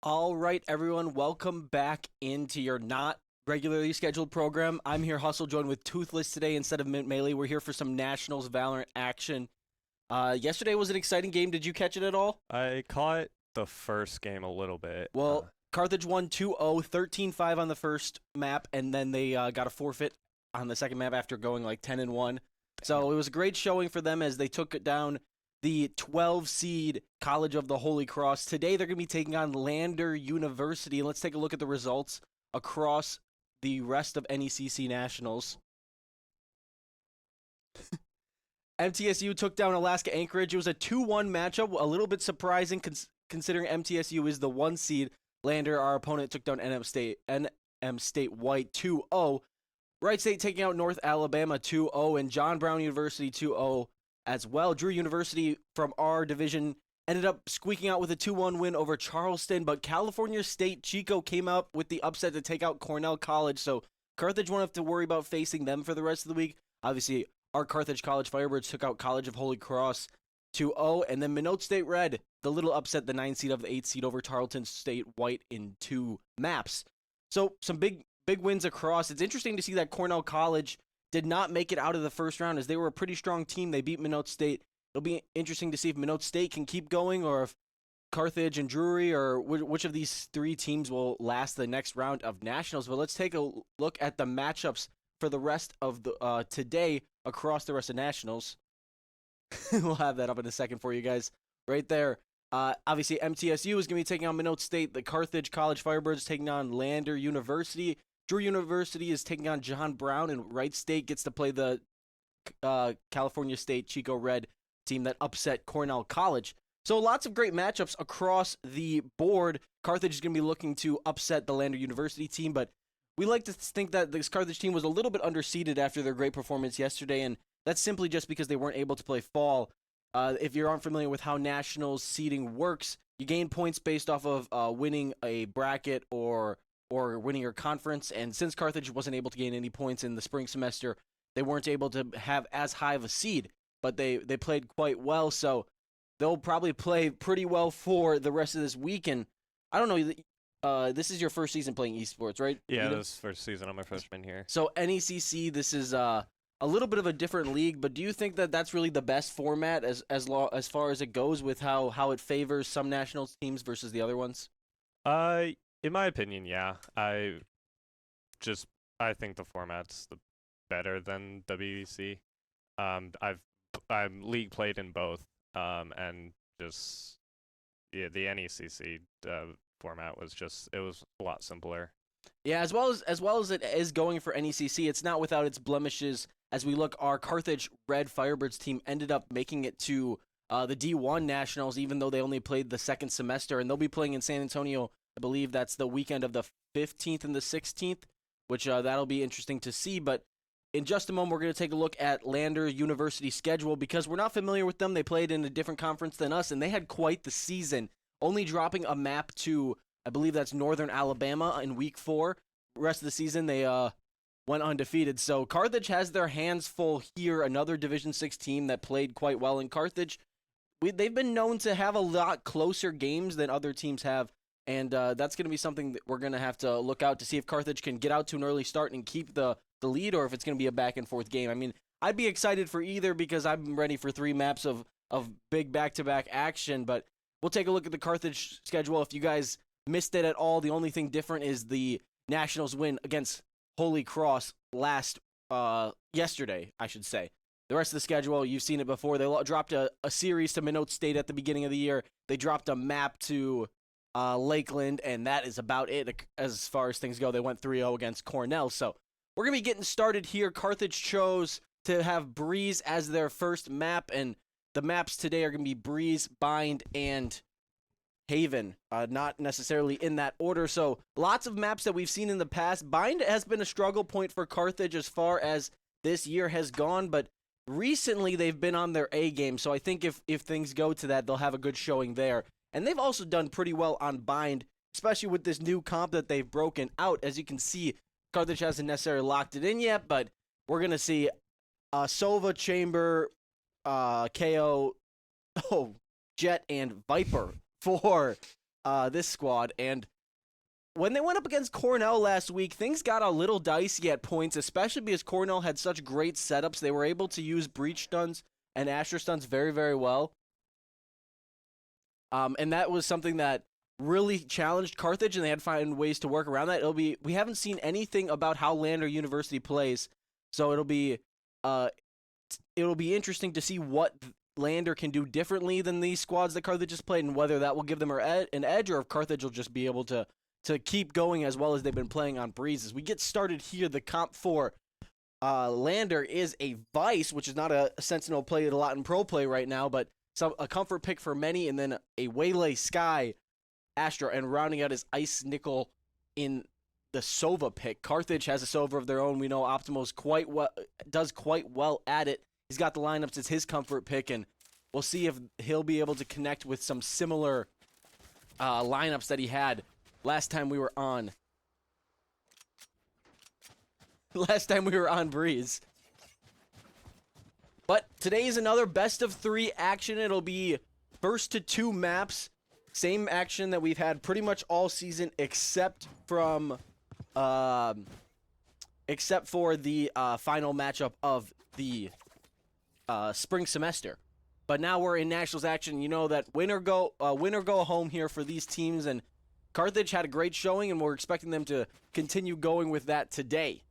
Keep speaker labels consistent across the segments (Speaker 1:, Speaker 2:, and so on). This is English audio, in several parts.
Speaker 1: All right, everyone, welcome back into your not regularly scheduled program. I'm here, Hustle, joined with Toothless today instead of Mint Melee. We're here for some Nationals Valorant action. Yesterday was an exciting game. Did you catch it at all?
Speaker 2: I caught the first game a little bit.
Speaker 1: Well, Carthage won 2-0, 13-5 on the first map, and then they got a forfeit on the second map after going like 10-1. So it was a great showing for them as they took down the 12 seed College of the Holy Cross. Today they're going to be taking on Lander University. And let's take a look at the results across the rest of NECC Nationals. MTSU took down Alaska Anchorage. It was a 2-1 matchup, a little bit surprising considering MTSU is the 1 seed. Lander, our opponent, took down NM State White 2-0. Wright State taking out North Alabama 2-0, and John Brown University 2-0 as well. Drew University from our division ended up squeaking out with a 2-1 win over Charleston, but California State Chico came out with the upset to take out Cornell College, so Carthage won't have to worry about facing them for the rest of the week. Obviously, our Carthage College Firebirds took out College of Holy Cross 2-0, and then Minot State Red, the little upset, the 9 seed of the 8 seed over Tarleton State White in 2 maps. So some big wins across. It's interesting to see that Cornell College did not make it out of the first round as they were a pretty strong team. They beat Minot State. It'll be interesting to see if Minot State can keep going or if Carthage and Drury or which of these 3 teams will last the next round of nationals. But let's take a look at the matchups for the rest of the today across the rest of nationals. We'll have that up in a second for you guys right there. Obviously, MTSU is going to be taking on Minot State. The Carthage College Firebirds is taking on Lander University. Drew University is taking on John Brown, and Wright State gets to play the California State Chico Red team that upset Cornell College. So lots of great matchups across the board. Carthage is going to be looking to upset the Lander University team, but we like to think that this Carthage team was a little bit underseeded after their great performance yesterday, and that's simply just because they weren't able to play fall. If you aren't familiar with how nationals seeding works, you gain points based off of winning a bracket or winning your conference. And since Carthage wasn't able to gain any points in the spring semester, they weren't able to have as high of a seed. But they played quite well, so they'll probably play pretty well for the rest of this week. And I don't know, this is your first season playing esports, right?
Speaker 2: Yeah, this first season. I'm a freshman here.
Speaker 1: So NECC, this is a little bit of a different league, but do you think that that's really the best format as far as it goes with how it favors some national teams versus the other ones?
Speaker 2: In my opinion, yeah. I think the format's better than WEC. I've league played in both. And just yeah, the NECC format was it was a lot simpler.
Speaker 1: Yeah, as well as it is going for NECC, it's not without its blemishes. As we look, our Carthage Red Firebirds team ended up making it to the D1 Nationals, even though they only played the second semester, and they'll be playing in San Antonio. I believe that's the weekend of the 15th and the 16th, which that'll be interesting to see. But in just a moment, we're going to take a look at Lander University's schedule because we're not familiar with them. They played in a different conference than us, and they had quite the season, only dropping a map to, I believe that's Northern Alabama in week 4. The rest of the season, they went undefeated. So Carthage has their hands full here, another Division 6 team that played quite well in Carthage. They've been known to have a lot closer games than other teams have, and that's going to be something that we're going to have to look out to see if Carthage can get out to an early start and keep the lead, or if it's going to be a back-and-forth game. I mean, I'd be excited for either because I'm ready for 3 maps of big back-to-back action, but we'll take a look at the Carthage schedule. If you guys missed it at all, the only thing different is the Nationals win against Holy Cross yesterday, I should say. The rest of the schedule, you've seen it before. They dropped a series to Minot State at the beginning of the year. They dropped a map to Lakeland, and that is about it as far as things go. They went 3-0 against Cornell, so we're going to be getting started here. Carthage chose to have Breeze as their first map, and the maps today are going to be Breeze, Bind, and Haven, not necessarily in that order. So lots of maps that we've seen in the past. Bind has been a struggle point for Carthage as far as this year has gone, but recently they've been on their A game. So I think if things go to that, they'll have a good showing there. And they've also done pretty well on Bind, especially with this new comp that they've broken out. As you can see, Carthage hasn't necessarily locked it in yet, but we're going to see Sova, Chamber, KO, Jet, and Viper for this squad. And when they went up against Cornell last week, things got a little dicey at points, especially because Cornell had such great setups. They were able to use breach stuns and Astra stuns very, very well. And that was something that really challenged Carthage, and they had to find ways to work around that. We haven't seen anything about how Lander University plays, so it'll be interesting to see what Lander can do differently than these squads that Carthage has played, and whether that will give them an edge, or if Carthage will just be able to keep going as well as they've been playing on Breeze. As we get started here, the comp for Lander is a Vice, which is not a Sentinel played a lot in pro play right now, but a comfort pick for many, and then a Waylay Sky Astra, and rounding out his Ice Nickel in the Sova pick. Carthage has a Sova of their own. We know Optimal's does quite well at it. He's got the lineups. It's his comfort pick, and we'll see if he'll be able to connect with some similar lineups that he had last time we were on. Last time we were on Breeze. But today is another best of 3 action. It'll be first to 2 maps. Same action that we've had pretty much all season, except for the final matchup of the spring semester. But now we're in nationals action. You know that win or go home here for these teams, and Carthage had a great showing, and we're expecting them to continue going with that today.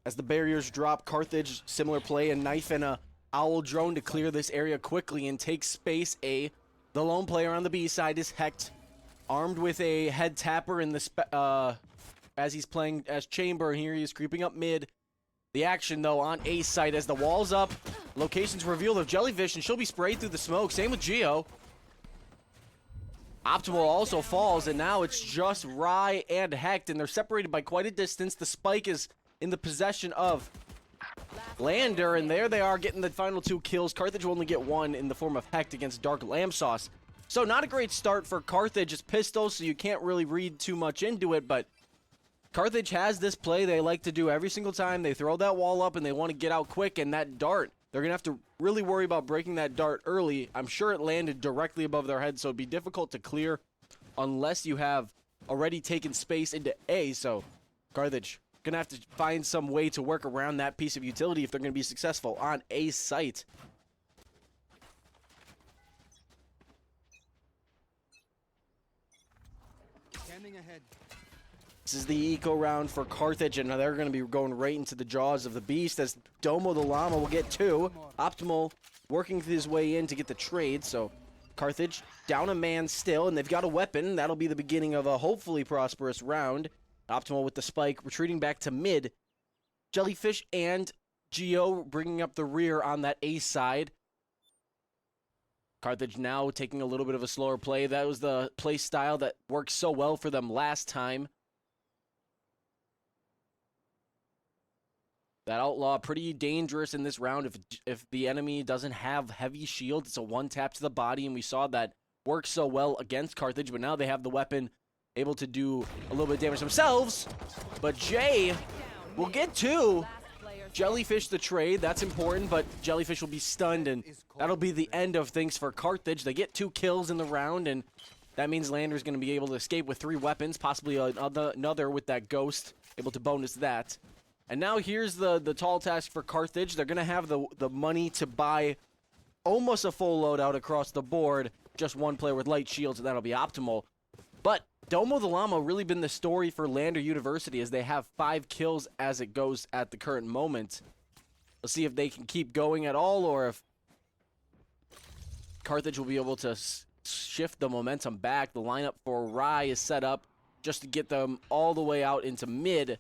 Speaker 1: As the barriers drop, Carthage, similar play, a knife and a owl drone to clear this area quickly and take space. The lone player on the B side is Hecht, armed with a head tapper in the as he's playing as Chamber, and here he is creeping up mid. The action, though, on A site as the wall's up. Locations revealed of Jellyfish, and she'll be sprayed through the smoke. Same with Geo. Optimal also falls, and now it's just Rye and Hecht, and they're separated by quite a distance. The spike is in the possession of Lander, and there they are getting the final 2 kills. Carthage will only get 1 in the form of Hecht against Dark Lamb Sauce. So not a great start for Carthage. It's pistols, so you can't really read too much into it, but Carthage has this play they like to do every single time. They throw that wall up and they want to get out quick, and that dart, they're going to have to really worry about breaking that dart early. I'm sure it landed directly above their head, so it'd be difficult to clear unless you have already taken space into A. So Carthage going to have to find some way to work around that piece of utility if they're going to be successful on A site.
Speaker 3: Standing ahead.
Speaker 1: This is the eco round for Carthage, and they're going to be going right into the jaws of the beast as Domo the Llama will get 2. Optimal working his way in to get the trade, so Carthage down a man still, and they've got a weapon. That'll be the beginning of a hopefully prosperous round. Optimal with the spike, retreating back to mid. Jellyfish and Geo bringing up the rear on that A side. Carthage now taking a little bit of a slower play. That was the play style that worked so well for them last time. That Outlaw pretty dangerous in this round if the enemy doesn't have heavy shield. It's a 1-tap to the body, and we saw that work so well against Carthage, but now they have the weapon able to do a little bit of damage themselves. But Jay will get 2. Jellyfish the trade, that's important, but Jellyfish will be stunned, and that'll be the end of things for Carthage. They get 2 kills in the round, and that means Lander's going to be able to escape with 3 weapons, possibly another with that ghost, able to bonus that. And now here's the tall task for Carthage. They're going to have the money to buy almost a full loadout across the board. Just 1 player with light shields, and that'll be Optimal. But Domo the Llama really been the story for Lander University, as they have 5 kills as it goes at the current moment. Let's see if they can keep going at all, or if Carthage will be able to shift the momentum back. The lineup for Rye is set up just to get them all the way out into mid,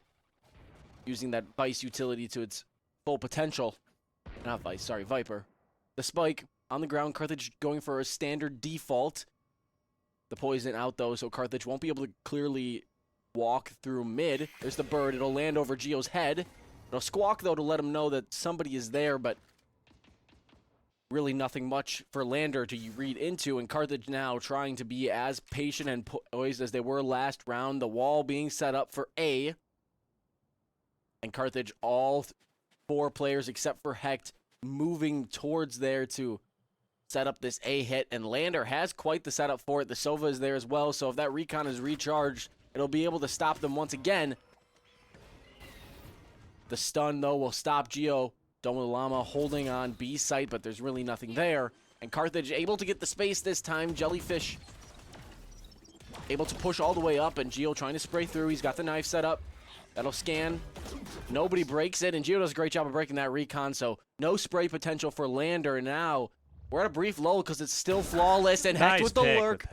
Speaker 1: using that Vice utility to its full potential. Not Vice, sorry, Viper. The spike on the ground, Carthage going for a standard default. The poison out, though, so Carthage won't be able to clearly walk through mid. There's the bird. It'll land over Geo's head. It'll squawk, though, to let him know that somebody is there, but really nothing much for Lander to read into. And Carthage now trying to be as patient and poised as they were last round. The wall being set up for A. And Carthage, all 4 players except for Hecht, moving towards there to set up this A hit, and Lander has quite the setup for it. The Sova is there as well, so if that recon is recharged, it'll be able to stop them once again. The stun, though, will stop Geo. Dome of the Llama holding on B site, but there's really nothing there. And Carthage able to get the space this time. Jellyfish able to push all the way up, and Geo trying to spray through. He's got the knife set up. That'll scan. Nobody breaks it, and Geo does a great job of breaking that recon, so no spray potential for Lander. Now, we're at a brief lull because it's still flawless, and Hecht with the lurk.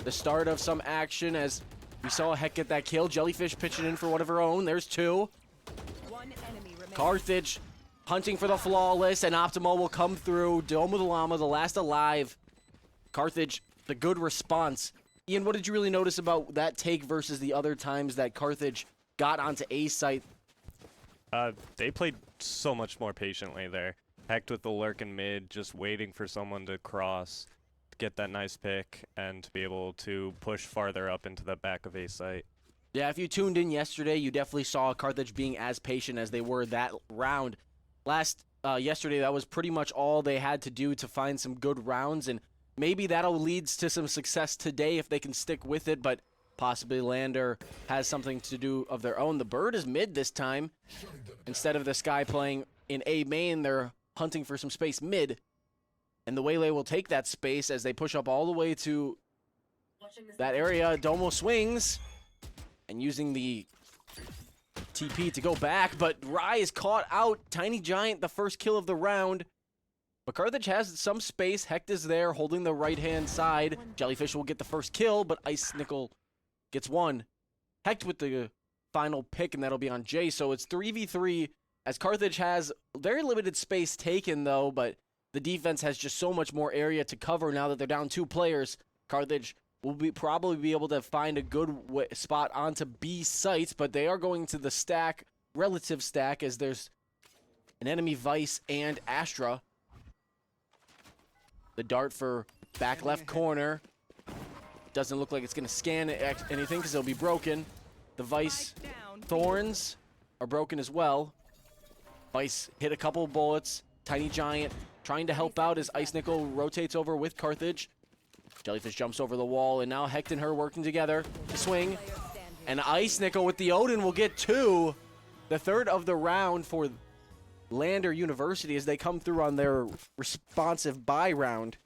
Speaker 1: The start of some action as we saw Hecht get that kill. Jellyfish pitching in for one of her own. There's two. Carthage hunting for the flawless, and Optimal will come through. Dome of the Llama, the last alive. Carthage, the good response. Ian, what did you really notice about that take versus the other times that Carthage got onto A site?
Speaker 2: They played so much more patiently there. Hecht with the lurk in mid, just waiting for someone to cross, get that nice pick, and to be able to push farther up into the back of A site.
Speaker 1: Yeah, if you tuned in yesterday, you definitely saw Carthage being as patient as they were that round. Yesterday, that was pretty much all they had to do to find some good rounds, and maybe that'll lead to some success today if they can stick with it, but possibly Lander has something to do of their own. The bird is mid this time. Instead of the Sky playing in A main, they're hunting for some space mid. And the Waylay will take that space as they push up all the way to that area. Domo swings and using the TP to go back, but Rai is caught out. Tiny Giant, the first kill of the round. But Carthage has some space. Hecht is there holding the right-hand side. Jellyfish will get the first kill, but Ice Nickel gets one. Hecht with the final pick, and that'll be on Jay. So it's 3v3 as Carthage has very limited space taken, though, but the defense has just so much more area to cover now that they're down 2 players. Carthage will probably be able to find a good spot onto B sites, but they are going to the stack, relative stack, as there's an enemy Vice and Astra. The dart for back left corner. Doesn't look like it's going to scan anything because it'll be broken. The Vice Thorns are broken as well. Vice hit a couple of bullets. Tiny Giant trying to help out as Ice Nickel rotates over with Carthage. Jellyfish jumps over the wall, and now Hecht and her working together to swing. And Ice Nickel with the Odin will get 2. The third of the round for Lander University as they come through on their responsive buy round.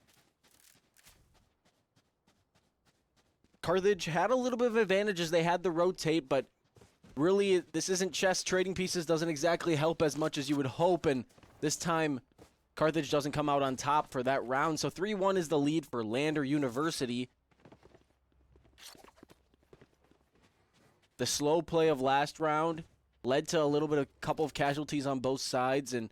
Speaker 1: Carthage had a little bit of advantage as they had the rotate, but really this isn't chess. Trading pieces doesn't exactly help as much as you would hope, and this time Carthage doesn't come out on top for that round. So 3-1 is the lead for Lander University. The slow play of last round led to a couple of casualties on both sides, and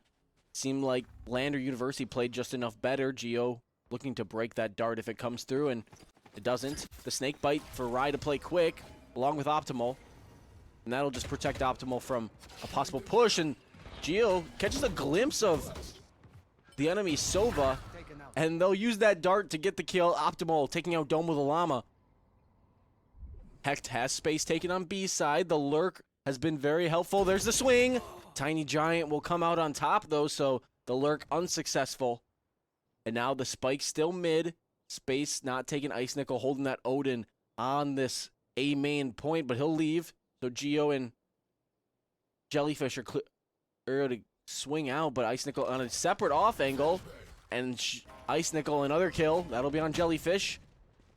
Speaker 1: seemed like Lander University played just enough better. Geo looking to break that dart if it comes through, and it doesn't. The snake bite for Rai to play quick, along with Optimal. And that'll just protect Optimal from a possible push, and Geo catches a glimpse of the enemy Sova, and they'll use that dart to get the kill. Optimal taking out Dome with a Llama. Hecht has space taken on B side. The lurk has been very helpful. There's the swing. Tiny Giant will come out on top, though, so the lurk unsuccessful. And now the spike still mid. Space not taking. Ice Nickel holding that Odin on this A main point, but he'll leave. So Geo and Jellyfish are to swing out, but Ice Nickel on a separate off angle. And Ice Nickel another kill. That'll be on Jellyfish.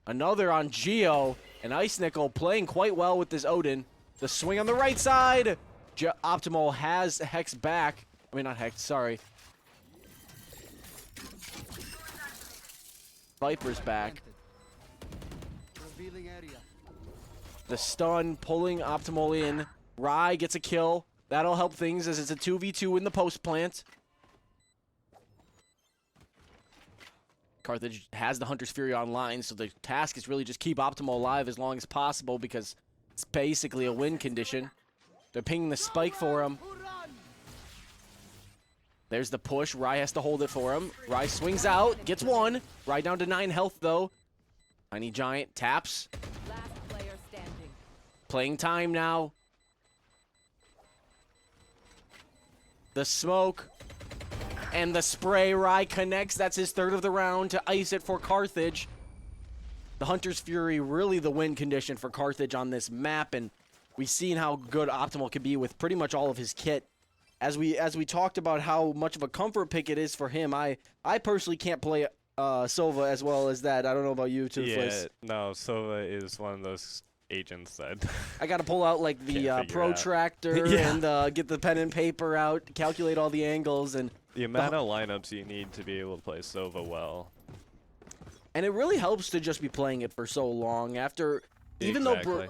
Speaker 1: Another on Geo. And Ice Nickel playing quite well with this Odin. The swing on the right side. Optimal has Hex back. I mean, not Hex, sorry. Viper's back. The stun pulling Optimal in. Rai gets a kill. That'll help things as it's a 2v2 in the post plant. Carthage has the Hunter's Fury online, so the task is really just keep Optimal alive as long as possible because it's basically a win condition. They're pinging the spike for him. There's the push. Rai has to hold it for him. Rai swings out, gets one. Rai down to 9 health, though. Tiny Giant taps.
Speaker 3: Last player standing.
Speaker 1: Playing time now. The smoke And the spray Rye connects. That's his third of the round to ice it for Carthage. The Hunter's Fury really the win condition for Carthage on this map, and we've seen how good Optimal can be with pretty much all of his kit. As we talked about how much of a comfort pick it is for him, I personally can't play Sova as well as that. I don't know about you, Toothless.
Speaker 2: Yeah, no, Sova is one of those agents that
Speaker 1: I got to pull out like the protractor and get the pen and paper out, calculate all the angles, and
Speaker 2: the amount of lineups you need to be able to play Sova well.
Speaker 1: And it really helps to just be playing it for so long. After, even though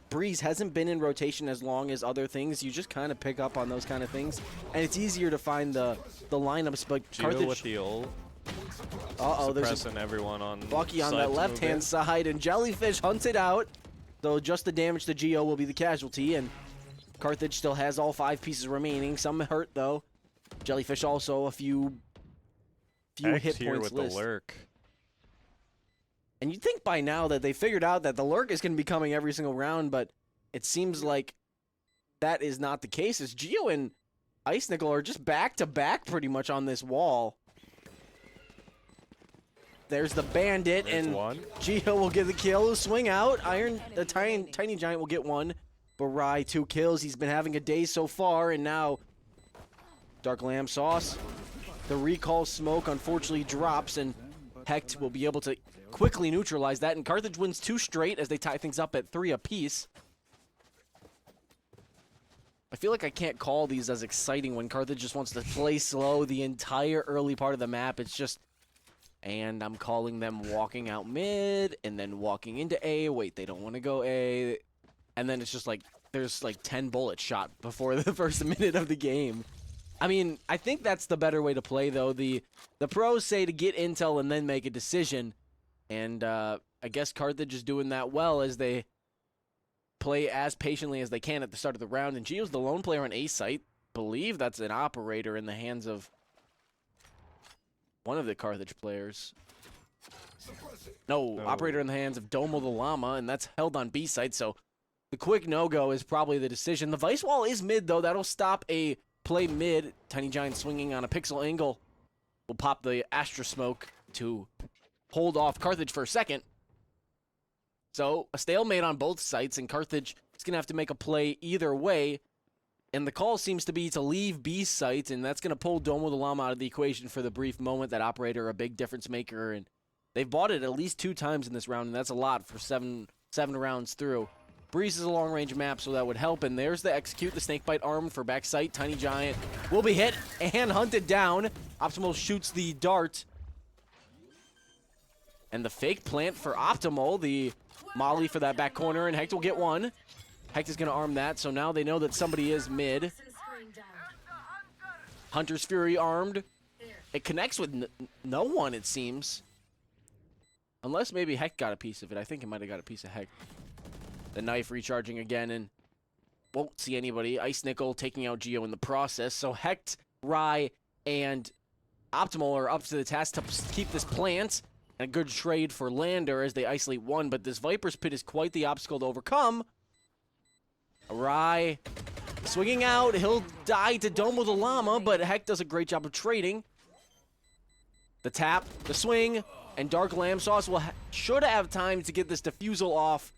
Speaker 1: Breeze hasn't been in rotation as long as other things, you just kind of pick up on those kind of things, and it's easier to find the lineups. But Carthage
Speaker 2: with the ult.
Speaker 1: There's
Speaker 2: everyone on
Speaker 1: Bucky on that left-hand side, and Jellyfish hunted out. So just the damage to Geo will be the casualty, and Carthage still has all 5 pieces remaining. Some hurt though. Jellyfish also a few hit
Speaker 2: here
Speaker 1: points
Speaker 2: with the lurk.
Speaker 1: And you'd think by now that they figured out that the lurk is going to be coming every single round, but it seems like that is not the case. As Geo and Ice Nickel are just back-to-back pretty much on this wall. There's the Bandit, and Geo will get the kill. Swing out. The Tiny Giant will get one. Barai, 2 kills. He's been having a day so far, and now Dark Lamb Sauce. The recall smoke unfortunately drops, and Hecht will be able to quickly neutralize that, and Carthage wins 2 straight as they tie things up at 3 apiece. I feel like I can't call these as exciting when Carthage just wants to play slow the entire early part of the map. It's just, and I'm calling them walking out mid and then walking into A. Wait, they don't want to go A. And then it's just like, there's like 10 bullets shot before the first minute of the game. I mean, I think that's the better way to play, though. The pros say to get intel and then make a decision. And I guess Carthage is doing that well as they play as patiently as they can at the start of the round. And Geo's the lone player on A site. Believe that's an operator in the hands of one of the Carthage players. No, operator in the hands of Domo the Llama, and that's held on B site. So the quick no-go is probably the decision. The Vice Wall is mid, though. That'll stop a play mid. Tiny Giant swinging on a pixel angle will pop the Astra Smoke to hold off Carthage for a second. So a stalemate on both sites, and Carthage is going to have to make a play either way. And the call seems to be to leave B site, and that's going to pull Domo the Llama out of the equation for the brief moment. That operator, a big difference maker, and they've bought it at least 2 times in this round, and that's a lot for seven rounds through. Breeze is a long-range map, so that would help. And there's the execute, the Snakebite armed for backside. Tiny Giant will be hit and hunted down. Optimal shoots the dart. And the fake plant for Optimal, the molly for that back corner, and Hecht will get one. Hecht is going to arm that, so now they know that somebody is mid. Hunter's Fury armed. It connects with no one, it seems. Unless maybe Hecht got a piece of it. I think it might have got a piece of Hecht. The knife recharging again, and won't see anybody. Ice Nickel taking out Geo in the process. So Hecht, Rye, and Optimal are up to the task to keep this plant. And a good trade for Lander as they isolate one, but this Viper's Pit is quite the obstacle to overcome. Rye swinging out. He'll die to Domo the Llama, but Hecht does a great job of trading. The tap, the swing, and Dark Lamb Sauce should have time to get this defusal off.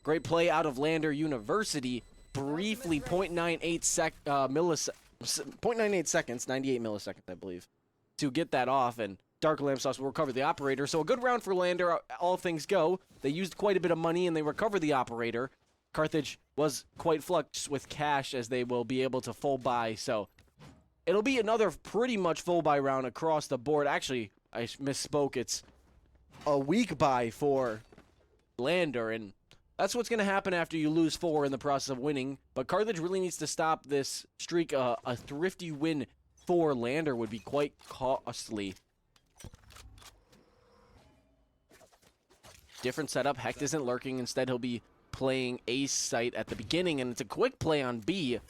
Speaker 1: Great play out of Lander University. Briefly, 0.98 seconds, 98 milliseconds, I believe, to get that off, and Dark Lamb Sauce will recover the operator. So a good round for Lander, all things go. They used quite a bit of money, and they recovered the operator. Carthage was quite flush with cash, as they will be able to full buy. So it'll be another pretty much full buy round across the board. Actually, I misspoke. It's a weak buy for Lander, and that's what's going to happen after you lose 4 in the process of winning. But Carthage really needs to stop this streak. A thrifty win for Lander would be quite costly. Different setup. Hecht isn't lurking. Instead, he'll be playing ace site at the beginning, and it's a quick play on B.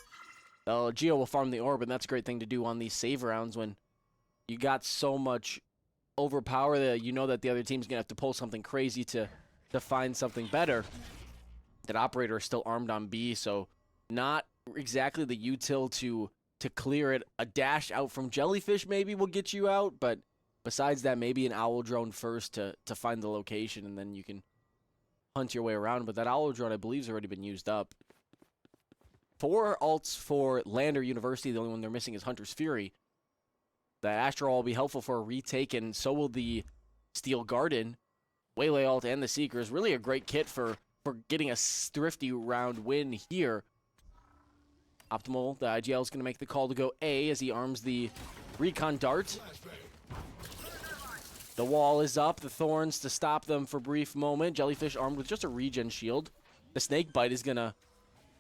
Speaker 1: Geo will farm the orb, and that's a great thing to do on these save rounds when you got so much overpower that you know that the other team's going to have to pull something crazy to find something better. That operator is still armed on B, so not exactly the util to to clear it. A dash out from Jellyfish maybe will get you out, but besides that, maybe an Owl Drone first to find the location, and then you can hunt your way around. But that Owl Drone, I believe, has already been used up. 4 ults for Lander University. The only one they're missing is Hunter's Fury. The Astral will be helpful for a retake, and so will the Steel Garden. Waylay ult and the Seekers. Really a great kit for getting a thrifty round win here. Optimal, the IGL is going to make the call to go A as he arms the Recon Dart. The wall is up, the Thorns to stop them for a brief moment. Jellyfish armed with just a regen shield. The Snake Bite is going to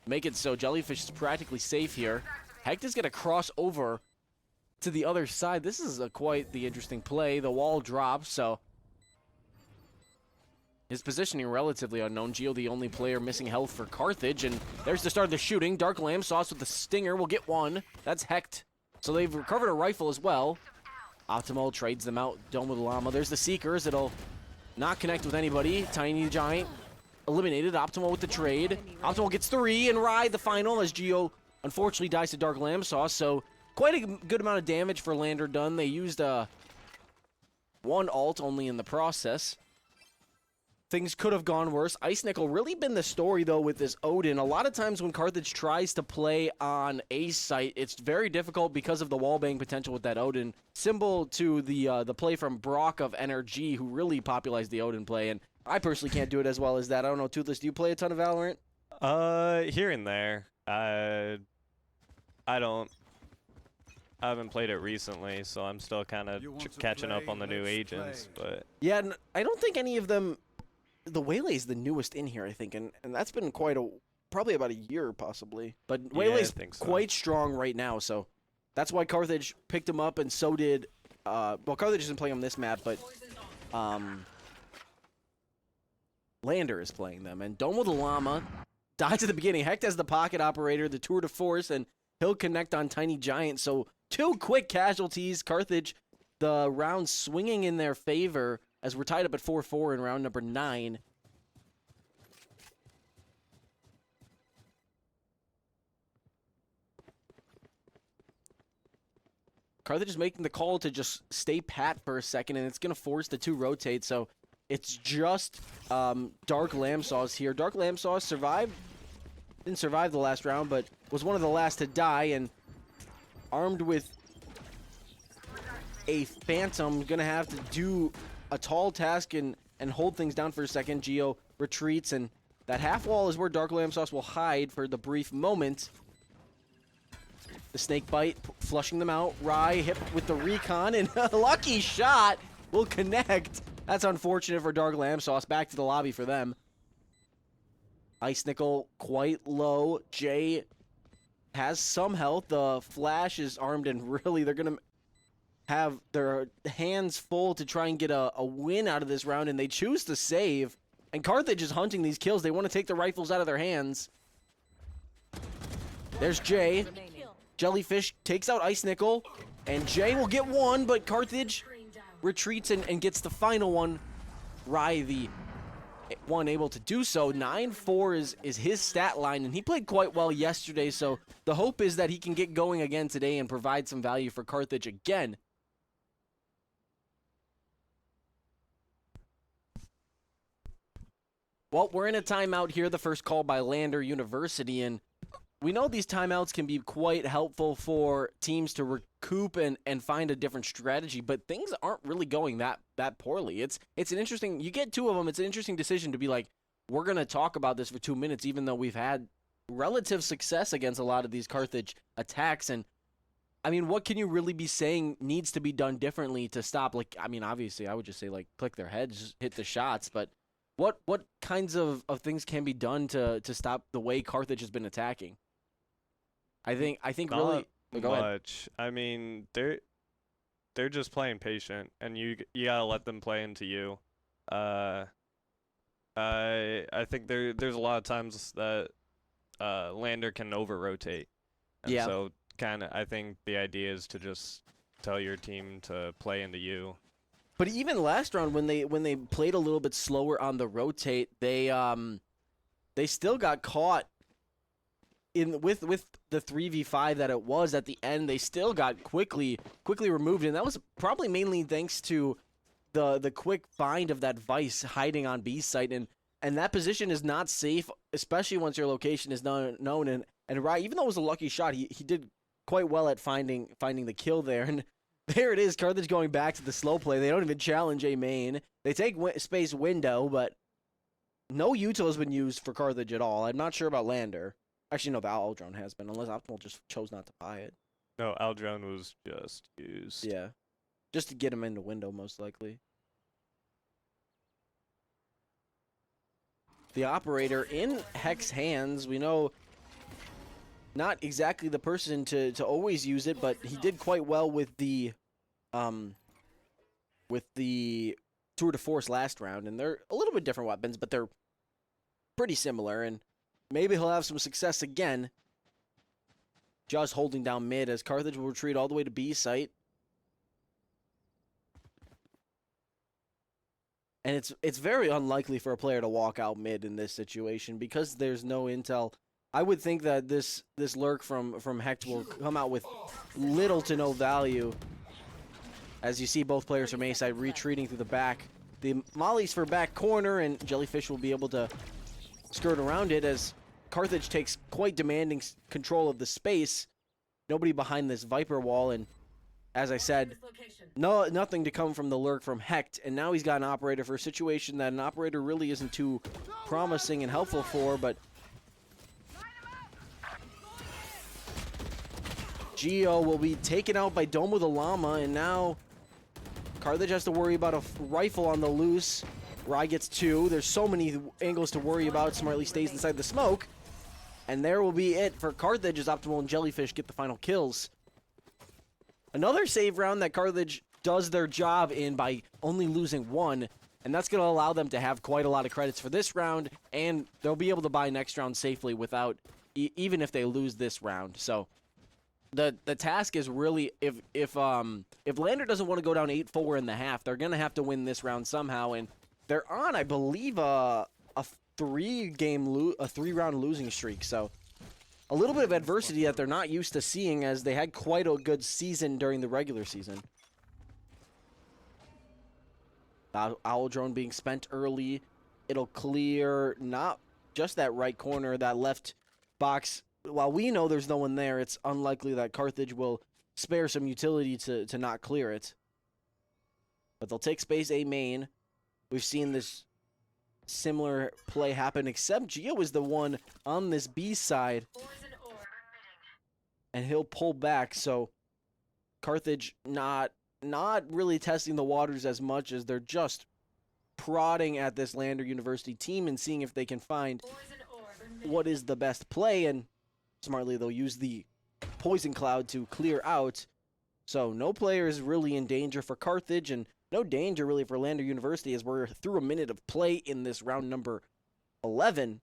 Speaker 1: make it so Jellyfish is practically safe here. Hecht is going to cross over to the other side. This is quite the interesting play. The wall drops, so his positioning relatively unknown. Geo, the only player missing health for Carthage, and there's the start of the shooting. Dark Lamb Sauce with the Stinger will get one. That's Hecht. So they've recovered a rifle as well. Optimal trades them out. Dome with Llama. There's the Seekers. It'll not connect with anybody. Tiny Giant eliminated. Optimal with the trade. Optimal gets 3 and ride the final as Geo unfortunately dies to Dark Lamb Sauce. So quite a good amount of damage for Lander done. They used 1 ult only in the process. Things could have gone worse. Ice Nickel really been the story, though, with this Odin. A lot of times when Carthage tries to play on A site, it's very difficult because of the wallbang potential with that Odin. Symbol to the play from Brock of NRG, who really popularized the Odin play, and I personally can't do it as well as that. I don't know, Toothless, do you play a ton of Valorant?
Speaker 2: Here and there. I don't. I haven't played it recently, so I'm still kind of catching up on the new agents, but...
Speaker 1: Yeah, I don't think any of them... The Waylay is the newest in here, I think, and that's been probably about a year, possibly. But Waylay's quite strong right now, so that's why Carthage picked him up, and so did, well, Carthage isn't playing on this map, but Lander is playing them. And Dome with the Llama dies at the beginning. Hecht has the pocket operator, the tour de force, and he'll connect on Tiny Giant. So 2 quick casualties. Carthage, the round swinging in their favor, as we're tied up at 4-4 in round number 9. Carthage is making the call to just stay pat for a second, and it's going to force the 2 rotate, so it's just Dark Lamb Sauce here. Dark Lamb Sauce didn't survive the last round, but was one of the last to die, and armed with a Phantom, going to have to do a tall task and hold things down for a second. Geo retreats, and that half wall is where Dark Lamb Sauce will hide for the brief moment. The Snake Bite flushing them out. Rye hit with the Recon, and a lucky shot will connect. That's unfortunate for Dark Lamb Sauce. Back to the lobby for them. Ice Nickel quite low. Jay has some health. The Flash is armed, and really they're going to have their hands full to try and get a win out of this round, and they choose to save. And Carthage is hunting these kills. They want to take the rifles out of their hands. There's Jay. Jellyfish takes out Ice Nickel, and Jay will get 1, but Carthage retreats and gets the final one. Rye, the one able to do so. 9-4 is his stat line, and he played quite well yesterday, so the hope is that he can get going again today and provide some value for Carthage again. Well, we're in a timeout here, the first call by Lander University, and we know these timeouts can be quite helpful for teams to recoup and find a different strategy, but things aren't really going that poorly. It's an interesting, you get 2 of them, it's an interesting decision to be like, we're going to talk about this for 2 minutes, even though we've had relative success against a lot of these Carthage attacks. And I mean, what can you really be saying needs to be done differently to stop? Like, I mean, obviously I would just say like, click their heads, hit the shots, but what kinds of things can be done to stop the way Carthage has been attacking? I think
Speaker 2: Not
Speaker 1: really go ahead.
Speaker 2: much. I mean, they're just playing patient, and you gotta let them play into you. I think there's a lot of times that Lander can over rotate, and
Speaker 1: Yeah.
Speaker 2: so kind of I think the idea is to just tell your team to play into you.
Speaker 1: But even last round, when they played a little bit slower on the rotate, they still got caught with the 3v5 that it was at the end, they still got quickly removed, and that was probably mainly thanks to the quick find of that Vice hiding on B site, and that position is not safe, especially once your location is known. And Rye, even though it was a lucky shot, he did quite well at finding the kill there. And there it is, Carthage going back to the slow play. They don't even challenge a main. They take space window, but no util has been used for Carthage at all. I'm not sure about Lander. Actually, no, the Aldrone has been, unless Optimal just chose not to buy it.
Speaker 2: No, Aldrone was just used.
Speaker 1: Yeah, just to get him into window, most likely. The operator in Hex hands, we know not exactly the person to always use it, but he did quite well with the Tour de Force last round, and they're a little bit different weapons, but they're pretty similar, and maybe he'll have some success again. Just holding down mid as Carthage will retreat all the way to B site. And it's very unlikely for a player to walk out mid in this situation because there's no intel. I would think that this lurk from Hecht will come out with little to no value. As you see both players from A side retreating through the back. The mollies for back corner, and Jellyfish will be able to skirt around it as Carthage takes quite demanding control of the space. Nobody behind this Viper wall, and as I said, nothing to come from the lurk from Hecht, and now he's got an operator for a situation that an operator really isn't too promising and helpful for, but Geo will be taken out by Domo the Llama, and now Carthage has to worry about a rifle on the loose. Rye gets 2. There's so many angles to worry about. Smartly stays inside the smoke, and there will be it for Carthage as Optimal and Jellyfish get the final kills. Another save round that Carthage does their job in by only losing 1, and that's going to allow them to have quite a lot of credits for this round, and they'll be able to buy next round safely without, even if they lose this round. So the task is really, if Lander doesn't want to go down 8-4 in the half, they're going to have to win this round somehow, and they're on, I believe, a 3-round losing streak, so a little bit of adversity that they're not used to seeing, as they had quite a good season during the regular season. Owl Drone being spent early. It'll clear not just that right corner, that left box. While we know there's no one there, it's unlikely that Carthage will spare some utility to not clear it. But they'll take space A main. We've seen this similar play happen, except Geo is the one on this B side, and he'll pull back. So Carthage not really testing the waters as much as they're just prodding at this Lander University team and seeing if they can find what is the best play, and smartly they'll use the poison cloud to clear out. So no player is really in danger for Carthage, and no danger really for Lander University, as we're through a minute of play in this round number 11.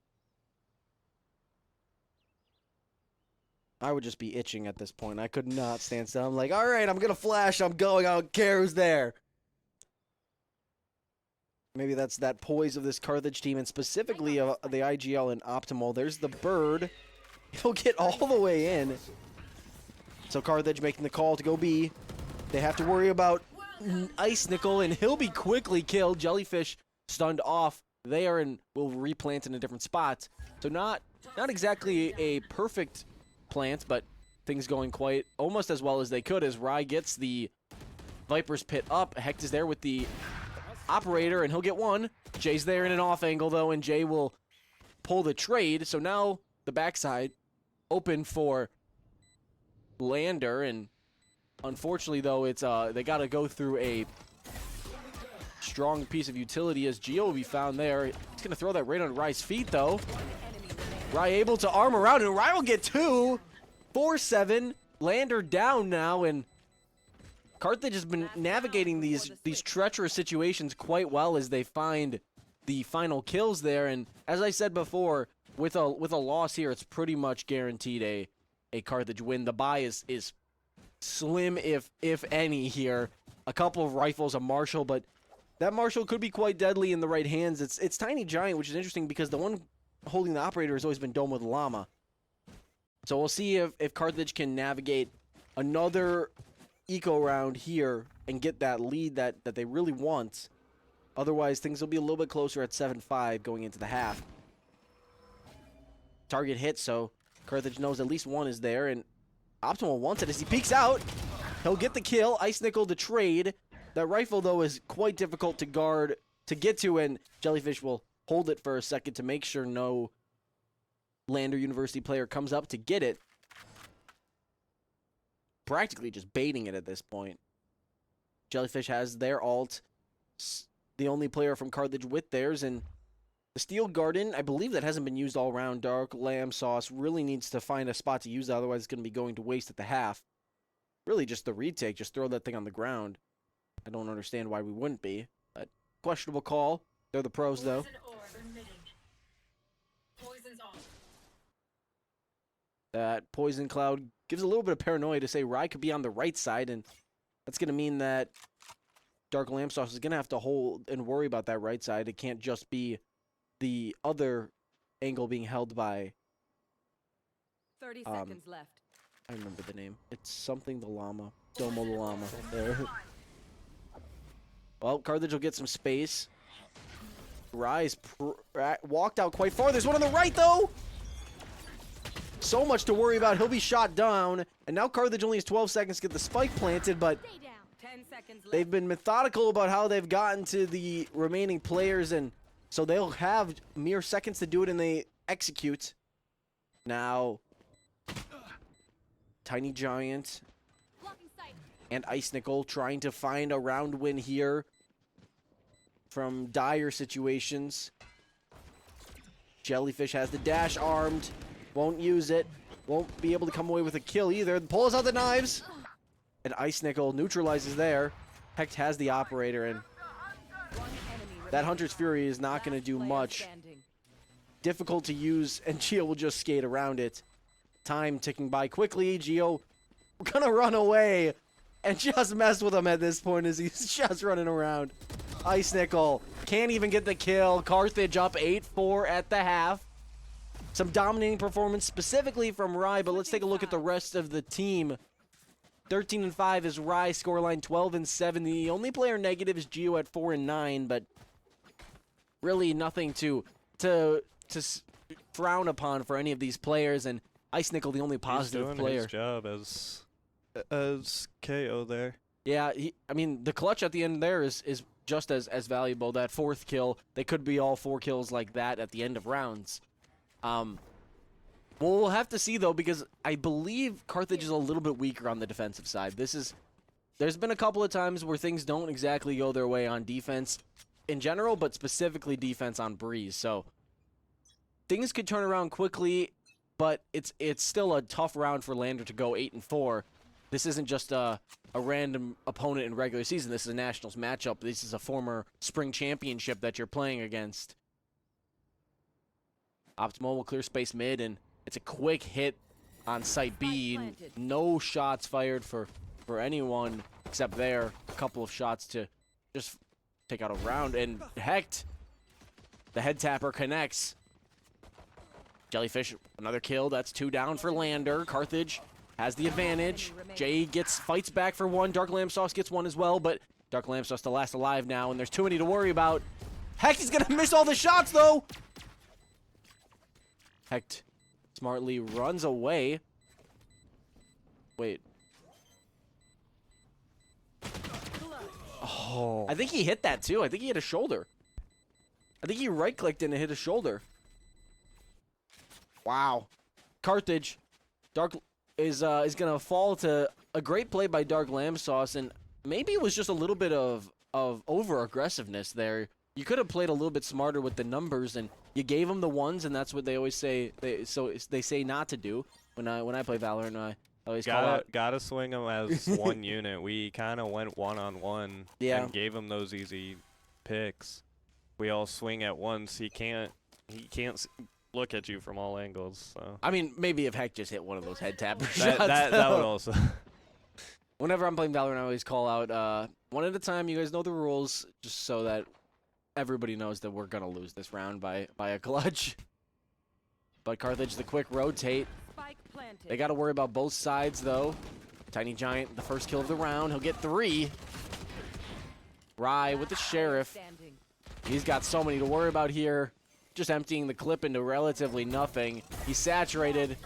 Speaker 1: I would just be itching at this point. I could not stand still. I'm like, all right, I'm going to flash. I'm going. I don't care who's there. Maybe that's that poise of this Carthage team, and specifically the IGL and Optimal. There's the bird. He'll get all the way in. So Carthage making the call to go B. They have to worry about Ice Nickel, and he'll be quickly killed. Jellyfish stunned off there and will replant in a different spot. So not exactly a perfect plant, but things going quite almost as well as they could, as Rye gets the Viper's pit up. Hecht is there with the operator, and he'll get 1. Jay's there in an off angle though, and Jay will pull the trade. So now the backside open for Lander, and unfortunately, though, it's they got to go through a strong piece of utility, as Geo will be found there. He's going to throw that right on Rye's feet, though. Rye able to arm around, and Rye will get 2. 4-7. Lander down now, and Carthage has been navigating these treacherous situations quite well as they find the final kills there. And as I said before, with a loss here, it's pretty much guaranteed a Carthage win. The buy is slim, if any, here. A couple of rifles, a Marshall, but that Marshall could be quite deadly in the right hands. It's Tiny Giant, which is interesting because the one holding the operator has always been Domo the Llama. So we'll see if Carthage can navigate another eco round here and get that lead that they really want. Otherwise, things will be a little bit closer at 7-5 going into the half. Target hit, so Carthage knows at least one is there, and Optimal wants it as he peeks out. He'll get the kill. Ice Nickel to trade. That rifle, though, is quite difficult to guard, to get to, and Jellyfish will hold it for a second to make sure no Lander University player comes up to get it. Practically just baiting it at this point. Jellyfish has their ult. The only player from Carthage with theirs, and the Steel Garden, I believe that hasn't been used all around. Dark Lamb Sauce really needs to find a spot to use that, otherwise it's going to be going to waste at the half. Really just the retake, just throw that thing on the ground. I don't understand why we wouldn't be, but questionable call. They're the pros, though. That Poison Cloud gives a little bit of paranoia to say Rye could be on the right side, and that's going to mean that Dark Lamb Sauce is going to have to hold and worry about that right side. It can't just be the other angle being held by...
Speaker 3: 30 seconds left.
Speaker 1: I remember the name. It's something the Llama. Domo the Llama. There. Well, Carthage will get some space. Rye's walked out quite far. There's one on the right, though! So much to worry about. He'll be shot down. And now Carthage only has 12 seconds to get the spike planted, but
Speaker 3: 10 seconds left.
Speaker 1: they've been methodical about how they've gotten to the remaining players, and so they'll have mere seconds to do it, and they execute. Now, Tiny Giant and Ice Nickel trying to find a round win here from dire situations. Jellyfish has the dash armed. Won't use it. Won't be able to come away with a kill either. Pulls out the knives. And Ice Nickel neutralizes there. Hecht has the operator, and that Hunter's Fury is not going to do much. Difficult to use, and Geo will just skate around it. Time ticking by quickly. Geo gonna run away and just mess with him at this point as he's just running around. Ice Nickel can't even get the kill. Carthage up 8-4 at the half. Some dominating performance specifically from Rye, but let's take a look at the rest of the team. 13-5 is Rye, scoreline 12-7. The only player negative is Geo at 4-9, but really nothing to frown upon for any of these players. And Ice Nickel, the only positive
Speaker 2: He's doing
Speaker 1: player.
Speaker 2: his job as KO there.
Speaker 1: Yeah, I mean, the clutch at the end there is just as valuable. That fourth kill, they could be all 4 kills like that at the end of rounds. Well, we'll have to see, though, because I believe Carthage is a little bit weaker on the defensive side. There's been a couple of times where things don't exactly go their way on defense in general, but specifically defense on Breeze. So things could turn around quickly, but it's still a tough round for Lander to go 8-4. This isn't just a random opponent in regular season. This is a Nationals matchup. This is a former spring championship that you're playing against. Optimal will clear space mid, and it's a quick hit on site B. No shots fired for anyone except there. A couple of shots to just take out a round, and Hecht, the head tapper, connects. Jellyfish, another kill. That's 2 down for Lander. Carthage has the advantage. Jay fights back for 1. Dark Lamb Sauce gets 1 as well, but Dark Lamb Sauce the last alive now, and there's too many to worry about. Hecht is gonna miss all the shots, though. Hecht smartly runs away. Wait. Oh. I think he hit that too. I think he hit a shoulder. I think he right-clicked and it hit a shoulder. Wow. Carthage. Dark is gonna fall to a great play by Dark Lamb Sauce, and maybe it was just a little bit of over-aggressiveness there. You could have played a little bit smarter with the numbers, and you gave them the ones, and that's what they always say. They say not to do when I play Valorant. I always call out.
Speaker 2: Gotta swing them as one unit. We kind of went one-on-one and gave him those easy picks. We all swing at once. He can't look at you from all angles. So
Speaker 1: I mean, maybe if Heck just hit one of those head tapper
Speaker 2: that,
Speaker 1: shots.
Speaker 2: that would also.
Speaker 1: Whenever I'm playing Valorant, I always call out one at a time. You guys know the rules, just so that everybody knows that we're gonna lose this round by a clutch. But Carthage, the quick rotate.
Speaker 3: planted.
Speaker 1: They got to worry about both sides, though. Tiny Giant, the first kill of the round. He'll get 3. Rye with the Sheriff.
Speaker 3: Standing.
Speaker 1: He's got so many to worry about here. Just emptying the clip into relatively nothing. He's saturated.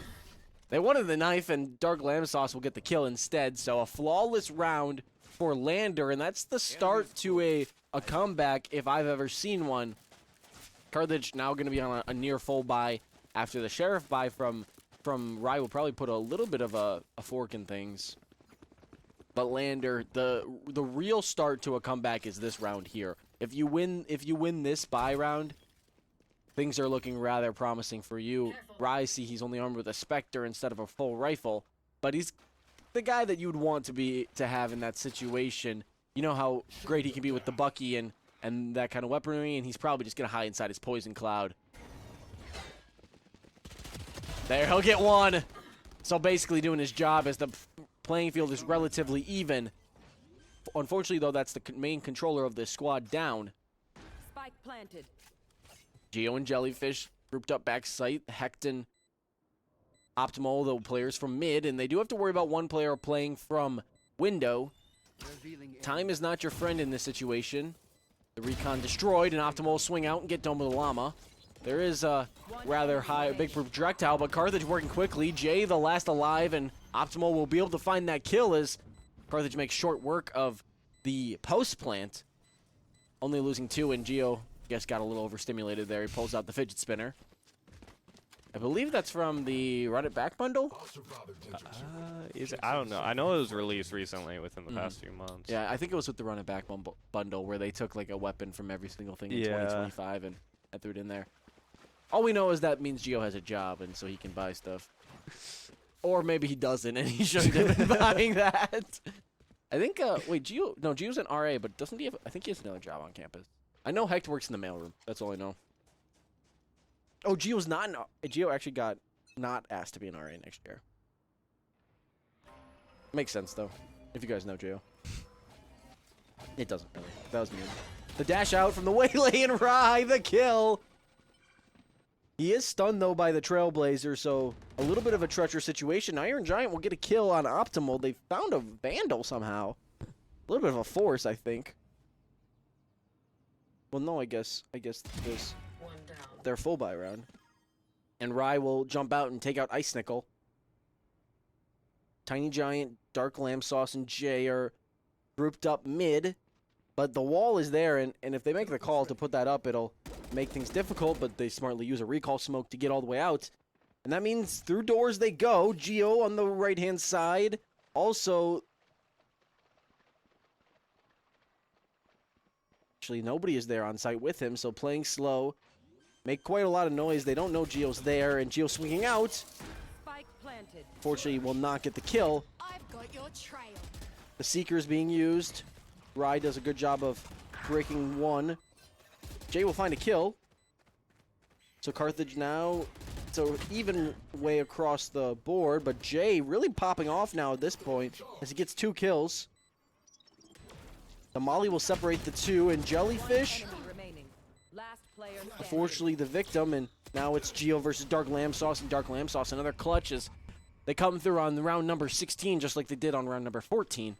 Speaker 1: They wanted the knife, and Dark Lamb Sauce will get the kill instead. So a flawless round for Lander, and that's the start to a comeback if I've ever seen one. Carthage now going to be on a near full buy after the Sheriff buy from Rye will probably put a little bit of a fork in things. But Lander, the real start to a comeback is this round here. If you win this buy round, things are looking rather promising for you. Rye, see, he's only armed with a Spectre instead of a full rifle, but he's the guy that you'd want to have in that situation. You know how great he can be with the Bucky and that kind of weaponry, and he's probably just gonna hide inside his poison cloud. There, he'll get 1. So basically doing his job as the playing field is relatively even. Unfortunately, though, that's the main controller of this squad down.
Speaker 3: Spike planted.
Speaker 1: Geo and Jellyfish grouped up back site. Hecton, Optimal, the players from mid, and they do have to worry about one player playing from window. Time is not your friend in this situation. The recon destroyed, and Optimal will swing out and get Dome of the Llama. There is a rather big projectile, but Carthage working quickly. Jay, the last alive, and Optimal will be able to find that kill as Carthage makes short work of the post plant. Only losing 2, and Geo, I guess, got a little overstimulated there. He pulls out the fidget spinner. I believe that's from the Run It Back bundle?
Speaker 2: I don't know. I know it was released recently within the past few months.
Speaker 1: Yeah, I think it was with the Run It Back bundle where they took like a weapon from every single thing in
Speaker 2: Yeah.
Speaker 1: 2025 and threw it in there. All we know is that means Geo has a job and so he can buy stuff. Or maybe he doesn't and he shouldn't have been buying that. I think, wait, Geo's an RA, but doesn't he have, I think he has another job on campus. I know Hecht works in the mailroom. That's all I know. Oh, Geo's not Geo actually got not asked to be an RA next year. Makes sense, though, if you guys know Geo. It doesn't really. That was mean. The dash out from the Waylay and Rye, the kill. He is stunned, though, by the Trailblazer, so a little bit of a treacherous situation. Iron Giant will get a kill on Optimal. They found a Vandal somehow. A little bit of a force, I think. Well, no, I guess this. Their full buy round. And Rye will jump out and take out Ice Nickel. Tiny Giant, Dark Lamb Sauce, and Jay are grouped up mid. But the wall is there, and if they make the call to put that up, it'll make things difficult, but they smartly use a recall smoke to get all the way out. And that means through doors they go. Geo on the right-hand side. Also, actually, nobody is there on site with him, so playing slow. Make quite a lot of noise. They don't know Geo's there, and Geo swinging out.
Speaker 3: Spike planted.
Speaker 1: Fortunately, will not get the kill.
Speaker 4: I've got your trail.
Speaker 1: The Seeker is being used. Rye does a good job of breaking 1. Jay will find a kill. So Carthage now, so even way across the board, but Jay really popping off now at this point as he gets 2 kills. The Molly will separate the 2, and Jellyfish,
Speaker 3: Enemy remaining. Last player standing.
Speaker 1: unfortunately, the victim, and now it's Geo versus Dark Lamb Sauce, and Dark Lamb Sauce, another clutch as they come through on round number 16, just like they did on round number 14.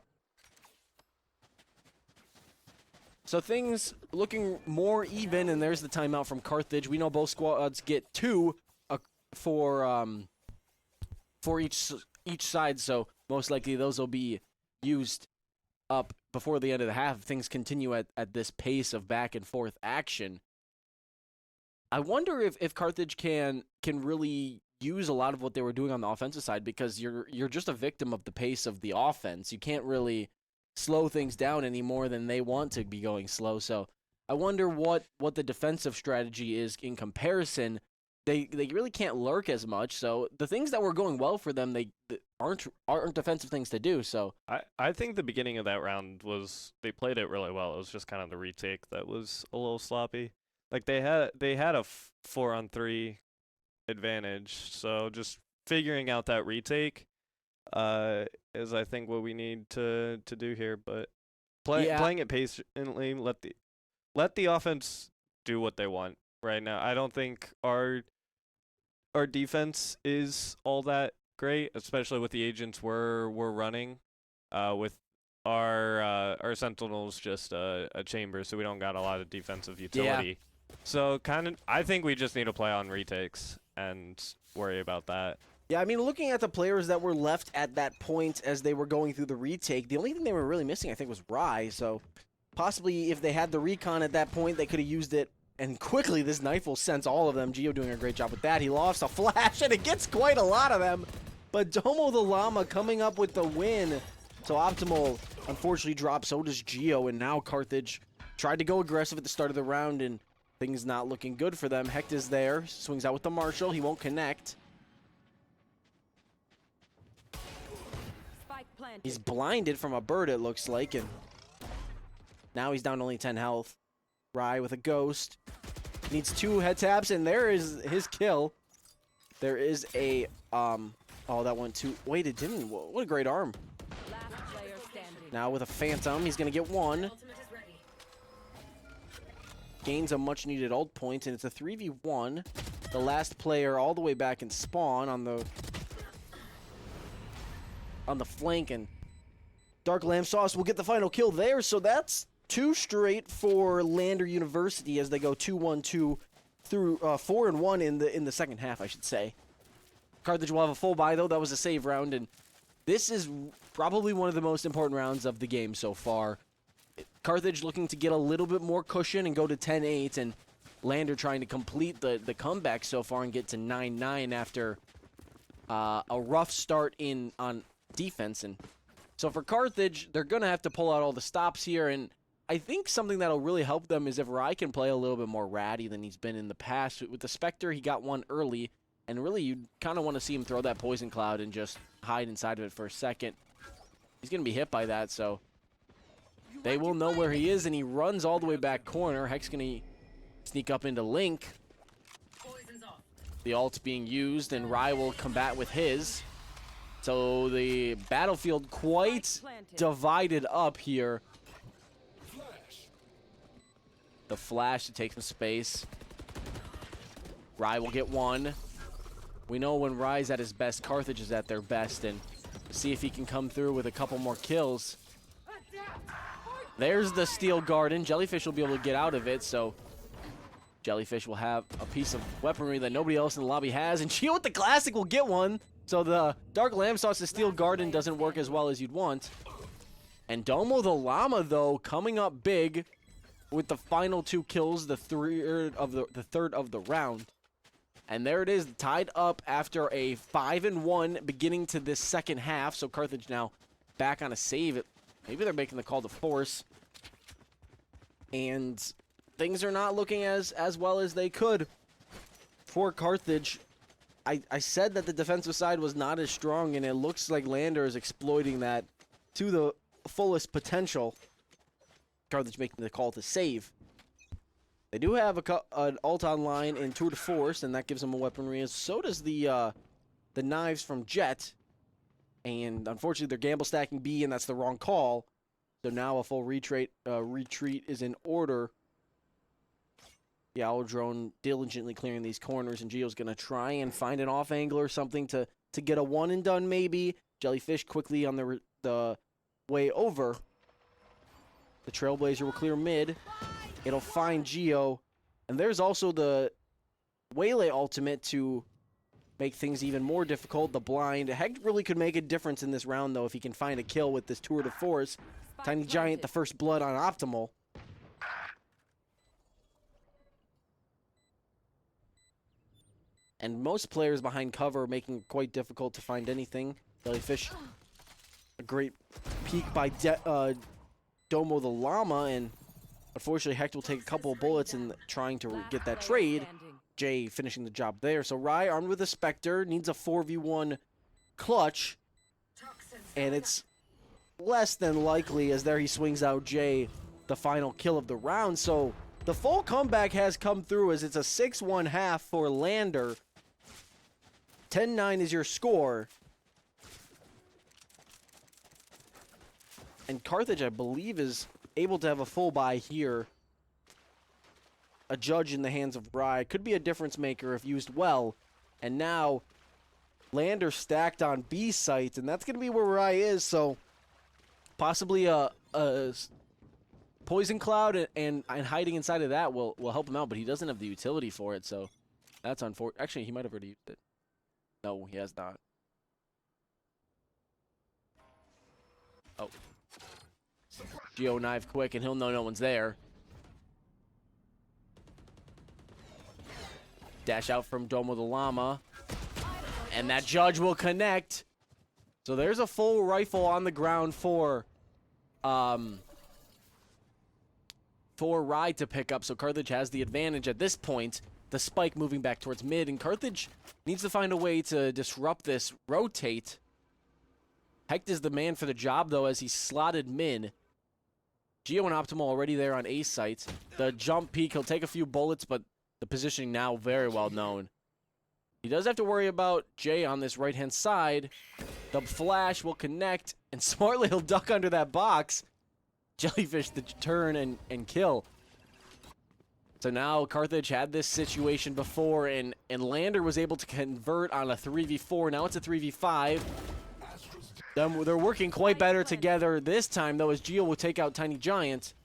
Speaker 1: So things looking more even, and there's the timeout from Carthage. We know both squads get 2 for each side, so most likely those will be used up before the end of the half if things continue at this pace of back and forth action. I wonder if Carthage can really use a lot of what they were doing on the offensive side, because you're just a victim of the pace of the offense. You can't really slow things down any more than they want to be going slow. So I wonder what the defensive strategy is in comparison. They really can't lurk as much. So the things that were going well for them, they aren't defensive things to do. So
Speaker 2: I think the beginning of that round was, they played it really well. It was just kind of the retake that was a little sloppy. Like they had a 4-on-3 advantage. So just figuring out that retake is, I think, what we need to do here. But playing it patiently, let the offense do what they want right now. I don't think our defense is all that great, especially with the agents we're running. With our Sentinels just a chamber, so we don't got a lot of defensive utility. So I think we just need to play on retakes and worry about that.
Speaker 1: Yeah, I mean, looking at the players that were left at that point as they were going through the retake, the only thing they were really missing, I think, was Rye. So possibly if they had the recon at that point, they could have used it. And quickly, this knife will sense all of them. Geo doing a great job with that. He lost a flash, and it gets quite a lot of them. But Domo the Llama coming up with the win. So Optimal unfortunately drops, so does Geo. And now Carthage tried to go aggressive at the start of the round, and things not looking good for them. Hecht is there, swings out with the Marshall. He won't connect. He's blinded from a bird, it looks like, and now he's down to only 10 health. Rye with a ghost. Needs 2 head taps, and there is his kill. There is a, oh, that went too, wait, it didn't. What a great arm. Now with a Phantom, he's going to get 1. Gains a much-needed ult point, and it's a 3v1. The last player all the way back in spawn on the flank, and Dark Lamb Sauce will get the final kill there. So that's 2 straight for Lander University as they go 2-1-2 through 4-1 in the second half, I should say. Carthage will have a full buy though. That was a save round, and this is probably one of the most important rounds of the game so far. Carthage looking to get a little bit more cushion and go to 10-8, and Lander trying to complete the comeback so far and get to 9-9 after a rough start on defense. And so for Carthage, they're going to have to pull out all the stops here, and I think something that'll really help them is if Rye can play a little bit more ratty than he's been in the past. With the Spectre, he got 1 early, and really you kind of want to see him throw that Poison Cloud and just hide inside of it for a second. He's going to be hit by that, so they will know where he is, and he runs all the way back corner. Heck's going to sneak up into Link. The ult's being used, and Rye will combat with his. So the battlefield quite divided up here. The flash to take some space. Rye will get 1. We know when Rye's at his best, Carthage is at their best, and see if he can come through with a couple more kills. There's the Steel Garden. Jellyfish will be able to get out of it, so Jellyfish will have a piece of weaponry that nobody else in the lobby has, and Geo with the Classic will get 1. So the Dark Lamb Sauce's Steel Garden doesn't work as well as you'd want. And Domo the Llama, though, coming up big with the final 2 kills, the third of the round. And there it is, tied up after a 5-1 beginning to this second half. So Carthage now back on a save. Maybe they're making the call to force. And things are not looking as well as they could for Carthage. I said that the defensive side was not as strong, and it looks like Lander is exploiting that to the fullest potential. Carthage making the call to save. They do have an ult online in Tour de Force, and that gives them a weaponry, and so does the knives from Jet. And unfortunately, they're gamble stacking B, and that's the wrong call. So now a full retreat is in order. The Owl Drone diligently clearing these corners, and Geo's going to try and find an off angle or something to get a 1 and done maybe. Jellyfish quickly on the way over. The Trailblazer will clear mid. It'll find Geo. And there's also the Waylay ultimate to make things even more difficult. The blind. Hecht really could make a difference in this round, though, if he can find a kill with this Tour de Force. Tiny Giant, the first blood on Optimal. And most players behind cover making it quite difficult to find anything. Jellyfish, a great peek by Domo the Llama, and unfortunately Hecht will take a couple of bullets in trying to get that trade. Jay finishing the job there. So Rye, armed with a Spectre, needs a 4v1 clutch, and it's less than likely as there he swings out Jay, the final kill of the round. So the full comeback has come through as it's a 6-1 half for Lander. 10-9 is your score. And Carthage, I believe, is able to have a full buy here. A judge in the hands of Rye could be a difference maker if used well. And now Lander stacked on B site, and that's going to be where Rye is, so possibly a poison cloud and hiding inside of that will help him out, but he doesn't have the utility for it, so that's unfortunate. Actually, he might have already used it. No, he has not. Oh. Geo knife quick, and he'll know no one's there. Dash out from Domo the Llama. And that Judge will connect. So there's a full rifle on the ground for Rye to pick up. So Carthage has the advantage at this point. The spike moving back towards mid. And Carthage needs to find a way to disrupt this rotate. Hecht is the man for the job, though, as he's slotted mid. Geo and Optimal already there on A site. The jump peek, he'll take a few bullets, but the positioning now very well known. He does have to worry about Jay on this right-hand side. The flash will connect, and smartly he'll duck under that box. Jellyfish the turn and kill. So now Carthage had this situation before, and Lander was able to convert on a 3v4. Now it's a 3v5. They're working quite better together this time, though, as Geo will take out Tiny Giant.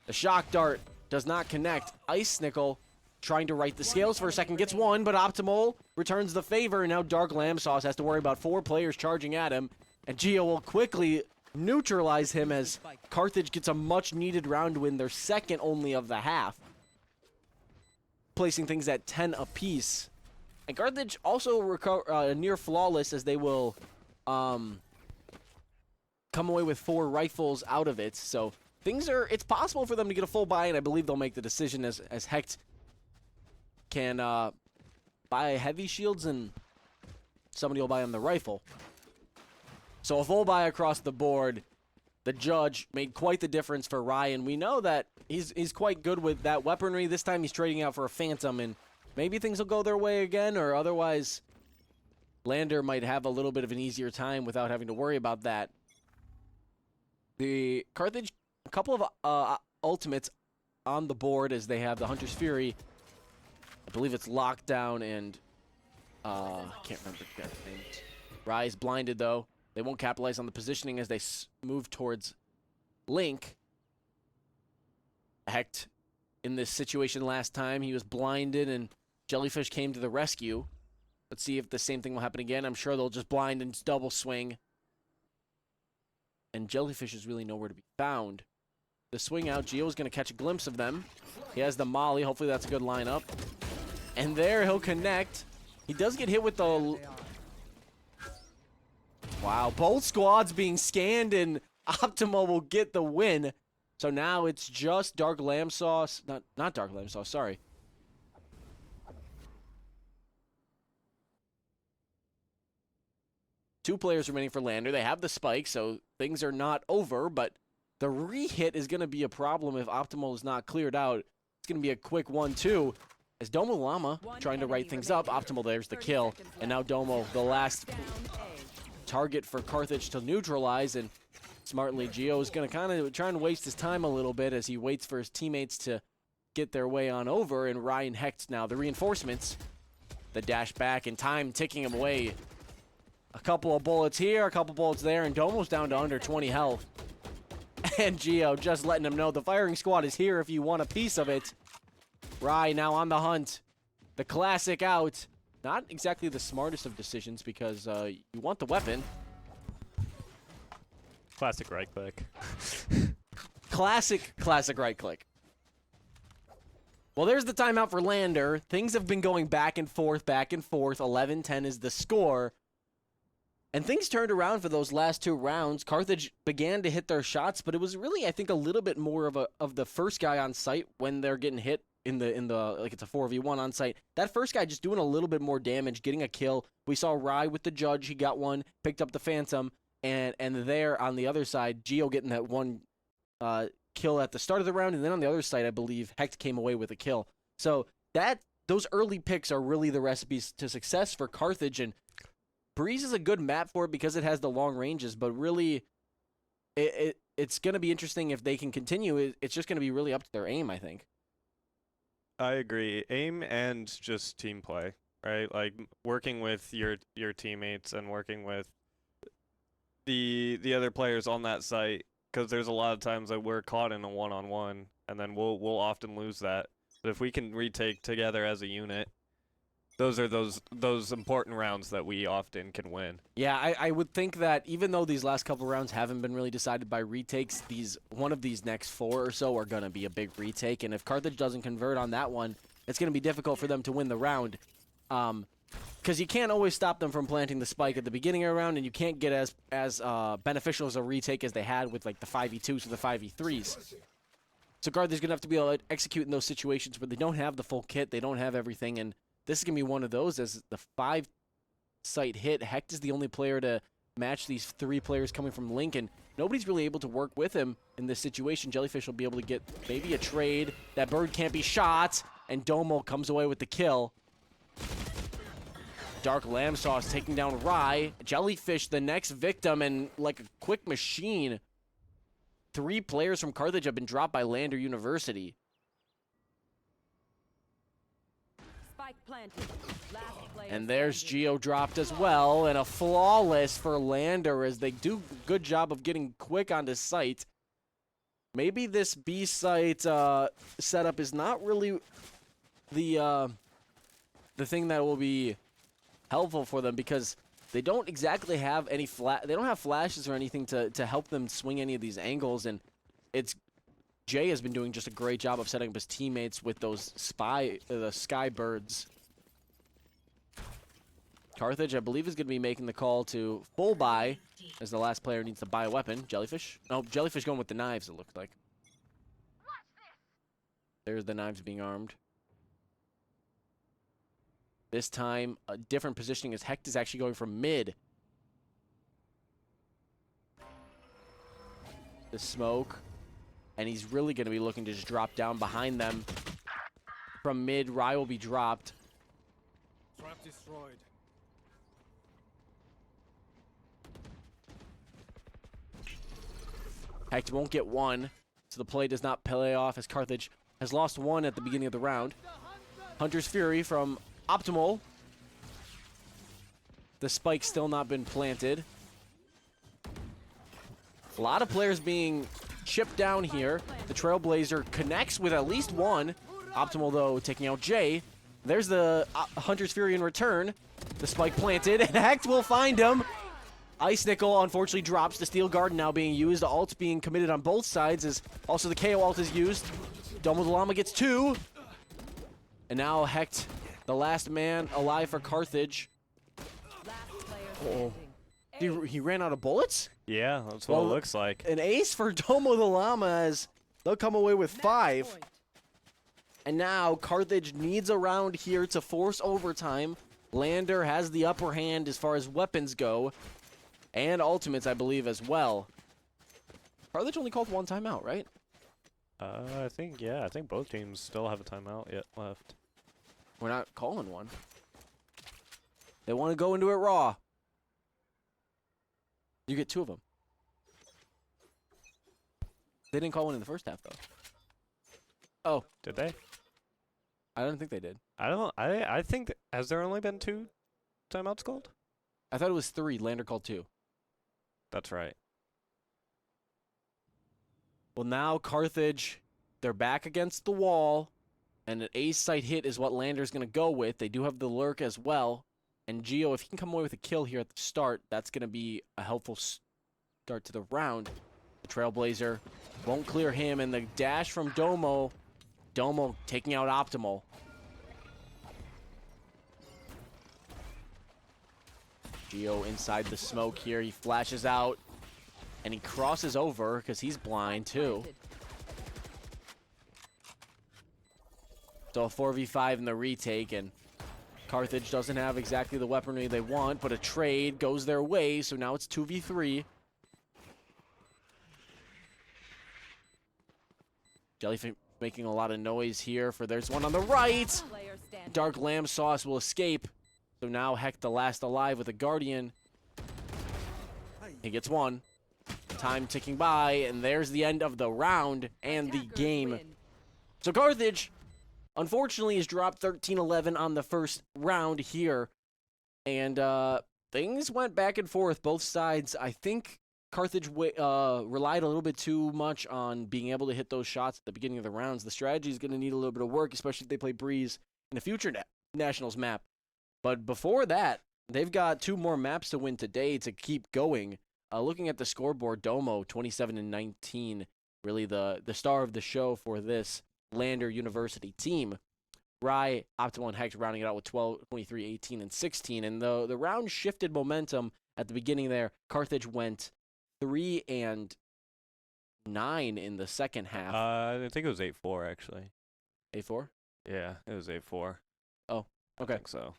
Speaker 1: The shock dart does not connect. Ice Snickle trying to right the scales for a second, gets one, but Optimal returns the favor, and now Dark Lamb Sauce has to worry about 4 players charging at him, and Geo will quickly neutralize him as Carthage gets a much-needed round win, their second only of the half, placing things at 10 apiece. And Carthage also near flawless, as they will come away with 4 rifles out of it. So it's possible for them to get a full buy, and I believe they'll make the decision as Hecht can buy heavy shields and somebody will buy him the rifle. So a full buy across the board. The Judge made quite the difference for Ryan. We know that he's quite good with that weaponry. This time he's trading out for a Phantom, and maybe things will go their way again, or otherwise Lander might have a little bit of an easier time without having to worry about that. The Carthage, a couple of ultimates on the board as they have the Hunter's Fury. I believe it's Lockdown and I can't remember the guy's name. Rise blinded, though. They won't capitalize on the positioning as they move towards Link. Hecht, in this situation last time, he was blinded and Jellyfish came to the rescue. Let's see if the same thing will happen again. I'm sure they'll just blind and double swing. And Jellyfish is really nowhere to be found. The swing out, Gio's going to catch a glimpse of them. He has the molly. Hopefully that's a good lineup. And there he'll connect. He does get hit with the... Wow, both squads being scanned, and Optimal will get the win. So now it's just Dark Lamb Sauce. Not Dark Lamb Sauce, sorry. Two players remaining for Lander. They have the spike, so things are not over, but the re-hit is going to be a problem if Optimal is not cleared out. It's going to be a quick 1-2. As Domo Llama trying to right things up, Optimal there's the kill. And now Domo, the last target for Carthage to neutralize, and smartly Geo is going to kind of try and waste his time a little bit as he waits for his teammates to get their way on over, and Ryan Hecht now the reinforcements. The dash back and time ticking him away. A couple of bullets here, a couple bullets there, and Domo's down to under 20 health. And Geo just letting him know the firing squad is here if you want a piece of it. Rye now on the hunt. The classic out. Not exactly the smartest of decisions because you want the weapon.
Speaker 2: Classic right click.
Speaker 1: Classic right click. Well, there's the timeout for Lander. Things have been going back and forth, 11-10 is the score. And things turned around for those last 2 rounds. Carthage began to hit their shots, but it was really, I think, a little bit more of the first guy on site when they're getting hit in the like it's a 4v1 on site. That first guy just doing a little bit more damage, getting a kill. We saw Rye with the Judge, he got one, picked up the Phantom, and there on the other side, Geo getting that one kill at the start of the round, and then on the other side, I believe Hecht came away with a kill. So those early picks are really the recipes to success for Carthage, and Breeze is a good map for it because it has the long ranges, but really it's going to be interesting if they can continue. It's just going to be really up to their aim, I think.
Speaker 2: I agree. Aim and just team play right? Like working with your teammates and working with the other players on that site, because there's a lot of times that we're caught in a one-on-one, and then we'll often lose that. But if we can retake together as a unit, those are those important rounds that we often can win.
Speaker 1: Yeah, I would think that even though these last couple rounds haven't been really decided by retakes, one of these next 4 or so are going to be a big retake. And if Carthage doesn't convert on that one, it's going to be difficult for them to win the round. Because you can't always stop them from planting the spike at the beginning of a round, and you can't get as beneficial as a retake as they had with like the 5v2s or the 5v3s. So Carthage is going to have to be able to execute in those situations where they don't have the full kit, they don't have everything, and this is going to be one of those. As the 5-site hit, Hecht is the only player to match these 3 players coming from Lincoln. Nobody's really able to work with him in this situation. Jellyfish will be able to get maybe a trade. That bird can't be shot, and Domo comes away with the kill. Dark Lamb Sauce taking down Rye. Jellyfish, the next victim, and like a quick machine. 3 players from Carthage have been dropped by Lander University.
Speaker 3: Spike planted. Last player
Speaker 1: And there's
Speaker 3: standing.
Speaker 1: Geo dropped as well, and a flawless for Lander as they do a good job of getting quick onto site. Maybe this B site setup is not really the thing that will be helpful for them, because they don't exactly have any they don't have flashes or anything to help them swing any of these angles, and Jay has been doing just a great job of setting up his teammates with those the Sky Birds. Carthage, I believe, is going to be making the call to full buy, as the last player needs to buy a weapon. Jellyfish? No, Jellyfish going with the knives, it looks like. There's the knives being armed. This time, a different positioning as Hecht is actually going from mid. The smoke. And he's really going to be looking to just drop down behind them. From mid, Rye will be dropped.
Speaker 4: Trap destroyed.
Speaker 1: Hecht won't get one, so the play does not pay off as Carthage has lost 1 at the beginning of the round. Hunter's Fury from Optimal. The spike's still not been planted. A lot of players being chipped down here. The Trailblazer connects with at least 1. Optimal, though, taking out Jay. There's the Hunter's Fury in return. The spike planted, and Hecht will find him. Ice Nickel unfortunately drops. The Steel Guard now being used. The ult's being committed on both sides, as also the KO ult is used. Domo the Llama gets 2. And now Hecht, the last man alive for Carthage.
Speaker 3: Last player
Speaker 1: Uh-oh.
Speaker 3: standing.
Speaker 1: He ran out of bullets?
Speaker 2: Yeah, that's what
Speaker 1: Well,
Speaker 2: it looks like.
Speaker 1: An ace for Domo the Llama, as they'll come away with 5.
Speaker 3: Point.
Speaker 1: And now Carthage needs a round here to force overtime. Lander has the upper hand as far as weapons go. And ultimates, I believe, as well. Carthage only called 1 timeout, right?
Speaker 2: I think both teams still have a timeout yet left.
Speaker 1: We're not calling one. They want to go into it raw. You get 2 of them. They didn't call one in the first half, though. Oh,
Speaker 2: Did they?
Speaker 1: I don't think they did.
Speaker 2: I don't. I think has there only been 2 timeouts called?
Speaker 1: I thought it was 3. Lander called 2.
Speaker 2: That's right.
Speaker 1: Well, now Carthage, they're back against the wall, and an ace site hit is what Lander's going to go with. They do have the lurk as well. And Geo, if he can come away with a kill here at the start, that's going to be a helpful start to the round. The Trailblazer won't clear him, and the dash from Domo. Domo taking out Optimal. Geo inside the smoke here. He flashes out, and he crosses over because he's blind too.
Speaker 3: Planted.
Speaker 1: So a 4v5 in the retake, and Carthage doesn't have exactly the weaponry they want, but a trade goes their way, so now it's 2v3. Jellyfish making a lot of noise here, for there's one on the right.
Speaker 3: Player standing.
Speaker 1: Dark Lamb Sauce will escape. So now Hecht, the last alive with a Guardian. He gets 1. Time ticking by, and there's the end of the round and the
Speaker 3: Attackers
Speaker 1: game.
Speaker 3: win.
Speaker 1: So Carthage unfortunately has dropped 13-11 on the first round here. And things went back and forth, both sides. I think Carthage relied a little bit too much on being able to hit those shots at the beginning of the rounds. The strategy is going to need a little bit of work, especially if they play Breeze in a future Nationals map. But before that, they've got 2 more maps to win today to keep going. Looking at the scoreboard, Domo 27-19, really the star of the show for this Lander University team. Rye, Optimal, and Hex rounding it out with 12, 23, 18, and 16. And the round shifted momentum at the beginning there. Carthage went 3 and 9 in the second half.
Speaker 2: I think it was 8-4 actually.
Speaker 1: 8-4?
Speaker 2: Yeah, it was 8-4.
Speaker 1: Oh, okay.
Speaker 2: I think so.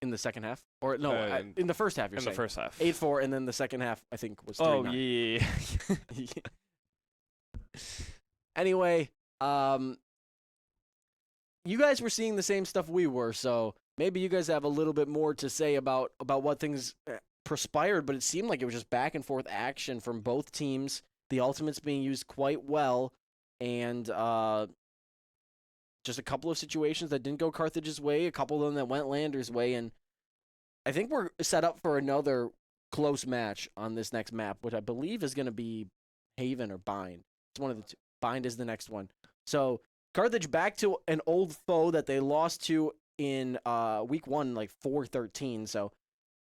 Speaker 1: In the second half? Or no, in the first half, you're
Speaker 2: In
Speaker 1: saying.
Speaker 2: the first half.
Speaker 1: 8-4, and then the second half, I think, was 3-9.
Speaker 2: Oh, yeah.
Speaker 1: Anyway, you guys were seeing the same stuff we were, so maybe you guys have a little bit more to say about what things perspired, but it seemed like it was just back and forth action from both teams. The ultimates being used quite well, and just a couple of situations that didn't go Carthage's way, a couple of them that went Lander's way, and I think we're set up for another close match on this next map, which I believe is going to be Haven or Bind. It's one of the two. Bind is the next one. So Carthage back to an old foe that they lost to in week 1, like 4-13. So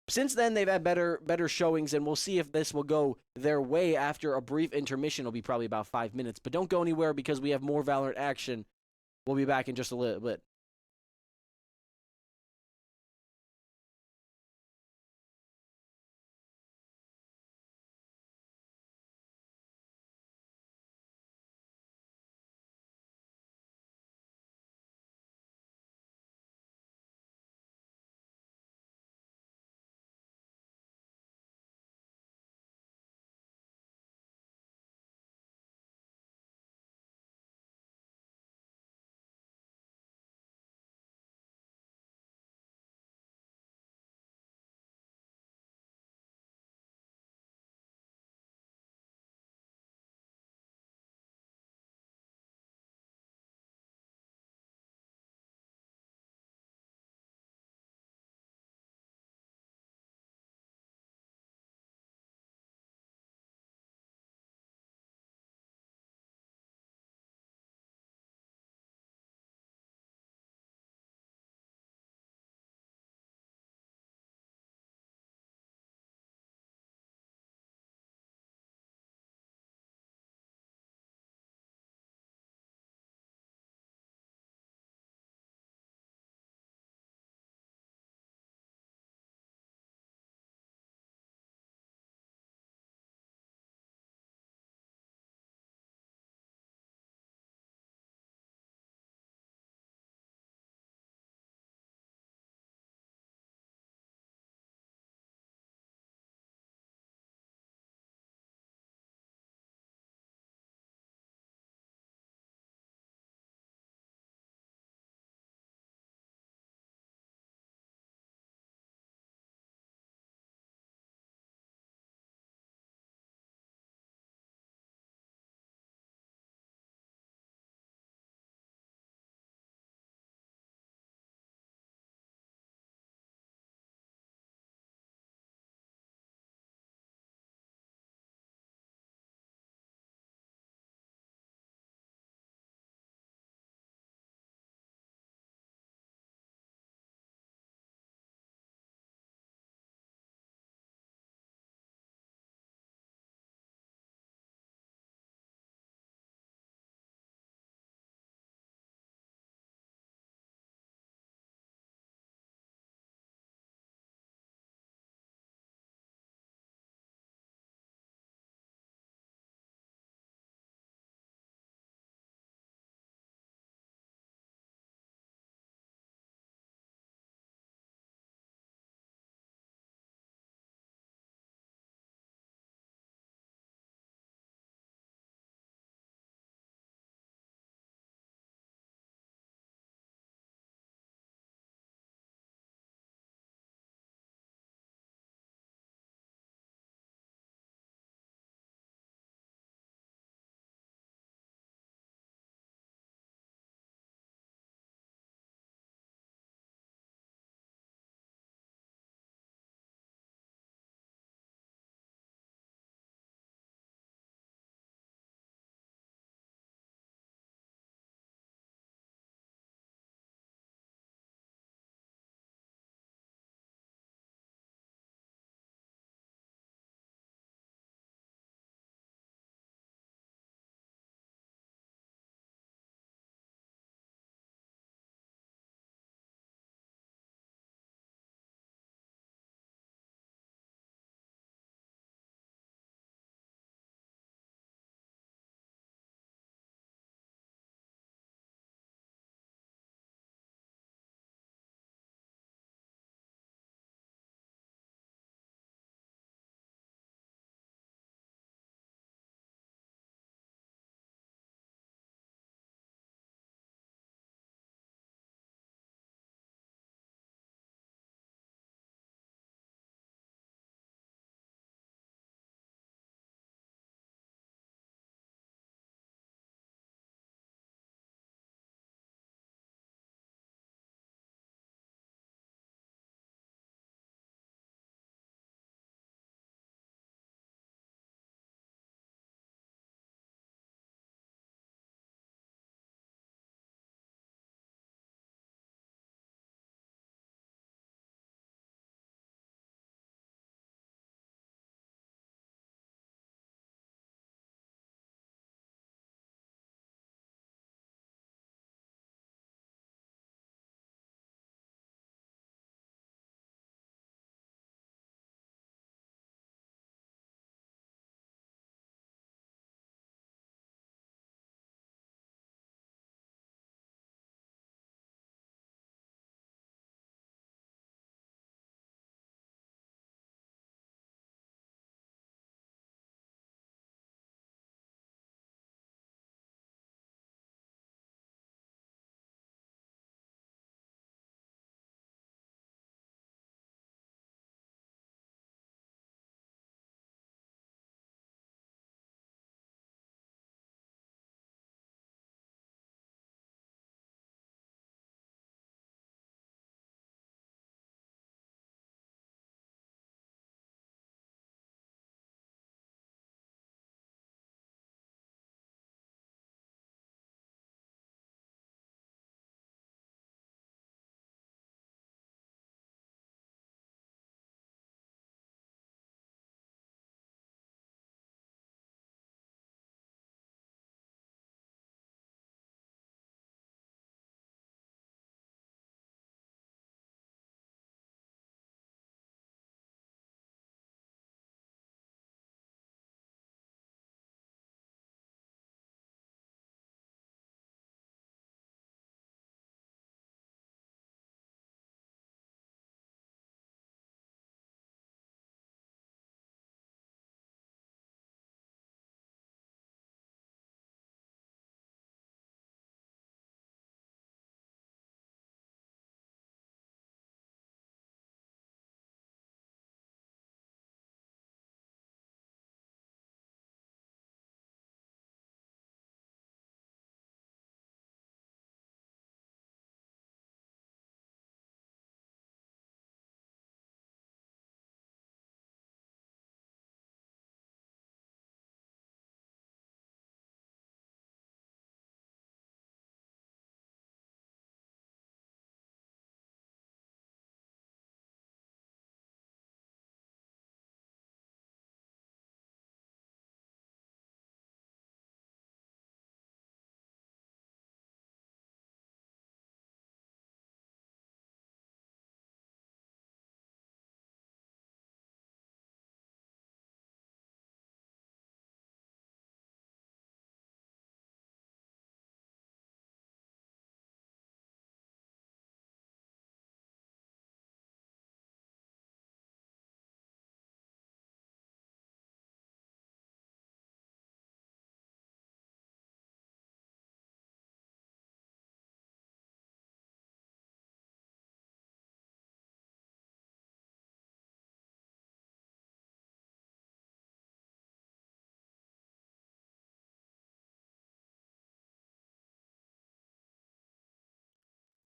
Speaker 1: since then, they've had better showings, and we'll see if this will go their way after a brief intermission. It'll be probably about 5 minutes. But don't go anywhere because we have more Valorant action. We'll be back in just a little bit.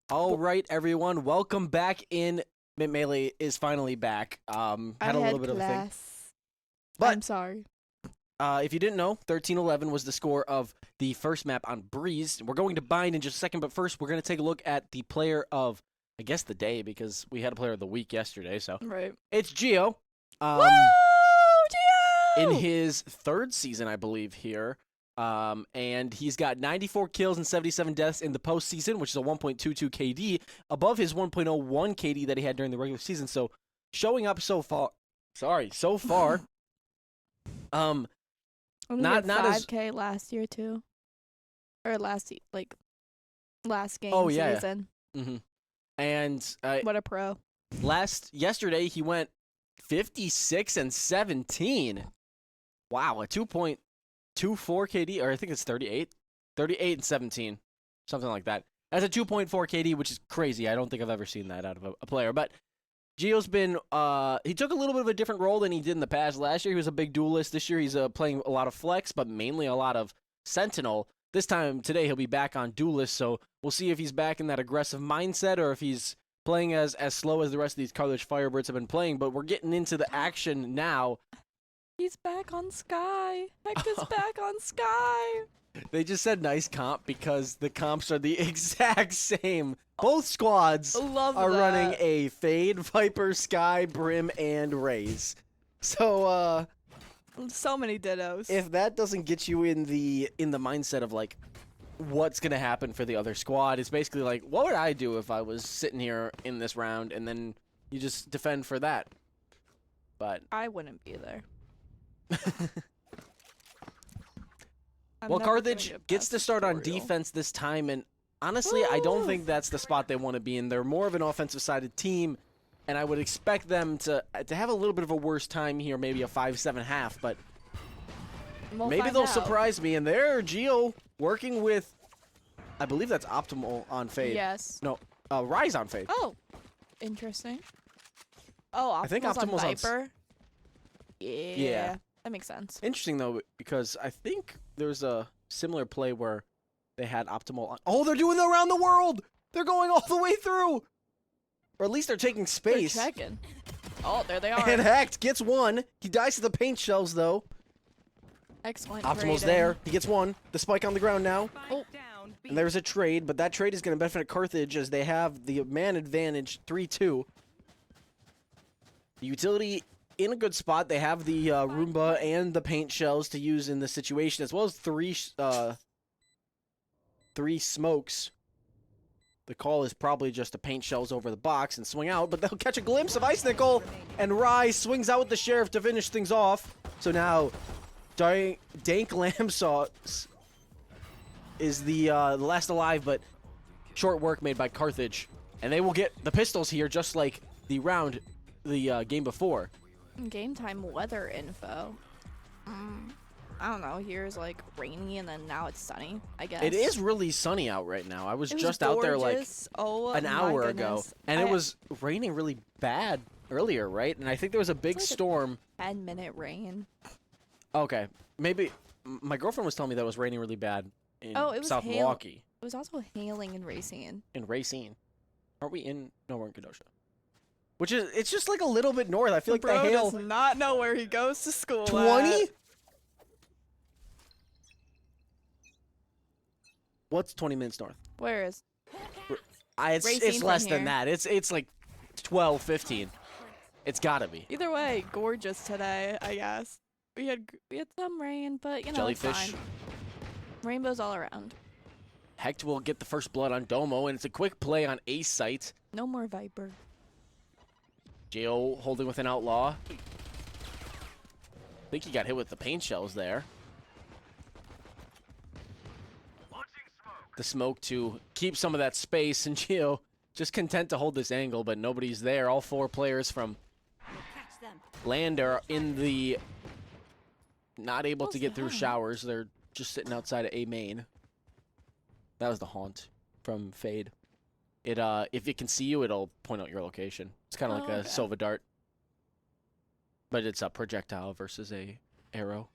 Speaker 1: All right, everyone, welcome back in. Mint Melee is finally back. Had a little bit of a thing. But
Speaker 5: I'm sorry.
Speaker 1: if you didn't know, 13-11 was the score of the first map on Breeze. We're going to bind in just a second, but first we're going to take a look at the player of, I guess, the day, because we had a player of the week yesterday. So
Speaker 5: Right.
Speaker 1: it's Gio.
Speaker 5: Woo, Gio!
Speaker 1: In his third season, I believe, here. And he's got 94 kills and 77 deaths in the postseason, which is a 1.22 KD, above his 1.01 KD that he had during the regular season. So showing up so far.
Speaker 5: Only
Speaker 1: not
Speaker 5: did
Speaker 1: not as
Speaker 5: 5K last year too, or last game
Speaker 1: Oh, yeah.
Speaker 5: season.
Speaker 1: hmm And
Speaker 5: What a pro!
Speaker 1: yesterday he went 56 and 17. Wow, a 2.24 KD, or I think it's 38 and 17, something like that. That's a 2.4 KD, which is crazy. I don't think I've ever seen that out of a player. But Gio's been he took a little bit of a different role than he did in the past. Last year he was a big duelist. This year he's playing a lot of flex, but mainly a lot of sentinel. This time today he'll be back on duelist, so we'll see if he's back in that aggressive mindset or if he's playing as slow as the rest of these Carthage Firebirds have been playing. But we're getting into the action now.
Speaker 5: He's back on Sky. Hector's back on Sky.
Speaker 1: They just said nice comp because the comps are the exact same. Both squads
Speaker 5: Love
Speaker 1: are
Speaker 5: that.
Speaker 1: running a Fade, Viper, Sky, Brim, and Raze. So
Speaker 5: So many dittos.
Speaker 1: if that doesn't get you in the mindset of like what's gonna happen for the other squad, it's basically like, what would I do if I was sitting here in this round and then you just defend for that? But
Speaker 5: I wouldn't be there. I'm
Speaker 1: well,
Speaker 5: never
Speaker 1: Carthage
Speaker 5: gonna get
Speaker 1: gets
Speaker 5: past
Speaker 1: to start on
Speaker 5: tutorial.
Speaker 1: defense this time, and honestly, I don't
Speaker 5: Woo!
Speaker 1: think that's the spot they want to be in. They're more of an offensive-sided team, and I would expect them to have a little bit of a worse time here, maybe a 5-7 half, but
Speaker 5: We'll
Speaker 1: maybe
Speaker 5: find
Speaker 1: they'll
Speaker 5: out.
Speaker 1: surprise me. And there, Gio working with, I believe that's Optimal on Fade.
Speaker 5: Yes.
Speaker 1: No, Rise on Fade.
Speaker 5: Oh, interesting. Oh,
Speaker 1: I think
Speaker 5: Optimal's
Speaker 1: Optimal's
Speaker 5: on
Speaker 1: on s-
Speaker 5: Viper. Yeah. That makes sense.
Speaker 1: Interesting, though, because I think there's a similar play where they had Optimal on. Oh, they're doing it around the world! They're going all the way through! Or at least they're taking space.
Speaker 5: They're checking. Oh, there they are.
Speaker 1: And Hecht gets one. He dies to the paint shells, though.
Speaker 5: Excellent.
Speaker 1: Optimal's
Speaker 5: trading.
Speaker 1: there. He gets one. The spike on the ground now.
Speaker 5: Oh.
Speaker 1: And there's a trade, but that trade is going to benefit Carthage as they have the man advantage 3-2. The utility in a good spot. They have the Roomba and the paint shells to use in the situation, as well as three smokes. The call is probably just to paint shells over the box and swing out, but they'll catch a glimpse of Ice Nickel, and Rise swings out with the Sheriff to finish things off. So now, Dank Lamb Sauce is the last alive, but short work made by Carthage. And they will get the pistols here, just like the game before.
Speaker 5: Game time weather info. I don't know. Here's like rainy and then now it's sunny, I guess.
Speaker 1: It is really sunny out right now. I was
Speaker 5: It was
Speaker 1: just out there like
Speaker 5: gorgeous. Oh,
Speaker 1: an
Speaker 5: my
Speaker 1: hour ago,
Speaker 5: goodness.
Speaker 1: and it was raining really bad earlier, right? And I think there was a big
Speaker 5: like a-
Speaker 1: storm.
Speaker 5: 10-minute rain.
Speaker 1: Okay, maybe my girlfriend was telling me that it was raining really bad in
Speaker 5: Oh, it was
Speaker 1: South
Speaker 5: hail.
Speaker 1: Milwaukee,
Speaker 5: It was also hailing and racing.
Speaker 1: in Racine. Aren't we in? No, we're in Kenosha. Which is, it's just like a little bit north. I feel like the hail.
Speaker 5: does not know where he goes to school.
Speaker 1: 20? What's 20 minutes north?
Speaker 5: Where is?
Speaker 1: It's
Speaker 5: Racine
Speaker 1: less
Speaker 5: from
Speaker 1: than
Speaker 5: here.
Speaker 1: that. It's like 12, 15. It's gotta be.
Speaker 5: Either way, gorgeous today, I guess. We had some rain, but you know, it's
Speaker 1: Jellyfish.
Speaker 5: fine. Rainbows all around.
Speaker 1: Hecht will get the first blood on Domo, and it's a quick play on Ace site.
Speaker 5: No more Viper.
Speaker 1: Gio holding with an outlaw. I think he got hit with the paint shells there. The smoke to keep some of that space, and Gio just content to hold this angle, but nobody's there. All four players from land are in the not able to
Speaker 5: What's
Speaker 1: get through
Speaker 5: that?
Speaker 1: showers. They're just sitting outside of A main. That was the haunt from Fade. It if it can see you, it'll point out your location. It's kind of like
Speaker 5: Oh,
Speaker 1: a
Speaker 5: okay.
Speaker 1: Sova dart, but it's a projectile versus a arrow.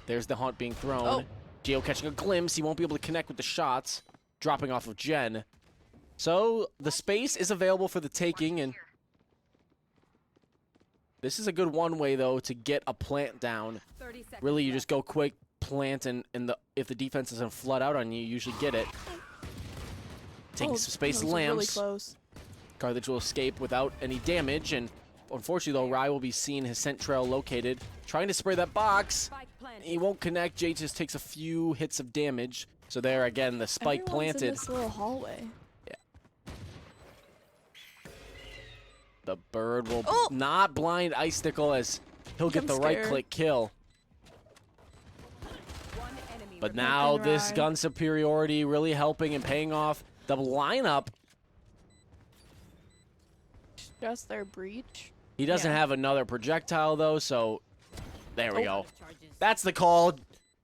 Speaker 1: There's the haunt being thrown.
Speaker 5: Oh.
Speaker 1: Gio catching a glimpse. He won't be able to connect with the shots. Dropping off of Jen. So the space is available for the taking, and this is a good one-way though to get a plant down.
Speaker 3: 30 seconds
Speaker 1: Really, you
Speaker 3: left.
Speaker 1: just go quick, plant, and if the defense doesn't flood out on you, you usually get it. Taking some space,
Speaker 5: that was really
Speaker 1: lamps.
Speaker 5: close.
Speaker 1: Carthage will escape without any damage, and unfortunately though, Rye will be seeing his scent trail located, trying to spray that box.
Speaker 3: Spike planted.
Speaker 1: He won't connect. Jay just takes a few hits of damage. So there again, the spike
Speaker 5: Everyone's in
Speaker 1: planted.
Speaker 5: this little hallway.
Speaker 1: The bird will
Speaker 5: Oh!
Speaker 1: not blind Icicle as he'll get
Speaker 5: I'm
Speaker 1: the
Speaker 5: scared.
Speaker 1: right-click kill.
Speaker 3: One enemy
Speaker 1: But
Speaker 3: remaining.
Speaker 1: now this
Speaker 5: Rye.
Speaker 1: gun superiority really helping and paying off. The lineup,
Speaker 5: Just their breach.
Speaker 1: he doesn't
Speaker 5: Yeah.
Speaker 1: have another projectile though, so there we
Speaker 5: Oh.
Speaker 1: go. That's the call.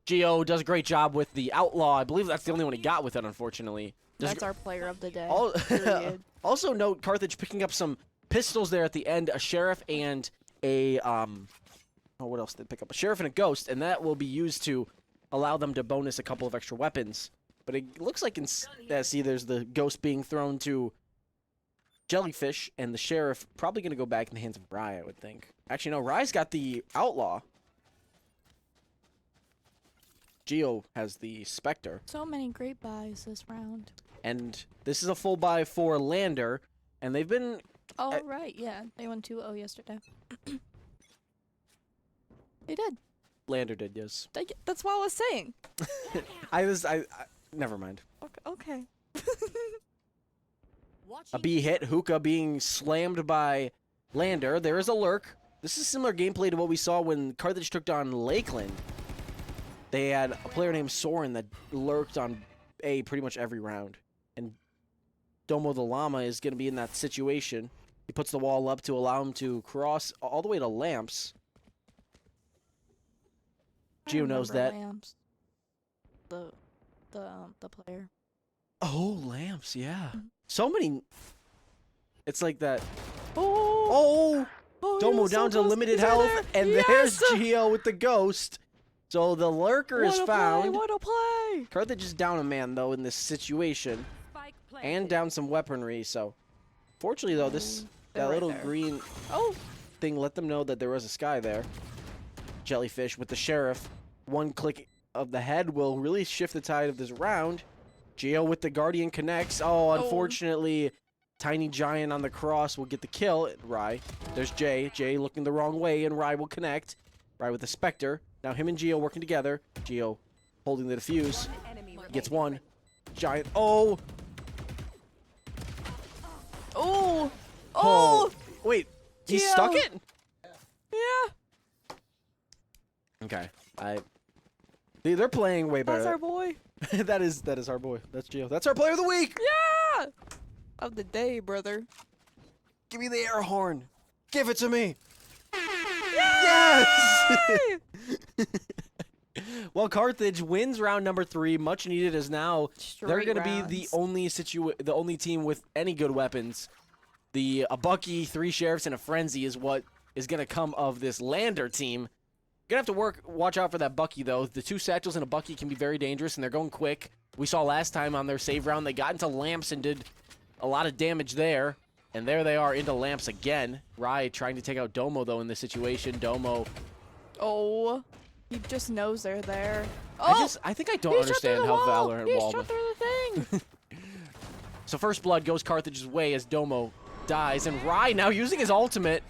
Speaker 1: Gio does a great job with the Outlaw. I believe that's the only one he got with it, unfortunately. Does
Speaker 5: That's our player of the day.
Speaker 1: Al-
Speaker 5: Period.
Speaker 1: Also note Carthage picking up some pistols there at the end, a sheriff and a what else did they pick up? A sheriff and a ghost, and that will be used to allow them to bonus a couple of extra weapons. But it looks like see there's the ghost being thrown to Jellyfish, and the sheriff probably going to go back in the hands of Rye, I would think. Actually, no, Rye's got the Outlaw. Geo has the Spectre.
Speaker 5: So many great buys this round.
Speaker 1: And this is a full buy for Lander, and they've been
Speaker 5: Oh, right, yeah. They won 2-0 yesterday. They did.
Speaker 1: Lander did, yes.
Speaker 5: That's what I was saying.
Speaker 1: I never mind.
Speaker 5: Okay.
Speaker 1: A B hit, Hookah being slammed by Lander. There is a lurk. This is similar gameplay to what we saw when Carthage took on Lakeland. They had a player named Soren that lurked on A pretty much every round. And Domo the Llama is going to be in that situation. He puts the wall up to allow him to cross all the way to Lamps.
Speaker 5: I
Speaker 1: Gio knows
Speaker 5: remember
Speaker 1: that.
Speaker 5: Lamps. The player.
Speaker 1: Oh, Lamps, yeah. So many. It's like that.
Speaker 5: Oh!
Speaker 1: Oh! Domo down to limited health, and there's Gio with the ghost. So the lurker is found.
Speaker 5: What a play!
Speaker 1: Carthage is down a man though in this situation,
Speaker 3: Spike planted.
Speaker 1: and down some weaponry. So, fortunately though, that
Speaker 5: they're right
Speaker 1: little
Speaker 5: there.
Speaker 1: green
Speaker 5: Oh!
Speaker 1: thing let them know that there was a sky there. Jellyfish with the sheriff. One click of the head will really shift the tide of this round. Gio with the guardian connects. Oh, unfortunately, Tiny Giant on the cross will get the kill. Rye. There's Jay. Jay looking the wrong way, and Rye will connect. Rye with the Spectre. Now him and Gio working together. Gio holding the defuse.
Speaker 3: One enemy
Speaker 1: Gets
Speaker 3: remaining.
Speaker 1: one. Giant. Oh!
Speaker 5: Oh!
Speaker 1: Oh! Wait, he
Speaker 5: Gio.
Speaker 1: stuck it?
Speaker 5: Yeah!
Speaker 1: Okay. They're playing way better.
Speaker 5: That's our boy.
Speaker 1: that is our boy. That's Gio. That's our player of the week!
Speaker 5: Yeah! Of the day, brother.
Speaker 1: Give me the air horn. Give it to me. Yes!
Speaker 5: Yay!
Speaker 1: Well, Carthage wins round number 3, much needed, as now they're
Speaker 5: Straight
Speaker 1: going to be the
Speaker 5: rounds.
Speaker 1: only team with any good weapons. A Bucky, 3 sheriffs, and a frenzy is what is going to come of this Lander team. Gonna have to watch out for that Bucky though. The 2 satchels and a Bucky can be very dangerous, and they're going quick. We saw last time on their save round they got into Lamps and did a lot of damage there. And there they are into Lamps again. Rye trying to take out Domo though in this situation. Domo.
Speaker 5: Oh. He just knows they're there. Oh!
Speaker 1: I think I don't
Speaker 5: He shot through
Speaker 1: understand
Speaker 5: the
Speaker 1: how
Speaker 5: wall.
Speaker 1: Valorant
Speaker 5: He
Speaker 1: wall.
Speaker 5: shot through the thing.
Speaker 1: So first blood goes Carthage's way as Domo dies, and Rye now using his ultimate.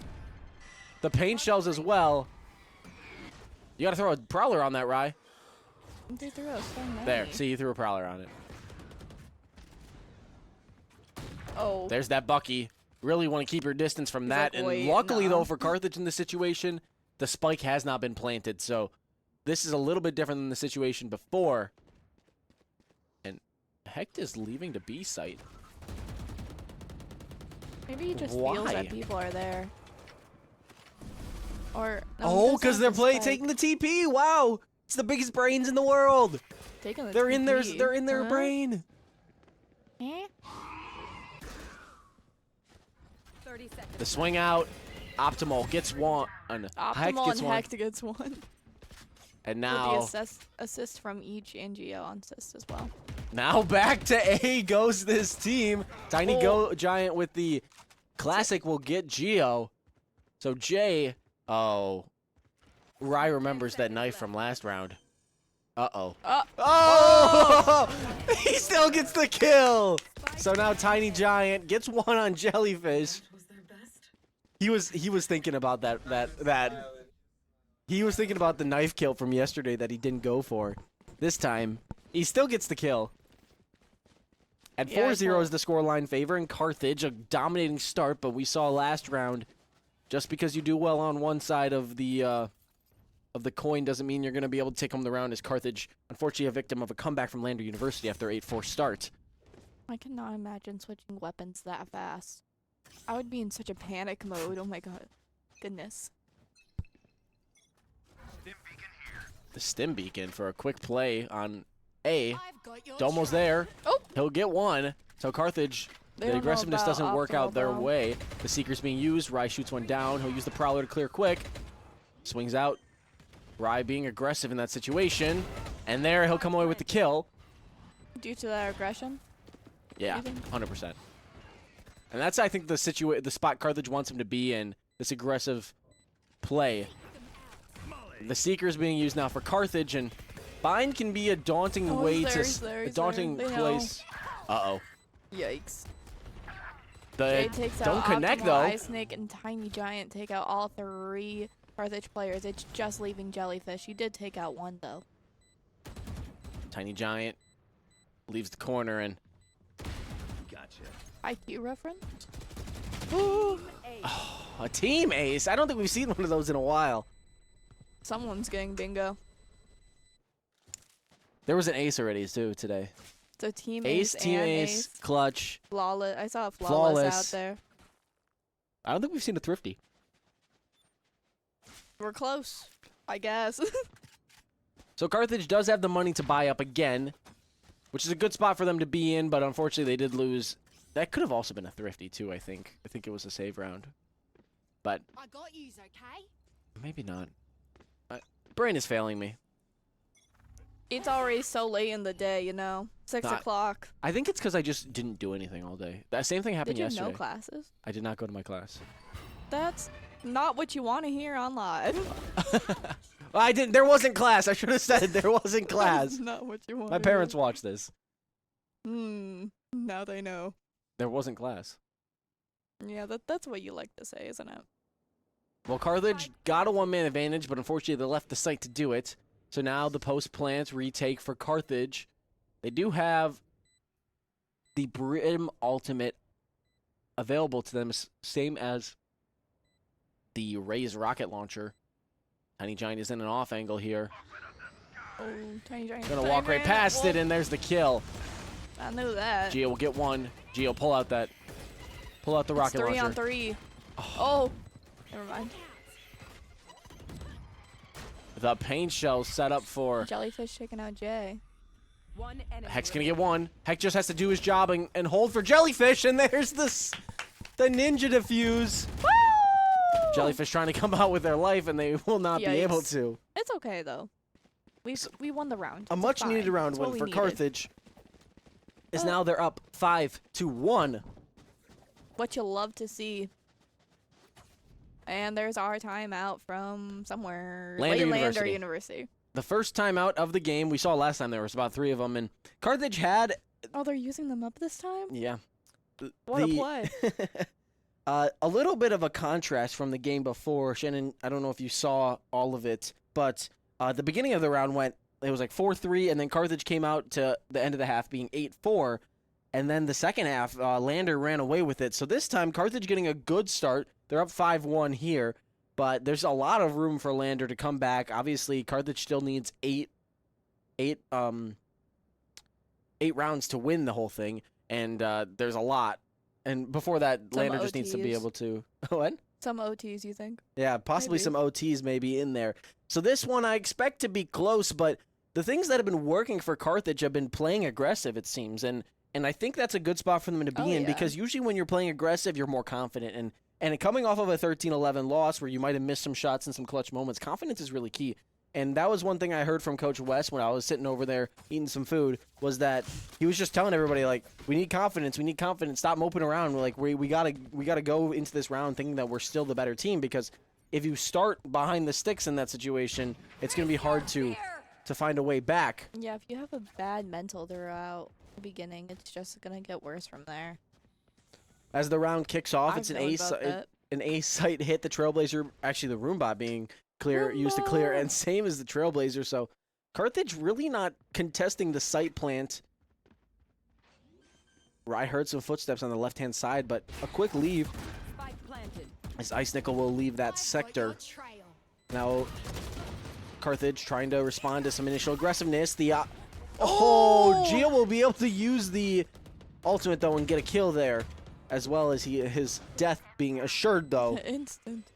Speaker 1: The paint shells as well. You gotta throw a prowler on that, Rye.
Speaker 5: They threw a stun at
Speaker 1: There,
Speaker 5: me.
Speaker 1: see, you threw a prowler on it.
Speaker 5: Oh.
Speaker 1: There's that Bucky. Really want to keep your distance from that.
Speaker 5: like,
Speaker 1: And
Speaker 5: "Wait,
Speaker 1: luckily,
Speaker 5: nah."
Speaker 1: though, for Carthage in this situation, the spike has not been planted. So this is a little bit different than the situation before. And Hecht is leaving to B site.
Speaker 5: Maybe he just
Speaker 1: Why?
Speaker 5: feels that people are there. Or no, he
Speaker 1: Oh,
Speaker 5: does
Speaker 1: because
Speaker 5: have
Speaker 1: they're
Speaker 5: the spike.
Speaker 1: taking the TP. Wow. It's the biggest brains in the world.
Speaker 5: Taking the
Speaker 1: They're in
Speaker 5: TP.
Speaker 1: their
Speaker 5: Huh?
Speaker 1: brain.
Speaker 5: Eh?
Speaker 3: 30 seconds.
Speaker 1: The swing out. Optimal gets one. Hecht
Speaker 5: Optimal
Speaker 1: gets
Speaker 5: and
Speaker 1: one.
Speaker 5: Hecht gets one.
Speaker 1: And
Speaker 5: With
Speaker 1: now
Speaker 5: the assist from each and Geo on assist as well.
Speaker 1: Now back to A goes this team. Tiny Giant with the classic will get Geo. So Jay, oh, Rye remembers that knife from last round. Uh-oh. Oh! He still gets the kill. So now Tiny Giant gets one on Jellyfish. He was thinking about that. He was thinking about the knife kill from yesterday that he didn't go for. This time, he still gets the kill. At 4-0 is the scoreline favoring Carthage, a dominating start, but we saw last round, just because you do well on one side of the coin doesn't mean you're going to be able to take home the round, as Carthage, unfortunately a victim of a comeback from Lander University after 8-4 start.
Speaker 5: I cannot imagine switching weapons that fast. I would be in such a panic mode. Oh my god. Goodness.
Speaker 1: The stim beacon for a quick play on A.
Speaker 3: It's
Speaker 1: Almost there.
Speaker 5: Oh!
Speaker 1: He'll get one. So Carthage,
Speaker 5: They
Speaker 1: the
Speaker 5: don't know
Speaker 1: aggressiveness
Speaker 5: about
Speaker 1: doesn't work out
Speaker 5: optimal,
Speaker 1: their
Speaker 5: though.
Speaker 1: way. The Seeker's being used. Rye shoots one down. He'll use the Prowler to clear quick. Swings out. Rye being aggressive in that situation. And there, he'll come away with the kill.
Speaker 5: Due to that aggression?
Speaker 1: Yeah,
Speaker 5: You think?
Speaker 1: 100%. And that's, I think, the spot Carthage wants him to be in. This aggressive play. The Seeker's being used now for Carthage, and Bind can be a daunting
Speaker 5: Oh,
Speaker 1: way
Speaker 5: he's there,
Speaker 1: to
Speaker 5: he's there,
Speaker 1: a
Speaker 5: he's
Speaker 1: daunting
Speaker 5: there. They know.
Speaker 1: place. Uh-oh.
Speaker 5: Yikes.
Speaker 1: The
Speaker 5: Jay takes
Speaker 1: don't
Speaker 5: out
Speaker 1: connect
Speaker 5: Optimal,
Speaker 1: though.
Speaker 5: Ice Snake, and Tiny Giant take out all 3 Carthage players. It's just leaving Jellyfish. He did take out 1 though.
Speaker 1: Tiny Giant leaves the corner and
Speaker 5: IQ reference?
Speaker 1: a team ace. I don't think we've seen one of those in a while.
Speaker 5: Someone's getting bingo.
Speaker 1: There was an ace already too today.
Speaker 5: So team
Speaker 1: Ace,
Speaker 5: ace,
Speaker 1: team
Speaker 5: and
Speaker 1: ace, clutch.
Speaker 5: Flawless. I saw a flawless
Speaker 1: Flawless.
Speaker 5: out there.
Speaker 1: I don't think we've seen a thrifty.
Speaker 5: We're close, I guess.
Speaker 1: So Carthage does have the money to buy up again, which is a good spot for them to be in, but unfortunately they did lose. That could have also been a thrifty too, I think. I think it was a save round. But
Speaker 3: I got yous, okay?
Speaker 1: maybe not. Brain is failing me.
Speaker 5: It's already so late in the day, you know. 6
Speaker 1: Not-
Speaker 5: o'clock.
Speaker 1: I think it's because I just didn't do anything all day. That same thing happened
Speaker 5: Did you
Speaker 1: yesterday.
Speaker 5: know classes?
Speaker 1: I did not go to my class.
Speaker 5: That's not what you want to hear on live.
Speaker 1: Well, I didn't. There wasn't class. I should have said there wasn't class.
Speaker 5: That's not what you want.
Speaker 1: My parents watched this.
Speaker 5: Now they know.
Speaker 1: There wasn't class.
Speaker 5: Yeah, that's what you like to say, isn't it?
Speaker 1: Well, Carthage got a one-man advantage, but unfortunately they left the site to do it. So now the post-plant retake for Carthage. They do have the Brim Ultimate available to them, same as the Raze rocket launcher. Tiny Giant is in an off angle here.
Speaker 5: Oh, Tiny Giant.
Speaker 1: Gonna walk right past it, and there's the kill.
Speaker 5: I knew that.
Speaker 1: Geo will get one. Geo, pull out the rocket
Speaker 5: It's 3
Speaker 1: launcher.
Speaker 5: on 3. Oh. Never mind.
Speaker 1: The paint shell set up for
Speaker 5: Jellyfish taking out Jay.
Speaker 3: One enemy.
Speaker 1: Heck's gonna get one. Heck just has to do his job and hold for Jellyfish, and there's the ninja defuse.
Speaker 5: Woo!
Speaker 1: Jellyfish trying to come out with their life, and they will not be able
Speaker 5: Yikes.
Speaker 1: to.
Speaker 5: It's okay though. We won the round.
Speaker 1: A
Speaker 5: It's
Speaker 1: much needed
Speaker 5: fine.
Speaker 1: round
Speaker 5: It's what
Speaker 1: win
Speaker 5: we
Speaker 1: for
Speaker 5: needed.
Speaker 1: Carthage. Is
Speaker 5: Oh.
Speaker 1: now they're up 5-1.
Speaker 5: What you love to see. And there's our timeout from somewhere.
Speaker 1: Lander
Speaker 5: Lander
Speaker 1: University.
Speaker 5: University.
Speaker 1: The first time out of the game, we saw last time there was about 3 of them, and Carthage had,
Speaker 5: Oh, they're using them up this time?
Speaker 1: yeah.
Speaker 5: What a play.
Speaker 1: A little bit of a contrast from the game before. Shannon, I don't know if you saw all of it, but the beginning of the round it was like 4-3, and then Carthage came out to the end of the half being 8-4, and then the second half, Lander ran away with it. So this time, Carthage getting a good start. They're up 5-1 here, but there's a lot of room for Lander to come back. Obviously, Carthage still needs eight rounds to win the whole thing, and there's a lot. And before that,
Speaker 5: Some
Speaker 1: Lander just needs to be
Speaker 5: OTs.
Speaker 1: able to what?
Speaker 5: Some OTs, you think?
Speaker 1: Yeah, possibly
Speaker 5: Maybe.
Speaker 1: some OTs maybe in there. So this one I expect to be close, but the things that have been working for Carthage have been playing aggressive, it seems, and I think that's a good spot for them to be
Speaker 5: Oh,
Speaker 1: in
Speaker 5: yeah.
Speaker 1: because usually when you're playing aggressive, you're more confident, and coming off of a 13-11 loss where you might have missed some shots and some clutch moments, confidence is really key. And that was one thing I heard from Coach West when I was sitting over there eating some food, was that he was just telling everybody, like, we need confidence, stop moping around. We're like, we gotta go into this round thinking that we're still the better team, because if you start behind the sticks in that situation, it's gonna be hard to find a way back.
Speaker 5: Yeah, if you have a bad mental throughout the beginning, it's just gonna get worse from there.
Speaker 1: As the round kicks off,
Speaker 5: I've
Speaker 1: it's an
Speaker 5: known about that.
Speaker 1: A site hit. The Trailblazer, actually the Roombot being used to clear, and same as the Trailblazer. So Carthage really not contesting the site plant. I heard some footsteps on the left-hand side, but a quick leave
Speaker 3: Spike planted.
Speaker 1: as Ice Nickel will leave that sector. Now Carthage trying to respond to some initial aggressiveness. The Gio will be able to use the ultimate though and get a kill there, as well as his death being assured though.
Speaker 5: Instant.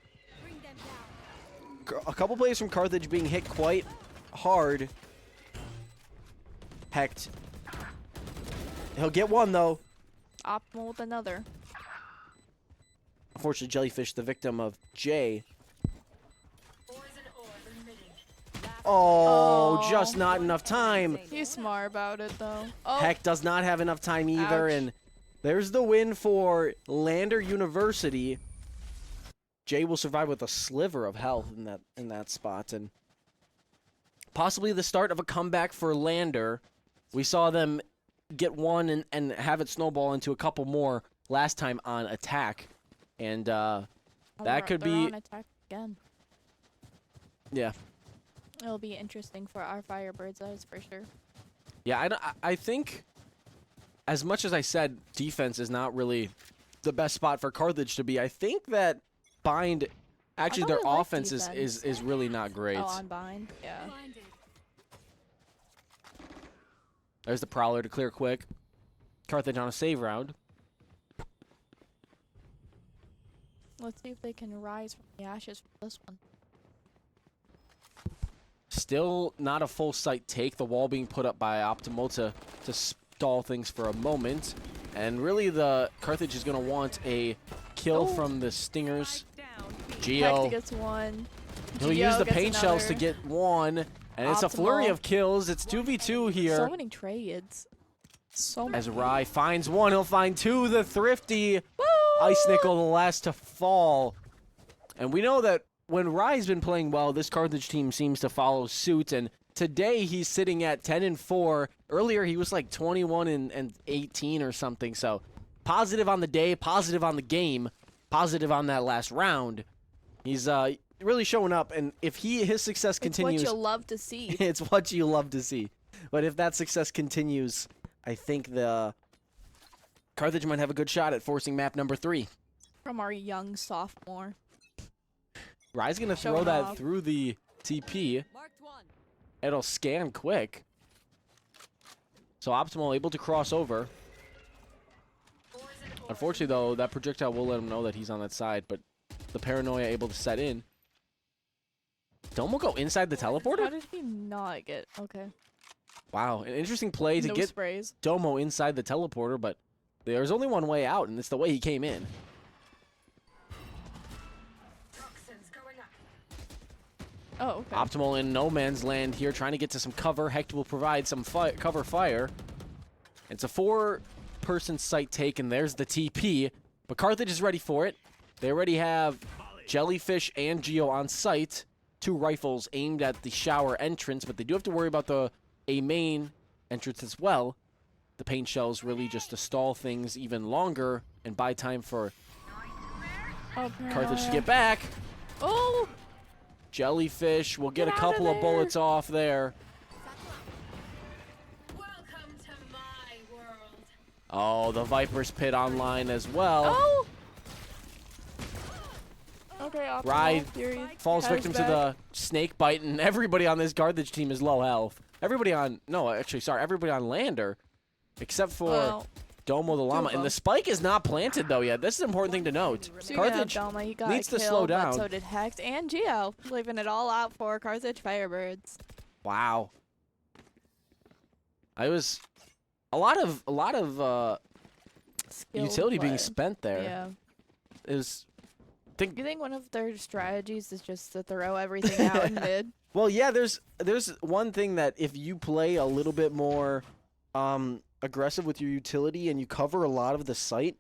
Speaker 1: A couple plays from Carthage being hit quite hard. Hecht. He'll get one though.
Speaker 5: Optimal with another.
Speaker 1: Unfortunately, Jellyfish, the victim of Jay. Oh, just not enough time.
Speaker 5: He's smart about it though. Oh,
Speaker 1: Hecht does not have enough time either,
Speaker 5: Ouch.
Speaker 1: and there's the win for Lander University. Jay will survive with a sliver of health in that spot, and possibly the start of a comeback for Lander. We saw them get one and have it snowball into a couple more last time on attack, and that could
Speaker 5: they're
Speaker 1: be
Speaker 5: on attack again.
Speaker 1: yeah.
Speaker 5: It'll be interesting for our Firebirds, that is for sure.
Speaker 1: Yeah, I think, as much as I said defense is not really the best spot for Carthage to be, I think that Bind, actually
Speaker 5: thought
Speaker 1: their
Speaker 5: we liked
Speaker 1: offense is really not great.
Speaker 5: Oh, on Bind? Yeah.
Speaker 1: There's the Prowler to clear quick. Carthage on a save round.
Speaker 5: Let's see if they can rise from the ashes for this one.
Speaker 1: Still not a full site take. The wall being put up by Optimal to stall things for a moment. And really the Carthage is going to want a kill from the Stingers.
Speaker 5: Hecht
Speaker 1: Geo.
Speaker 5: gets one.
Speaker 1: He'll
Speaker 5: Geo
Speaker 1: use the
Speaker 5: gets
Speaker 1: paint shells to
Speaker 5: another.
Speaker 1: get one. And it's a flurry
Speaker 5: Optimal.
Speaker 1: of kills. It's 2v2 here.
Speaker 5: So many trades. So many.
Speaker 1: As Rye finds one, he'll find two. The Thrifty.
Speaker 5: Woo!
Speaker 1: Ice Nickel, the last to fall. And we know that when Rye's been playing well, this Carthage team seems to follow suit. And today he's sitting at 10-4. Earlier he was like 21 and 18 or something. So positive on the day, positive on the game, positive on that last round. He's really showing up. And if his success continues,
Speaker 5: It's what you love to see.
Speaker 1: it's what you love to see. But if that success continues, I think the Carthage might have a good shot at forcing map number 3.
Speaker 5: From our young sophomore.
Speaker 1: Rye's going to throw
Speaker 5: Showing
Speaker 1: that
Speaker 5: off.
Speaker 1: through the TP.
Speaker 3: Marked one.
Speaker 1: It'll scan quick. So Optimal able to cross over. Unfortunately, though, that projectile will let him know that he's on that side, but the paranoia able to set in. Domo go inside the
Speaker 5: How
Speaker 1: teleporter?
Speaker 5: did he not get? Okay.
Speaker 1: Wow, an interesting play to
Speaker 5: No
Speaker 1: get
Speaker 5: sprays.
Speaker 1: Domo inside the teleporter, but there's only one way out, and it's the way he came in.
Speaker 5: Oh, okay.
Speaker 1: Optimal in no man's land here, trying to get to some cover. Hecht will provide some cover fire. It's a 4-person site take, and there's the TP. But Carthage is ready for it. They already have Jellyfish and Geo on site. 2 rifles aimed at the shower entrance, but they do have to worry about a main entrance as well. The paint shells really just to stall things even longer and buy time for
Speaker 5: Oh,
Speaker 1: Carthage to get back.
Speaker 5: Oh!
Speaker 1: Jellyfish will get
Speaker 5: Get
Speaker 1: a
Speaker 5: outta
Speaker 1: couple of
Speaker 5: there.
Speaker 1: bullets off there.
Speaker 3: Welcome to my world.
Speaker 1: Oh, the Viper's Pit online as well.
Speaker 5: Oh! Okay, Optimal.
Speaker 1: Ride
Speaker 5: Fury
Speaker 1: falls
Speaker 5: has
Speaker 1: victim to
Speaker 5: back.
Speaker 1: the snake bite, and everybody on this Carthage team is low health. Everybody on Lander, except for
Speaker 5: Well,
Speaker 1: Domo the Llama.
Speaker 5: of
Speaker 1: And the
Speaker 5: them.
Speaker 1: spike is not planted though yet. This is an important thing to note.
Speaker 5: speaking of
Speaker 1: Carthage
Speaker 5: Doma, he got
Speaker 1: needs
Speaker 5: a
Speaker 1: to
Speaker 5: kill,
Speaker 1: slow
Speaker 5: but
Speaker 1: down.
Speaker 5: so did Hecht and Geo, leaving it all out for Carthage Firebirds.
Speaker 1: Wow. I was a lot of
Speaker 5: Skilled
Speaker 1: utility being
Speaker 5: play.
Speaker 1: spent there.
Speaker 5: Yeah.
Speaker 1: It was
Speaker 5: You think one of their strategies is just to throw everything out in mid?
Speaker 1: Well, yeah, there's one thing that if you play a little bit more aggressive with your utility and you cover a lot of the site,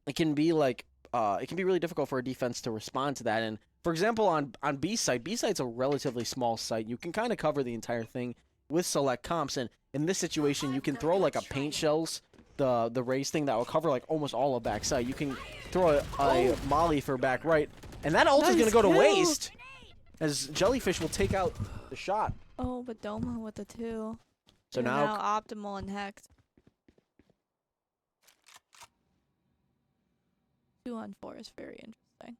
Speaker 1: it can be like it can be really difficult for a defense to respond to that. And for example, on B site's a relatively small site. You can kind of cover the entire thing with select comps, and in this situation, you can throw like a paint shells, the raise thing that will cover like almost all of back side. You can throw a molly for back right, and that ult is gonna go to waste, as Jellyfish will take out the shot.
Speaker 5: Oh, but Doma with the 2.
Speaker 1: So
Speaker 5: And
Speaker 1: now
Speaker 5: Optimal and Hex. 2-on-4 is very interesting.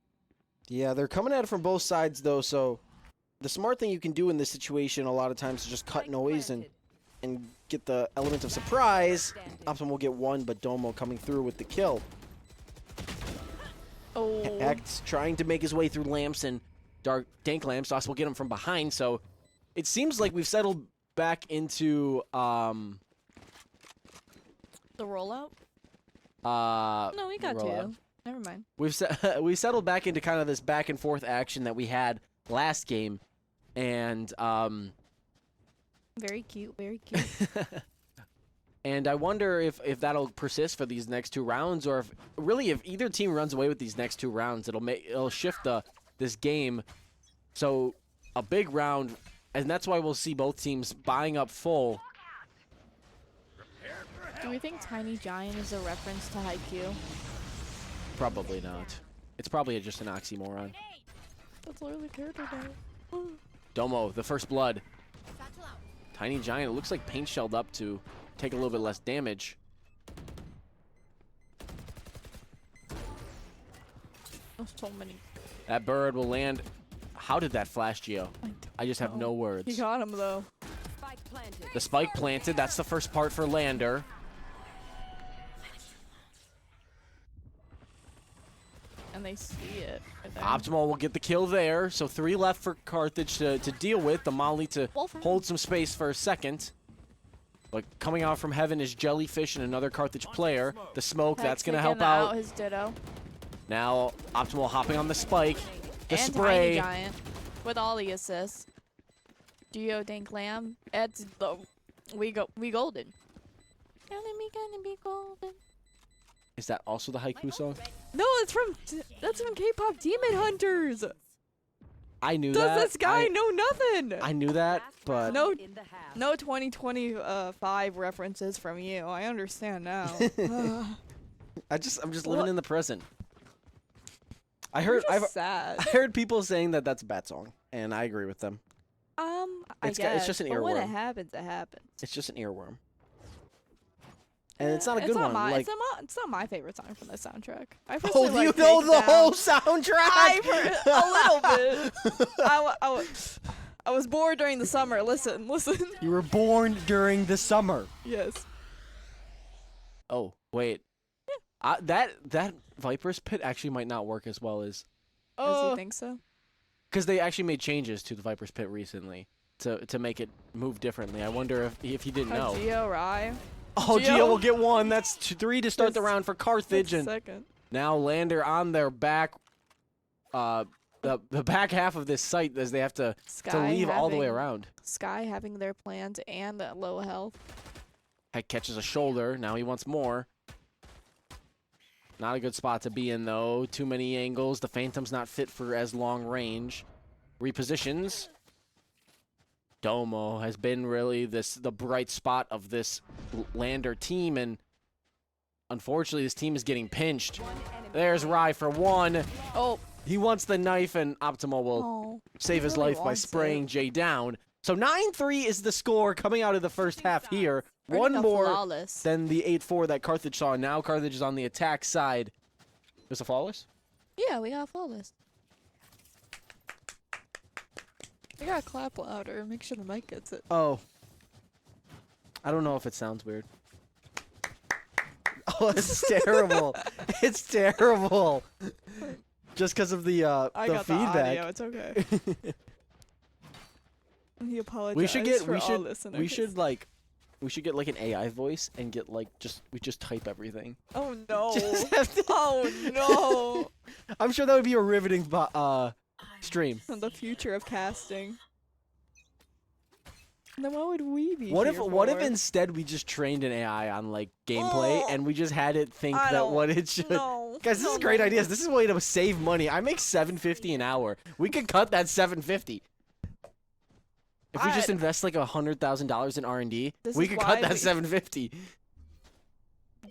Speaker 1: yeah, they're coming at it from both sides though. So the smart thing you can do in this situation a lot of times is just cut noise and get the element of surprise. Optimal will get 1, but Domo coming through with the kill.
Speaker 5: Oh.
Speaker 1: Hex trying to make his way through lamps and dank lamps. Sauce will get him from behind. So it seems like we've settled back into
Speaker 5: The rollout? No, we got
Speaker 1: rollout.
Speaker 5: 2. Never mind.
Speaker 1: We've settled back into kind of this back and forth action that we had last game, and
Speaker 5: Very cute, very cute.
Speaker 1: and I wonder if that'll persist for these next 2 rounds, or if either team runs away with these next 2 rounds, it'll shift this game. So a big round, and that's why we'll see both teams buying up full.
Speaker 5: Do we think Tiny Giant is a reference to Haikyuu?
Speaker 1: Probably not. It's probably just an oxymoron.
Speaker 5: That's literally character name.
Speaker 1: Domo, the first blood. Tiny Giant, it looks like paint shelled up to take a little bit less damage.
Speaker 5: Oh, so many.
Speaker 1: That bird will land. How did that flash, Geo? I just have no
Speaker 5: He
Speaker 1: words.
Speaker 5: got him though.
Speaker 3: Spike planted.
Speaker 1: The spike planted. That's the first part for Lander.
Speaker 5: And they see it. Right there.
Speaker 1: Optimal will get the kill there. So 3 left for Carthage to deal with. The Molly to
Speaker 5: Wolfram.
Speaker 1: hold some space for a second. But coming out from heaven is Jellyfish and another Carthage player. The smoke,
Speaker 5: Hex
Speaker 1: that's going to
Speaker 5: taking
Speaker 1: help out.
Speaker 5: out his Ditto.
Speaker 1: Now Optimal hopping on the spike. The
Speaker 5: And
Speaker 1: spray.
Speaker 5: Tiny Giant with all the assists. Geo Dank Lamb. It's the we golden. Gonna be golden.
Speaker 1: Is that also the Haiku song?
Speaker 5: No, that's from K-pop Demon Hunters.
Speaker 1: I knew that.
Speaker 5: Does this guy know nothing?
Speaker 1: I knew that, but
Speaker 5: No,
Speaker 3: In the half.
Speaker 5: no 2025 references from you. I understand now.
Speaker 1: I'm just living
Speaker 5: What?
Speaker 1: in the present. I
Speaker 5: You're
Speaker 1: heard
Speaker 5: just sad.
Speaker 1: I heard people saying that that's a bad song, and I agree with them.
Speaker 5: I
Speaker 1: It's
Speaker 5: guess.
Speaker 1: just an
Speaker 5: but when
Speaker 1: earworm.
Speaker 5: it happens, it happens.
Speaker 1: It's just an earworm, and it's not a good one.
Speaker 5: My,
Speaker 1: Like,
Speaker 5: it's not my favorite song from the soundtrack. I
Speaker 1: oh,
Speaker 5: personally
Speaker 1: you
Speaker 5: like
Speaker 1: know the whole
Speaker 5: Takedown.
Speaker 1: soundtrack.
Speaker 5: A little bit. I was bored during the summer. Listen.
Speaker 1: You were born during the summer.
Speaker 5: Yes.
Speaker 1: Oh wait, that Viper's Pit actually might not work as well as
Speaker 5: Does you think so?
Speaker 1: because they actually made changes to the Viper's Pit recently to make it move differently. I wonder if you didn't know.
Speaker 5: Geo Rai.
Speaker 1: Oh,
Speaker 5: Geo?
Speaker 1: Geo will get 1. That's 3 to start the
Speaker 5: That's-
Speaker 1: round for Carthage, and
Speaker 5: Second.
Speaker 1: now Lander on their back. The back half of this site as they have to leave all the way around.
Speaker 5: Sky having their plans and low health.
Speaker 1: Heck catches a shoulder. Now he wants more. Not a good spot to be in, though. Too many angles. The Phantom's not fit for as long range. Repositions. Domo has been really the bright spot of this Lander team, and unfortunately, this team is getting pinched. There's Rye for 1.
Speaker 5: Oh.
Speaker 1: He wants the knife, and Optimal will
Speaker 5: Oh.
Speaker 1: save
Speaker 5: he
Speaker 1: his
Speaker 5: really
Speaker 1: life by
Speaker 5: wants
Speaker 1: spraying
Speaker 5: it.
Speaker 1: Jay down. So 9-3 is the score coming out of the first half here.
Speaker 5: Already
Speaker 1: One
Speaker 5: got
Speaker 1: more
Speaker 5: flawless.
Speaker 1: than the 8-4 that Carthage saw. Now Carthage is on the attack side. Was it flawless?
Speaker 5: Yeah, we got flawless. You gotta clap louder. Make sure the mic gets it.
Speaker 1: Oh. I don't know if it sounds weird. Oh, it's terrible. It's terrible. Just because of the
Speaker 5: I got the
Speaker 1: feedback.
Speaker 5: audio. It's okay. He apologized
Speaker 1: we should get
Speaker 5: for all listeners.
Speaker 1: we should like We should get like an AI voice and get like we just type everything.
Speaker 5: Oh no.
Speaker 1: Just have to-
Speaker 5: Oh no.
Speaker 1: I'm sure that would be a riveting stream.
Speaker 5: The future of casting. Then what would we be?
Speaker 1: What
Speaker 5: here
Speaker 1: if
Speaker 5: for?
Speaker 1: instead we just trained an AI on like gameplay and we just had it think
Speaker 5: I
Speaker 1: that
Speaker 5: don't-
Speaker 1: what it should.
Speaker 5: No.
Speaker 1: Guys, this
Speaker 5: No,
Speaker 1: is great
Speaker 5: no.
Speaker 1: ideas. This is a way to save money. I make $750 an hour. We could cut that $750. If we just invest like $100,000 in R&D,
Speaker 5: This
Speaker 1: we
Speaker 5: is
Speaker 1: could
Speaker 5: why
Speaker 1: cut that
Speaker 5: we-
Speaker 1: $750.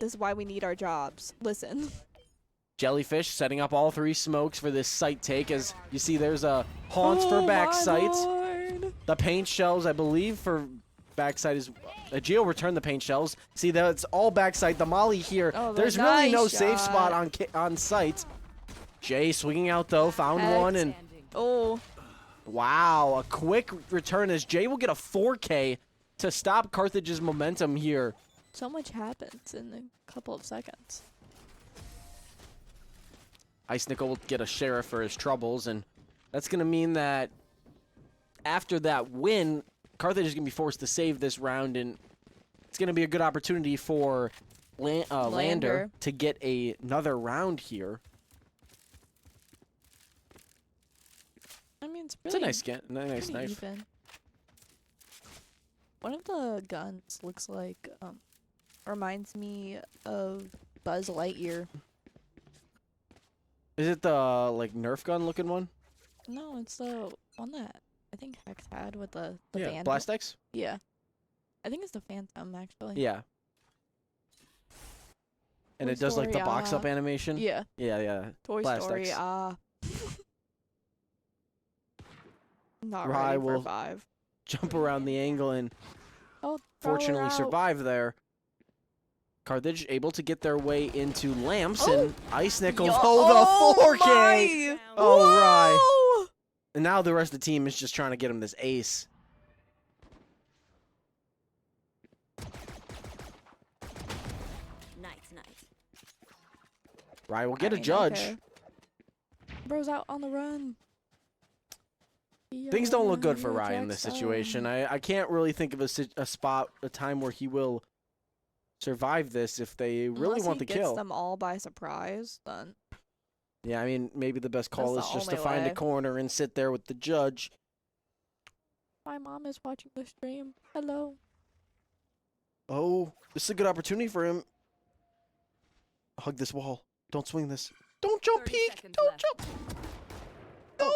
Speaker 5: This is why we need our jobs. Listen.
Speaker 1: Jellyfish setting up all 3 smokes for this site take. As you see, there's a haunts for back
Speaker 5: my
Speaker 1: sites.
Speaker 5: Lord.
Speaker 1: The paint shells, I believe, for backside is Geo returned the paint shells. See, that's all backside. The molly here.
Speaker 5: Oh,
Speaker 1: There's really no
Speaker 5: nice
Speaker 1: safe spot
Speaker 5: shot.
Speaker 1: on site. Jay swinging out though, found
Speaker 5: Hex.
Speaker 1: one, and
Speaker 5: Oh.
Speaker 1: wow, a quick return as Jay will get a 4K to stop Carthage's momentum here.
Speaker 5: So much happens in a couple of seconds.
Speaker 1: Ice Nickel will get a sheriff for his troubles, and that's going to mean that after that win, Carthage is going to be forced to save this round, and it's going to be a good opportunity for Lander to get another round here.
Speaker 5: I mean, it's
Speaker 1: It's
Speaker 5: really
Speaker 1: a nice nice
Speaker 5: pretty
Speaker 1: knife.
Speaker 5: even. One of the guns looks like reminds me of Buzz Lightyear.
Speaker 1: Is it the like Nerf gun looking one?
Speaker 5: No, it's the one that I think Hex had with the
Speaker 1: Yeah,
Speaker 5: Phantom.
Speaker 1: Blast X?
Speaker 5: Yeah, I think it's the Phantom actually.
Speaker 1: Yeah. And
Speaker 5: Toy
Speaker 1: it does like the
Speaker 5: Story,
Speaker 1: box up animation?
Speaker 5: Yeah.
Speaker 1: Yeah.
Speaker 5: Toy
Speaker 1: Blast
Speaker 5: Story.
Speaker 1: X.
Speaker 5: Not
Speaker 1: Rye
Speaker 5: ready for
Speaker 1: will
Speaker 5: 5.
Speaker 1: Jump around the angle and
Speaker 5: Oh, throw her
Speaker 1: fortunately
Speaker 5: out.
Speaker 1: survive there. Carthage able to get their way into lamps and Ice Nickel.
Speaker 5: Yo-
Speaker 1: Oh, the 4K!
Speaker 5: my!
Speaker 1: Oh, right.
Speaker 5: Whoa!
Speaker 1: And now the rest of the team is just trying to get him this ace.
Speaker 3: Nice.
Speaker 1: Rye will get
Speaker 5: I
Speaker 1: a
Speaker 5: mean,
Speaker 1: judge.
Speaker 5: okay. Bro's out on the run.
Speaker 1: Things don't look good for
Speaker 5: Yeah,
Speaker 1: Rye in this
Speaker 5: Jack's
Speaker 1: situation.
Speaker 5: down.
Speaker 1: I can't really think of a time where he will survive this if they really
Speaker 5: Unless
Speaker 1: want
Speaker 5: he
Speaker 1: the
Speaker 5: gets
Speaker 1: kill.
Speaker 5: them all by surprise, then
Speaker 1: Yeah, I mean, maybe the best call
Speaker 5: That's
Speaker 1: is
Speaker 5: the
Speaker 1: just to
Speaker 5: only
Speaker 1: find a
Speaker 5: way.
Speaker 1: corner and sit there with the judge.
Speaker 5: my mom is watching the stream. Hello.
Speaker 1: Oh, this is a good opportunity for him. Hug this wall. Don't swing this. Don't jump
Speaker 3: 30
Speaker 1: peek.
Speaker 3: seconds
Speaker 1: Don't
Speaker 3: left.
Speaker 1: jump. No.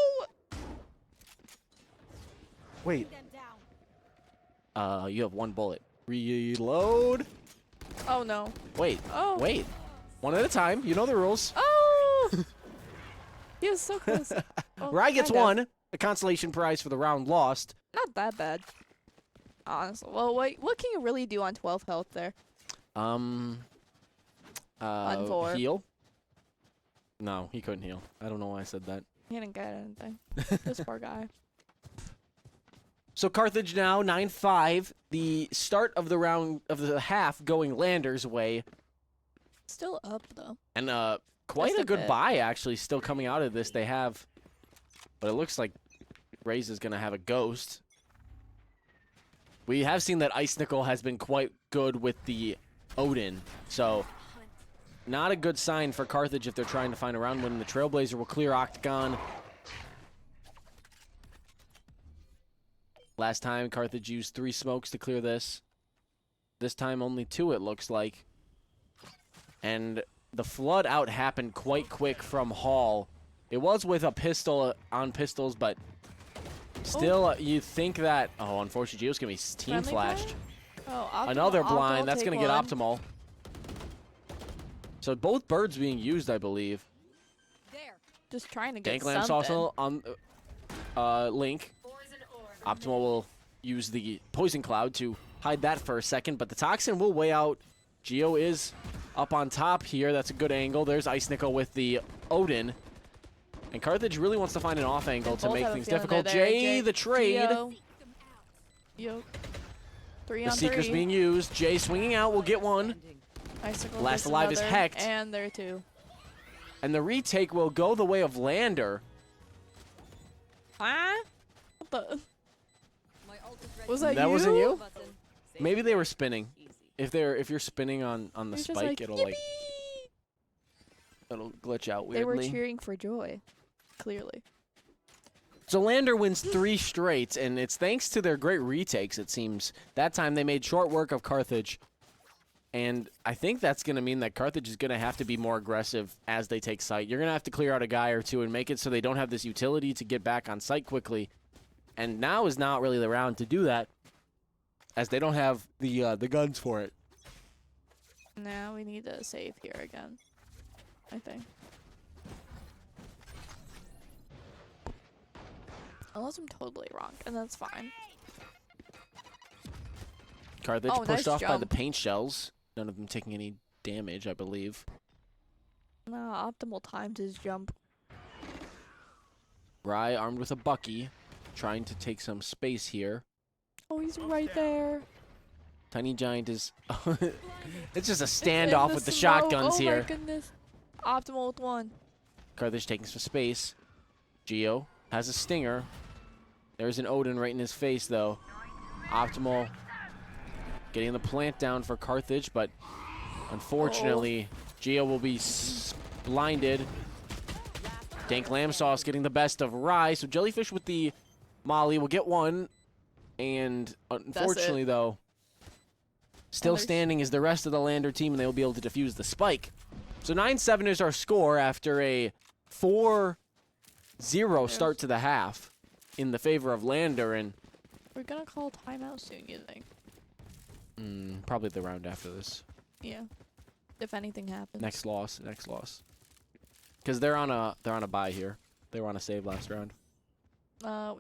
Speaker 1: Wait.
Speaker 3: Them down.
Speaker 1: You have 1 bullet. Reload.
Speaker 5: Oh no.
Speaker 1: Wait.
Speaker 5: Oh.
Speaker 1: Wait. One at a time. You know the rules.
Speaker 5: Oh. He was so close. Oh,
Speaker 1: Rye gets
Speaker 5: kinda.
Speaker 1: 1. A consolation prize for the round lost.
Speaker 5: Not that bad. Honestly. Well, what can you really do on 12 health there?
Speaker 1: On
Speaker 5: 4.
Speaker 1: Heal. No, he couldn't heal. I don't know why I said that.
Speaker 5: He didn't get anything. This poor guy.
Speaker 1: So Carthage now 9-5. The start of the round of the half going Lander's way,
Speaker 5: Still up though.
Speaker 1: and quite
Speaker 5: Just
Speaker 1: a
Speaker 5: a
Speaker 1: good
Speaker 5: bit.
Speaker 1: buy actually still coming out of this. They have, but it looks like Raze is gonna have a ghost. We have seen that Ice Nickel has been quite good with the Odin, so not a good sign for Carthage if they're trying to find a round win. The Trailblazer will clear Octagon. Last time, Carthage used 3 smokes to clear this. This time, only 2, it looks like. And the flood out happened quite quick from Hall. It was with a pistol on pistols, but still, you think that... Oh, unfortunately, Geo's going to be team
Speaker 5: Friendly
Speaker 1: flashed.
Speaker 5: fire? Oh, Optimal,
Speaker 1: Another
Speaker 5: Optimal
Speaker 1: blind. That's
Speaker 5: take
Speaker 1: going to get
Speaker 5: one.
Speaker 1: Optimal. So both birds being used, I believe.
Speaker 3: There.
Speaker 5: Just trying to get
Speaker 1: Dank Lamp's
Speaker 5: something.
Speaker 1: also on Link.
Speaker 3: Poison orb.
Speaker 1: Optimal will use the Poison Cloud to hide that for a second, but the Toxin will weigh out. Geo is up on top here. That's a good angle. There's Ice Nickel with the Odin. And Carthage really wants to find an off angle
Speaker 5: And
Speaker 1: to
Speaker 5: both
Speaker 1: make
Speaker 5: have a
Speaker 1: things
Speaker 5: feeling
Speaker 1: difficult.
Speaker 5: they're there.
Speaker 1: Jay, the trade.
Speaker 5: Geo. Yo. 3
Speaker 1: The
Speaker 5: on
Speaker 1: Seeker's
Speaker 5: 3.
Speaker 1: being used. Jay swinging out will get one.
Speaker 5: Icicle
Speaker 1: Last
Speaker 5: gets
Speaker 1: alive is
Speaker 5: another,
Speaker 1: Hecht.
Speaker 5: And there too.
Speaker 1: And the retake will go the way of Lander.
Speaker 5: Ah? What the?
Speaker 3: My ult is ready.
Speaker 5: Was that
Speaker 1: That
Speaker 5: you?
Speaker 1: wasn't you?
Speaker 3: Button.
Speaker 1: Maybe they were spinning. If you're spinning on the
Speaker 5: They're just
Speaker 1: spike,
Speaker 5: like,
Speaker 1: it'll
Speaker 5: "Yippee!"
Speaker 1: it'll glitch out
Speaker 5: They were
Speaker 1: weirdly.
Speaker 5: cheering for joy, clearly.
Speaker 1: So Lander wins 3 straight, and it's thanks to their great retakes, it seems. That time they made short work of Carthage. And I think that's going to mean that Carthage is going to have to be more aggressive as they take site. You're going to have to clear out a guy or two and make it so they don't have this utility to get back on site quickly. And now is not really the round to do that, as they don't have the guns for it.
Speaker 5: Now we need to save here again, I think. Unless I'm totally wrong, and that's fine.
Speaker 1: Carthage
Speaker 5: Oh,
Speaker 1: pushed
Speaker 5: nice
Speaker 1: off by the
Speaker 5: jump.
Speaker 1: paint shells. None of them taking any damage, I believe.
Speaker 5: No, optimal timed his jump.
Speaker 1: Rye armed with a Bucky, trying to take some space here.
Speaker 5: Oh, he's right there.
Speaker 1: Tiny Giant is... it's just a
Speaker 5: It's in
Speaker 1: standoff with the
Speaker 5: smoke.
Speaker 1: shotguns
Speaker 5: oh
Speaker 1: here.
Speaker 5: Oh my goodness. Optimal with 1.
Speaker 1: Carthage taking some space. Geo has a stinger. There's an Odin right in his face, though. Optimal getting the plant down for Carthage, but unfortunately, Geo will be blinded. Dank Lamb Sauce getting the best of Rye, so Jellyfish with the Molly will get 1. And unfortunately, though, still
Speaker 5: Others.
Speaker 1: standing is the rest of the Lander team, and they will be able to defuse the spike. So 9-7 is our score after a 4-0 start to the half in the favor of Lander, and
Speaker 5: We're gonna call timeout soon, you think?
Speaker 1: probably the round after this.
Speaker 5: Yeah. If anything happens.
Speaker 1: Next loss. Because they're on a bye here. They were on a save last round.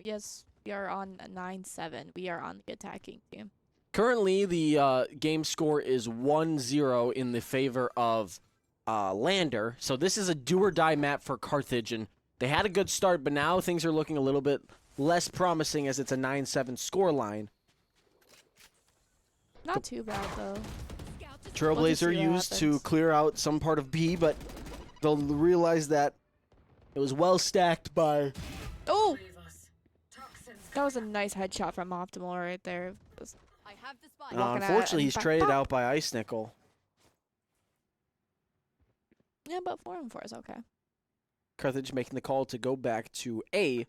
Speaker 5: Yes, we are on 9-7. We are on the attacking team.
Speaker 1: Currently, the game score is 1-0 in the favor of Lander. So this is a do-or-die map for Carthage, and they had a good start, but now things are looking a little bit less promising as it's a 9-7 score line.
Speaker 5: Not too bad, though.
Speaker 1: Trailblazer
Speaker 5: see what
Speaker 1: used to
Speaker 5: happens.
Speaker 1: clear out some part of B, but they'll realize that it was well stacked by...
Speaker 5: Oh! That was a nice headshot from Optimal right there.
Speaker 3: I have the spike.
Speaker 5: Walking at it
Speaker 1: unfortunately,
Speaker 5: and
Speaker 1: he's
Speaker 5: back
Speaker 1: traded
Speaker 5: up.
Speaker 1: out by Ice Nickel.
Speaker 5: Yeah, but 4-4 is okay.
Speaker 1: Carthage making the call to go back to A.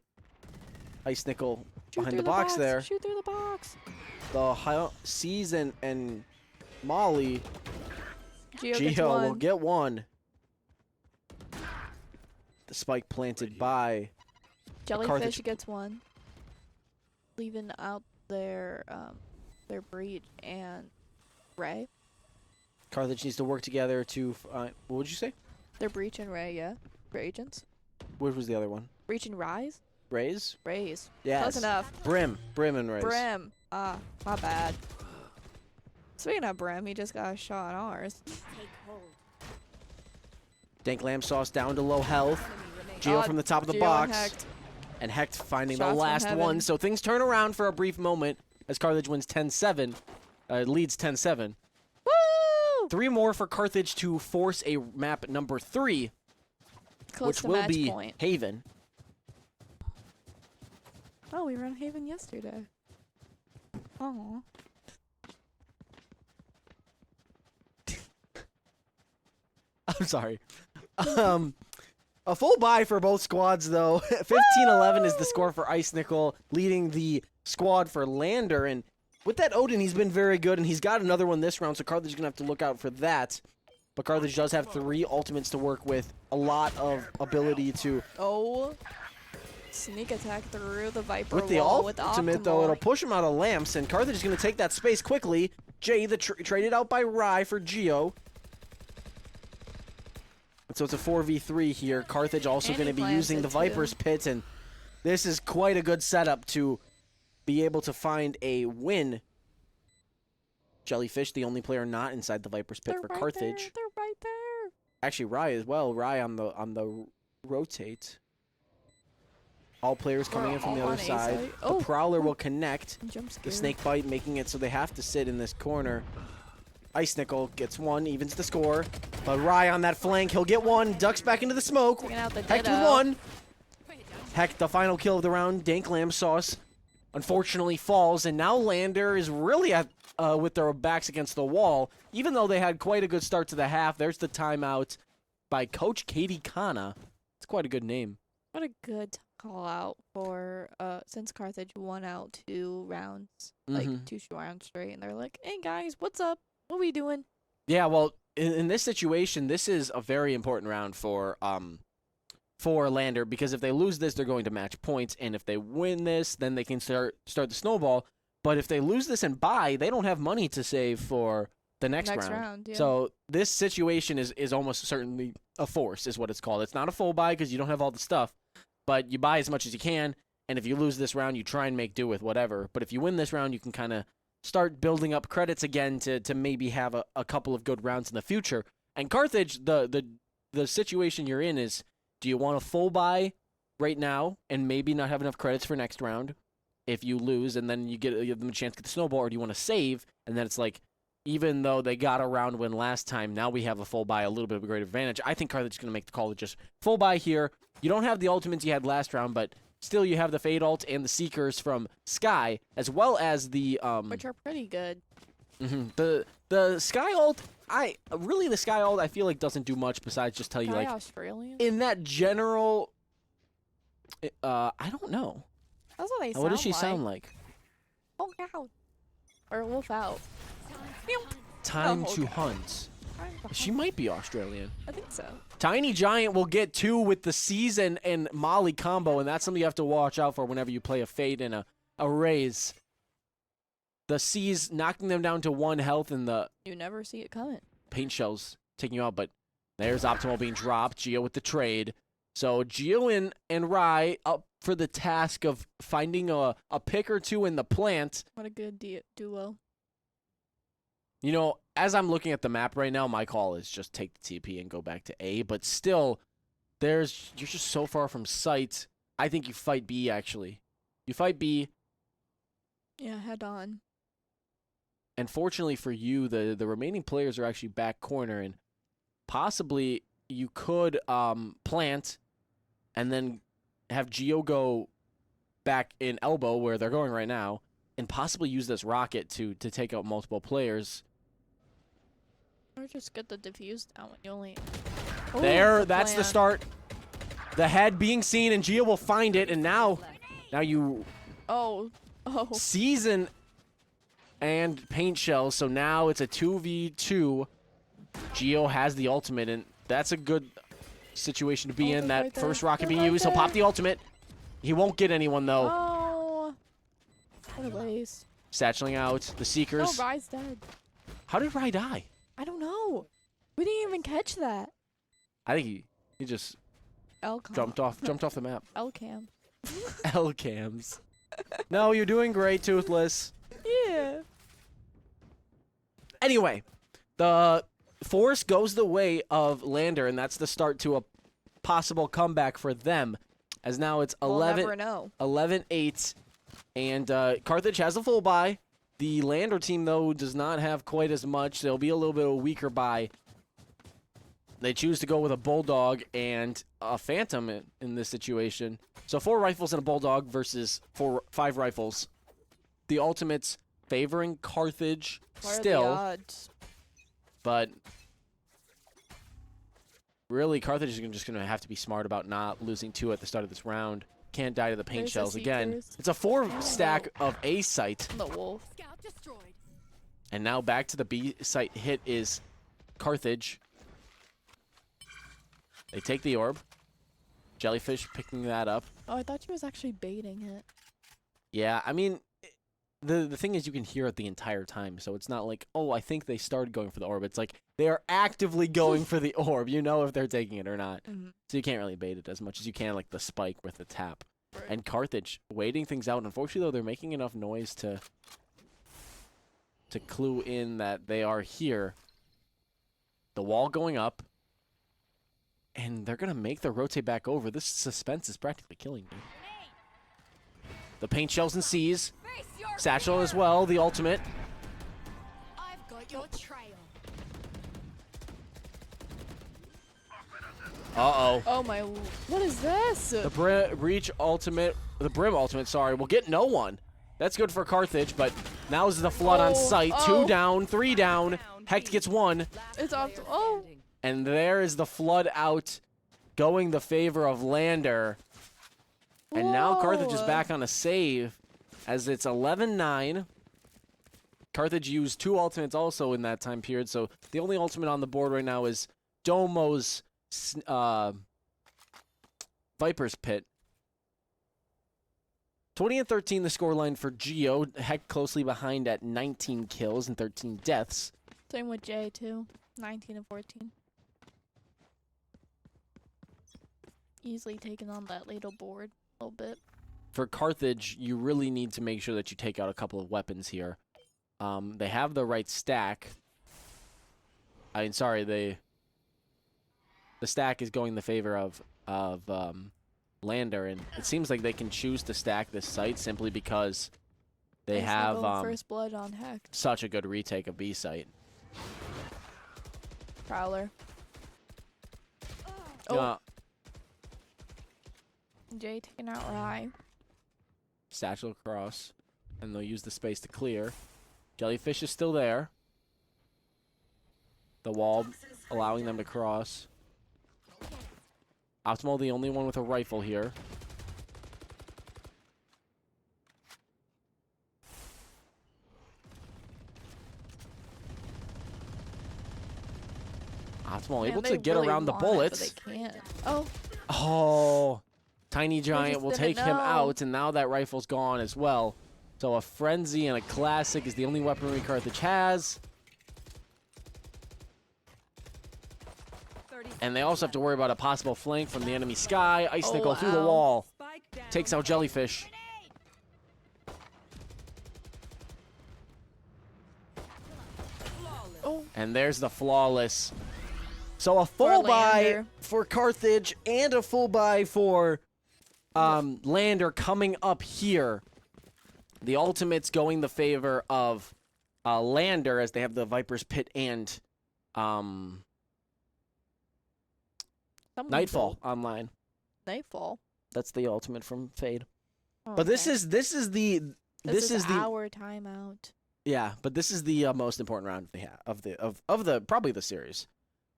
Speaker 1: Ice Nickel
Speaker 5: Shoot
Speaker 1: behind
Speaker 5: through
Speaker 1: the box there.
Speaker 5: Shoot through the box.
Speaker 1: The C's and Molly.
Speaker 5: Geo gets
Speaker 1: Geo
Speaker 5: 1.
Speaker 1: will get 1. The spike planted by...
Speaker 5: Jellyfish
Speaker 1: Carthage.
Speaker 5: gets 1. Leaving out their breach and Ray.
Speaker 1: Carthage needs to work together to... what would you say?
Speaker 5: Their breach and Ray, yeah. For agents.
Speaker 1: What was the other one?
Speaker 5: Breach and Rise?
Speaker 1: Rays?
Speaker 5: Rays.
Speaker 1: Yes.
Speaker 5: Close enough.
Speaker 1: Brim and Rays.
Speaker 5: Brim. Ah, my bad. Speaking of Brim, he just got a shot on ours.
Speaker 3: Take hold.
Speaker 1: Dank Lamb Sauce down to low health. Geo from the top of the
Speaker 5: Geo
Speaker 1: box.
Speaker 5: Hecht.
Speaker 1: And Hecht finding
Speaker 5: Shots
Speaker 1: the
Speaker 5: from
Speaker 1: last
Speaker 5: heaven.
Speaker 1: one. So things turn around for a brief moment as Carthage wins 10-7. Leads 10-7.
Speaker 5: Woo!
Speaker 1: 3 more for Carthage to force a map number 3,
Speaker 5: Close
Speaker 1: which
Speaker 5: to
Speaker 1: will
Speaker 5: match
Speaker 1: be
Speaker 5: point.
Speaker 1: Haven.
Speaker 5: Oh, we were on Haven yesterday. Oh.
Speaker 1: I'm sorry. A full buy for both squads, though. 15-11 is the score for Ice Nickel, leading the squad for Lander. And with that Odin, he's been very good, and he's got another one this round, so Carthage is going to have to look out for that. But Carthage does have 3 ultimates to work with, a lot of ability to...
Speaker 5: Oh. Sneak attack through the Viper
Speaker 1: With the
Speaker 5: wall with
Speaker 1: ultimate, though,
Speaker 5: Optimal.
Speaker 1: it'll push him out of lamps, and Carthage is going to take that space quickly. Jay, traded out by Rye for Geo. So it's a 4v3 here. Carthage also
Speaker 5: And
Speaker 1: going to
Speaker 5: he
Speaker 1: be
Speaker 5: plants
Speaker 1: using
Speaker 5: it
Speaker 1: the
Speaker 5: too.
Speaker 1: Viper's Pit, and this is quite a good setup to be able to find a win. Jellyfish, the only player not inside the Viper's Pit
Speaker 5: They're
Speaker 1: for
Speaker 5: right
Speaker 1: Carthage.
Speaker 5: There. They're right there.
Speaker 1: Actually, Rye as well. Rye on the rotate. All players coming in from the
Speaker 5: all
Speaker 1: other
Speaker 5: on A
Speaker 1: side.
Speaker 5: side.
Speaker 1: The
Speaker 5: Oh,
Speaker 1: Prowler
Speaker 5: oh.
Speaker 1: will connect.
Speaker 5: Jump
Speaker 1: The
Speaker 5: scare.
Speaker 1: snake bite making it so they have to sit in this corner. Ice Nickel gets 1, evens the score. But Rye on that flank, he'll get 1, ducks back into the smoke.
Speaker 5: Taking out the
Speaker 1: Hecht with
Speaker 5: Ditto.
Speaker 1: 1. Hecht, the final kill of the round. Dank Lamb Sauce. unfortunately falls, and now Lander is really at with their backs against the wall. Even though they had quite a good start to the half, there's the timeout by Coach Katie Kana. It's quite a good name.
Speaker 5: What a good call out for since Carthage won out 2 rounds, like 2 rounds straight, and they're like, "Hey guys, what's up? What are we doing?"
Speaker 1: Yeah, well, in this situation, this is a very important round for Lander, because if they lose this, they're going to match points, and if they win this, then they can start the snowball. But if they lose this and bye, they don't have money to save for the next round.
Speaker 5: Yeah.
Speaker 1: So this situation is almost certainly a force, is what it's called. It's not a full buy because you don't have all the stuff, but you buy as much as you can, and if you lose this round, you try and make do with whatever. But if you win this round, you can kind of start building up credits again to maybe have a couple of good rounds in the future. And Carthage, the situation you're in is, do you want a full buy right now and maybe not have enough credits for next round if you lose, and then you give them a chance to get the snowball, or do you want to save? And then it's like, even though they got a round win last time, now we have a full buy, a little bit of a great advantage. I think Carthage is going to make the call to just full buy here. You don't have the ultimates you had last round, but still you have the Fade ult and the Seekers from Sky, as well as the
Speaker 5: Which are pretty good.
Speaker 1: the Sky ult. The Sky ult I feel like doesn't do much besides just tell you, like,
Speaker 5: Australian?
Speaker 1: in that general. I don't know.
Speaker 5: That's what they sound
Speaker 1: What does she
Speaker 5: like.
Speaker 1: sound like?
Speaker 5: Wolf out. Or wolf out.
Speaker 1: Time
Speaker 5: Oh,
Speaker 1: to
Speaker 5: okay.
Speaker 1: hunt.
Speaker 5: Time to
Speaker 1: She might be Australian.
Speaker 5: I think so.
Speaker 1: Tiny Giant will get 2 with the Season and Molly combo, and that's something you have to watch out for whenever you play a Fade and a Raze. The C's knocking them down to 1 health, and the
Speaker 5: You never see it coming.
Speaker 1: paint shells taking you out, but there's Optimal being dropped. Geo with the trade. So Geo and Rai up for the task of finding a pick or 2 in the plant.
Speaker 5: What a good duo.
Speaker 1: You know, as I'm looking at the map right now, my call is just take the TP and go back to A, but still, you're just so far from sight. I think you fight B, actually. You fight B,
Speaker 5: Yeah, head on.
Speaker 1: and fortunately for you, the remaining players are actually back corner, and possibly you could plant and then have Geo go back in elbow where they're going right now, and possibly use this rocket to take out multiple players.
Speaker 5: Or just get the diffuse down when you only...
Speaker 1: That's the start. The head being seen, and Geo will find it, and now you
Speaker 5: Oh.
Speaker 1: Season and paint shells, so now it's a 2v2. Geo has the ultimate, and that's a good situation to be in.
Speaker 5: They're
Speaker 1: That
Speaker 5: right there.
Speaker 1: first rocket
Speaker 5: They're
Speaker 1: being
Speaker 5: right
Speaker 1: used. He'll
Speaker 5: there.
Speaker 1: pop the ultimate. He won't get anyone, though.
Speaker 5: Oh. What a waste.
Speaker 1: Satcheling out. The
Speaker 5: No,
Speaker 1: Seekers.
Speaker 5: Rai's dead.
Speaker 1: How did Rai die?
Speaker 5: I don't know. We didn't even catch that.
Speaker 1: I think he just
Speaker 5: L-cam.
Speaker 1: jumped off the map.
Speaker 5: L-cam.
Speaker 1: L-cams. No, you're doing great, Toothless.
Speaker 5: Yeah.
Speaker 1: Anyway, the force goes the way of Lander, and that's the start to a possible comeback for them. As now it's
Speaker 5: We'll never know.
Speaker 1: 11-8, and Carthage has a full buy. The Lander team, though, does not have quite as much. They'll be a little bit of a weaker buy. They choose to go with a Bulldog and a Phantom in this situation. So 4 rifles and a Bulldog versus 5 rifles. The ultimates favoring Carthage
Speaker 5: What are the
Speaker 1: still,
Speaker 5: odds?
Speaker 1: but really Carthage is just going to have to be smart about not losing 2 at the start of this round. Can't die to the paint
Speaker 5: There's the
Speaker 1: shells again.
Speaker 5: Seekers.
Speaker 1: It's a 4 stack of A site.
Speaker 5: The wolf.
Speaker 3: Scout destroyed.
Speaker 1: And now back to the B site hit is Carthage. They take the orb. Jellyfish picking that up.
Speaker 5: Oh, I thought she was actually baiting it.
Speaker 1: Yeah, I mean, the thing is you can hear it the entire time, so it's not like, oh, I think they started going for the orb. It's like they are actively going for the orb. You know if they're taking it or not.
Speaker 5: Mhm.
Speaker 1: So you can't really bait it as much as you can, like the spike with the tap.
Speaker 5: Right.
Speaker 1: And Carthage waiting things out. Unfortunately, though, they're making enough noise to clue in that they are here. The wall going up. And they're going to make the rotate back over. This suspense is practically killing me. The paint shells and C's.
Speaker 3: Face your
Speaker 1: Satchel
Speaker 3: fear.
Speaker 1: as well, the ultimate.
Speaker 3: I've got your trail.
Speaker 1: Uh-oh.
Speaker 5: Oh my! What is this?
Speaker 1: The Brim ultimate, sorry, will get no one. That's good for Carthage, but now's the flood on site. 2 down, 3 down. Hecht gets 1.
Speaker 5: It's off. Oh.
Speaker 1: And there is the flood out, going the favor of Lander. And now Carthage is back on a save, as it's 11-9. Carthage used 2 ultimates also in that time period, so the only ultimate on the board right now is Domo's Viper's Pit. 20-13 the scoreline for Geo. Heck closely behind at 19 kills and 13 deaths.
Speaker 5: Same with Jay too. 19 and 14. Easily taking on that ladle board a little bit.
Speaker 1: For Carthage, you really need to make sure that you take out a couple of weapons here. They have the right stack. I mean, sorry, the stack is going in the favor of Lander, and it seems like they can choose to stack this site simply because they have
Speaker 5: first blood on Hecht.
Speaker 1: such a good retake of B site.
Speaker 5: Prowler. Jay taking out Rye.
Speaker 1: Satchel across, and they'll use the space to clear. Jellyfish is still there. The wall allowing them to cross. Optimal, the only one with a rifle here. Optimal able to get around the bullets.
Speaker 5: But they can't. Oh.
Speaker 1: Oh. Tiny Giant
Speaker 5: just
Speaker 1: will
Speaker 5: didn't
Speaker 1: take him
Speaker 5: know.
Speaker 1: out, and now that rifle's gone as well. So a Frenzy and a Classic is the only weaponry Carthage has. And they also have to worry about a possible flank from the enemy sky. Ice Nickel through the wall. Takes out Jellyfish.
Speaker 5: Oh.
Speaker 1: And there's the flawless. So a full buy
Speaker 5: Lander.
Speaker 1: for Carthage and a full buy for Lander coming up here. The ultimates going the favor of Lander as they have the Viper's Pit and Nightfall online.
Speaker 5: Nightfall.
Speaker 1: That's the ultimate from Fade.
Speaker 5: Oh,
Speaker 1: But this
Speaker 5: okay.
Speaker 1: is the
Speaker 5: our timeout.
Speaker 1: yeah. But this is the most important round of the probably the series.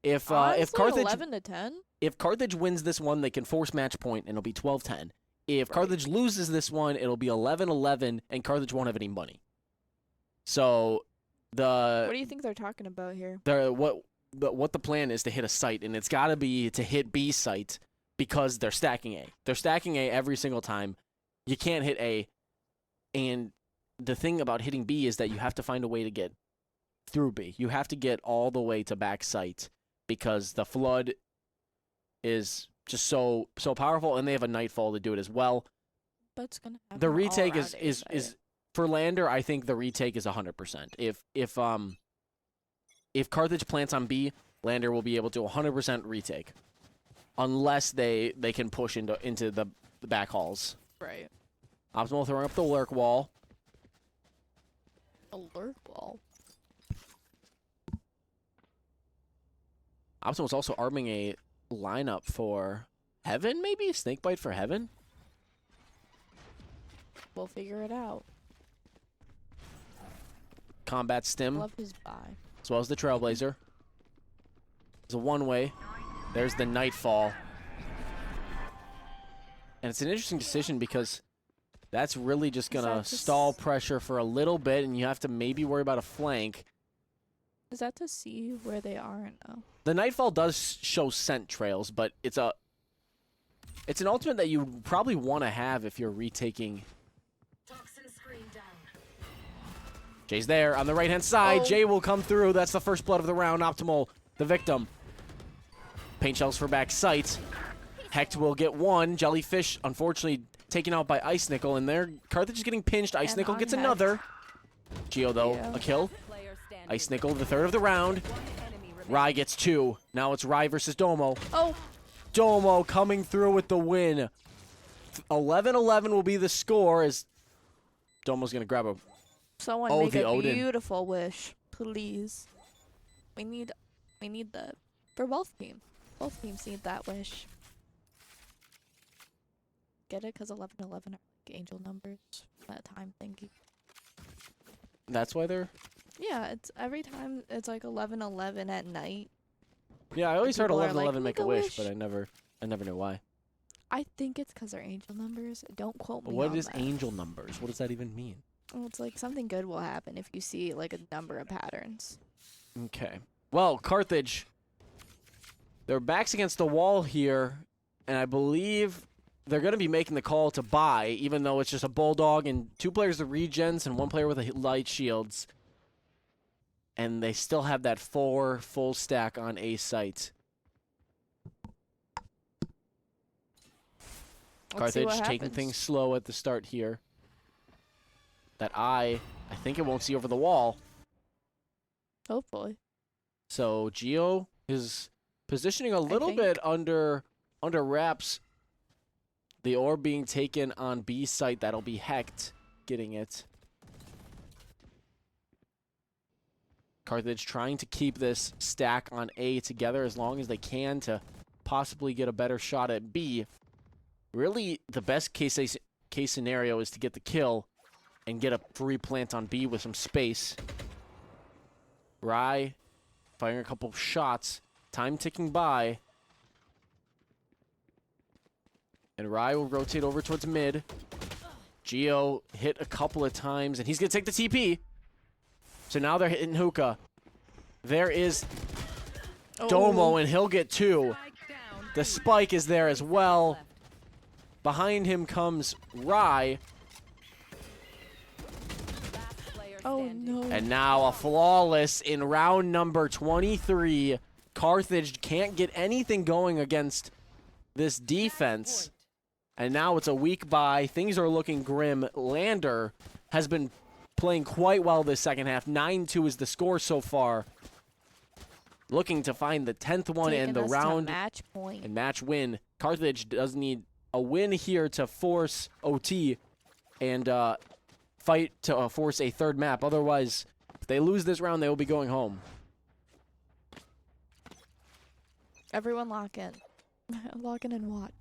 Speaker 1: If
Speaker 5: Honestly,
Speaker 1: Carthage
Speaker 5: 11-10.
Speaker 1: if Carthage wins this one, they can force match point and it'll be 12-10. If Carthage loses this one, it'll be 11-11 and Carthage won't have any money. So
Speaker 5: What do you think they're talking about here?
Speaker 1: what the plan is to hit a site, and it's got to be to hit B site because they're stacking A. They're stacking A every single time. You can't hit A. And the thing about hitting B is that you have to find a way to get through B. You have to get all the way to back site because the flood is just so powerful, and they have a Nightfall to do it as well.
Speaker 5: But it's gonna happen
Speaker 1: The retake
Speaker 5: all around
Speaker 1: is for Lander. I think the retake is 100%. If Carthage plants on B, Lander will be able to 100% retake, unless they can push into the back halls.
Speaker 5: Right.
Speaker 1: Optimal throwing up the lurk wall.
Speaker 5: A lurk wall.
Speaker 1: Optimal's also arming a lineup for Heaven, maybe? Snakebite for Heaven?
Speaker 5: We'll figure it out.
Speaker 1: Combat Stim,
Speaker 5: Love his buy.
Speaker 1: as well as the Trailblazer. There's a one-way. There's the Nightfall. And it's an interesting decision because that's really just going to stall pressure for a little bit, and you have to maybe worry about a flank.
Speaker 5: Is that to see where they are or no?
Speaker 1: The Nightfall does show scent trails, but it's an ultimate that you probably want to have if you're retaking. Jay's there on the right-hand side.
Speaker 5: Oh.
Speaker 1: Jay will come through. That's the first blood of the round. Optimal, the victim. Paint shells for back sight. Hecht will get one. Jellyfish, unfortunately, taken out by Ice Nickel, and there Carthage is getting pinched. Ice
Speaker 5: And
Speaker 1: Nickel
Speaker 5: on
Speaker 1: gets
Speaker 5: Hecht.
Speaker 1: another. Geo, though,
Speaker 5: Yeah.
Speaker 1: a kill. Ice Nickel, the third of the round. Rye gets 2. Now it's Rye versus Domo.
Speaker 5: Oh,
Speaker 1: Domo coming through with the win. 11-11 will be the score as Domo's going to grab a...
Speaker 5: someone
Speaker 1: Oh,
Speaker 5: make
Speaker 1: the
Speaker 5: a
Speaker 1: Odin.
Speaker 5: beautiful wish, please. We need that for both teams. Both teams need that wish. get it because 11-11 are like angel numbers. That time thingy.
Speaker 1: That's why they're.
Speaker 5: Yeah, it's every time it's like 11-11 at night.
Speaker 1: Yeah, I always heard
Speaker 5: people are
Speaker 1: 11-11
Speaker 5: like,
Speaker 1: make a wish, but I never knew why.
Speaker 5: I think it's because they're angel numbers. Don't quote me
Speaker 1: What
Speaker 5: on
Speaker 1: is
Speaker 5: that.
Speaker 1: angel numbers? What does that even mean?
Speaker 5: Well, it's like something good will happen if you see like a number of patterns.
Speaker 1: Okay. Well, Carthage, their backs against the wall here, and I believe they're going to be making the call to buy, even though it's just a bulldog and 2 players with regens and 1 player with a light shields. And they still have that 4 full stack on A site.
Speaker 5: Let's see what
Speaker 1: Carthage taking
Speaker 5: happens.
Speaker 1: things slow at the start here. That I think it won't see over the wall.
Speaker 5: Hopefully.
Speaker 1: So Geo is positioning a little
Speaker 5: think.
Speaker 1: bit under wraps. The orb being taken on B site. That'll be Hecht getting it. Carthage trying to keep this stack on A together as long as they can to possibly get a better shot at B. Really, the best case scenario is to get the kill and get a free plant on B with some space. Rye firing a couple shots. Time ticking by. And Rye will rotate over towards mid. Geo hit a couple of times, and he's going to take the TP. So now they're hitting hookah. There is Domo, and he'll get 2. The spike is there as well. Behind him comes Rye.
Speaker 5: Oh no.
Speaker 1: And now a flawless in round number 23. Carthage can't get anything going against this defense. And now it's a weak bye. Things are looking grim. Lander has been playing quite well this second half. 9-2 is the score so far. Looking to find the 10th one
Speaker 5: Taking
Speaker 1: and the
Speaker 5: us to
Speaker 1: round
Speaker 5: match point.
Speaker 1: and match win. Carthage does need a win here to force OT and fight to force a 3rd map. Otherwise, if they lose this round, they will be going home.
Speaker 5: Everyone lock in. Lock in and watch.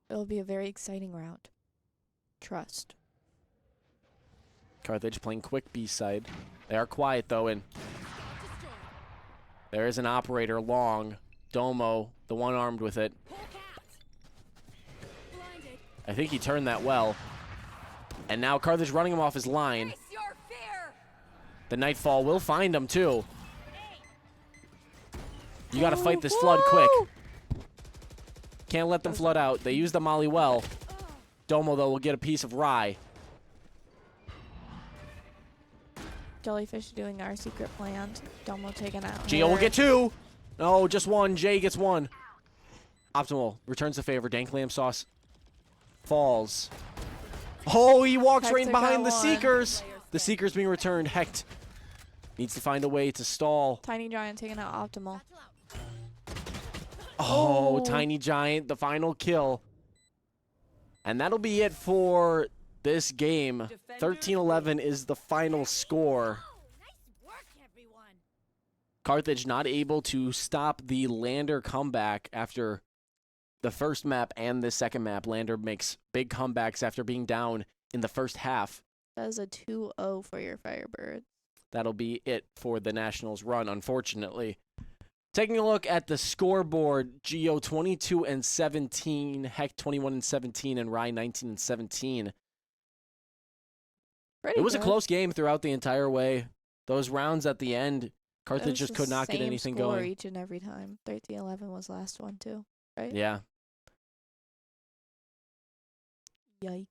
Speaker 5: It'll be a very exciting round. Trust.
Speaker 1: Carthage playing quick B side. They are quiet though, and there is an operator long. Domo, the one armed with it. I think he turned that well. And now Carthage running him off his line. The Nightfall will find him too. You gotta fight this flood quick. Can't let them flood out. They use the molly well. Domo, though, will get a piece of Rye.
Speaker 5: Jellyfish doing our secret plan. Domo taken out.
Speaker 1: Geo will
Speaker 5: her.
Speaker 1: get 2. No, just 1. Jay gets 1. Optimal returns the favor. Dank Lamb Sauce falls. Oh, he walks right in
Speaker 5: Hector
Speaker 1: behind
Speaker 5: got
Speaker 1: the
Speaker 5: one.
Speaker 1: Seekers. The Seekers being returned. Hecht needs to find a way to stall.
Speaker 5: Tiny Giant taking out Optimal.
Speaker 1: Oh,
Speaker 5: Oh.
Speaker 1: Tiny Giant, the final kill. And that'll be it for this game. 13-11 is the final score. Carthage not able to stop the Lander comeback after the first map and the second map. Lander makes big comebacks after being down in the first half.
Speaker 5: That is a 2-0 for your Firebirds.
Speaker 1: That'll be it for the Nationals run, unfortunately. Taking a look at the scoreboard, Geo 22-17, Heck 21-17, and Rye 19-17.
Speaker 5: Pretty
Speaker 1: It was a
Speaker 5: good.
Speaker 1: close game throughout the entire way. Those rounds at the end,
Speaker 5: It
Speaker 1: Carthage
Speaker 5: was
Speaker 1: just
Speaker 5: the
Speaker 1: could not get
Speaker 5: same
Speaker 1: anything
Speaker 5: score
Speaker 1: going.
Speaker 5: each and every time. 13-11 was last one too, right?
Speaker 1: Yeah.
Speaker 5: Yikes.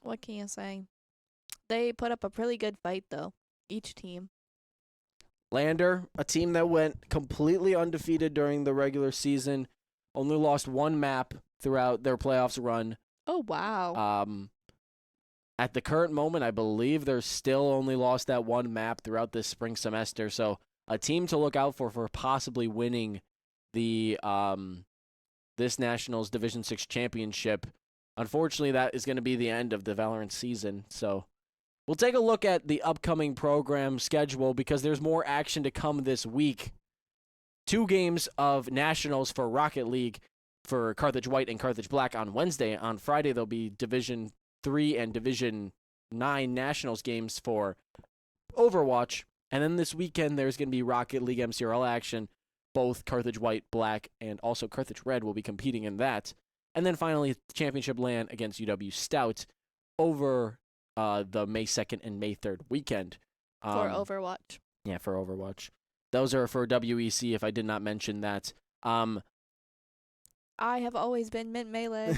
Speaker 5: What can you say? They put up a pretty good fight though. Each team.
Speaker 1: Lander, a team that went completely undefeated during the regular season, only lost 1 map throughout their playoffs run.
Speaker 5: Oh wow.
Speaker 1: At the current moment, I believe they're still only lost that 1 map throughout this spring semester. So a team to look out for possibly winning the this Nationals Division 6 championship. Unfortunately, that is going to be the end of the Valorant season. So we'll take a look at the upcoming program schedule because there's more action to come this week. 2 games of Nationals for Rocket League. for Carthage White and Carthage Black on Wednesday. On Friday, there'll be Division 3 and Division 9 Nationals games for Overwatch. And then this weekend, there's going to be Rocket League MCRL action. Both Carthage White, Black, and also Carthage Red will be competing in that. And then finally, Championship LAN against UW Stout over the May 2nd and May 3rd weekend.
Speaker 5: For Overwatch.
Speaker 1: Yeah, for Overwatch. Those are for WEC, if I did not mention that.
Speaker 5: I have always been Mint Melee.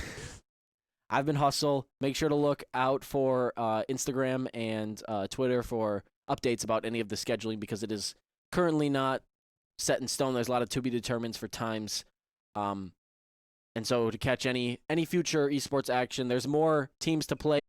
Speaker 1: I've been Hustle. Make sure to look out for Instagram and Twitter for updates about any of the scheduling, because it is currently not set in stone. There's a lot of to be determined for times. And so to catch any future esports action, there's more teams to play.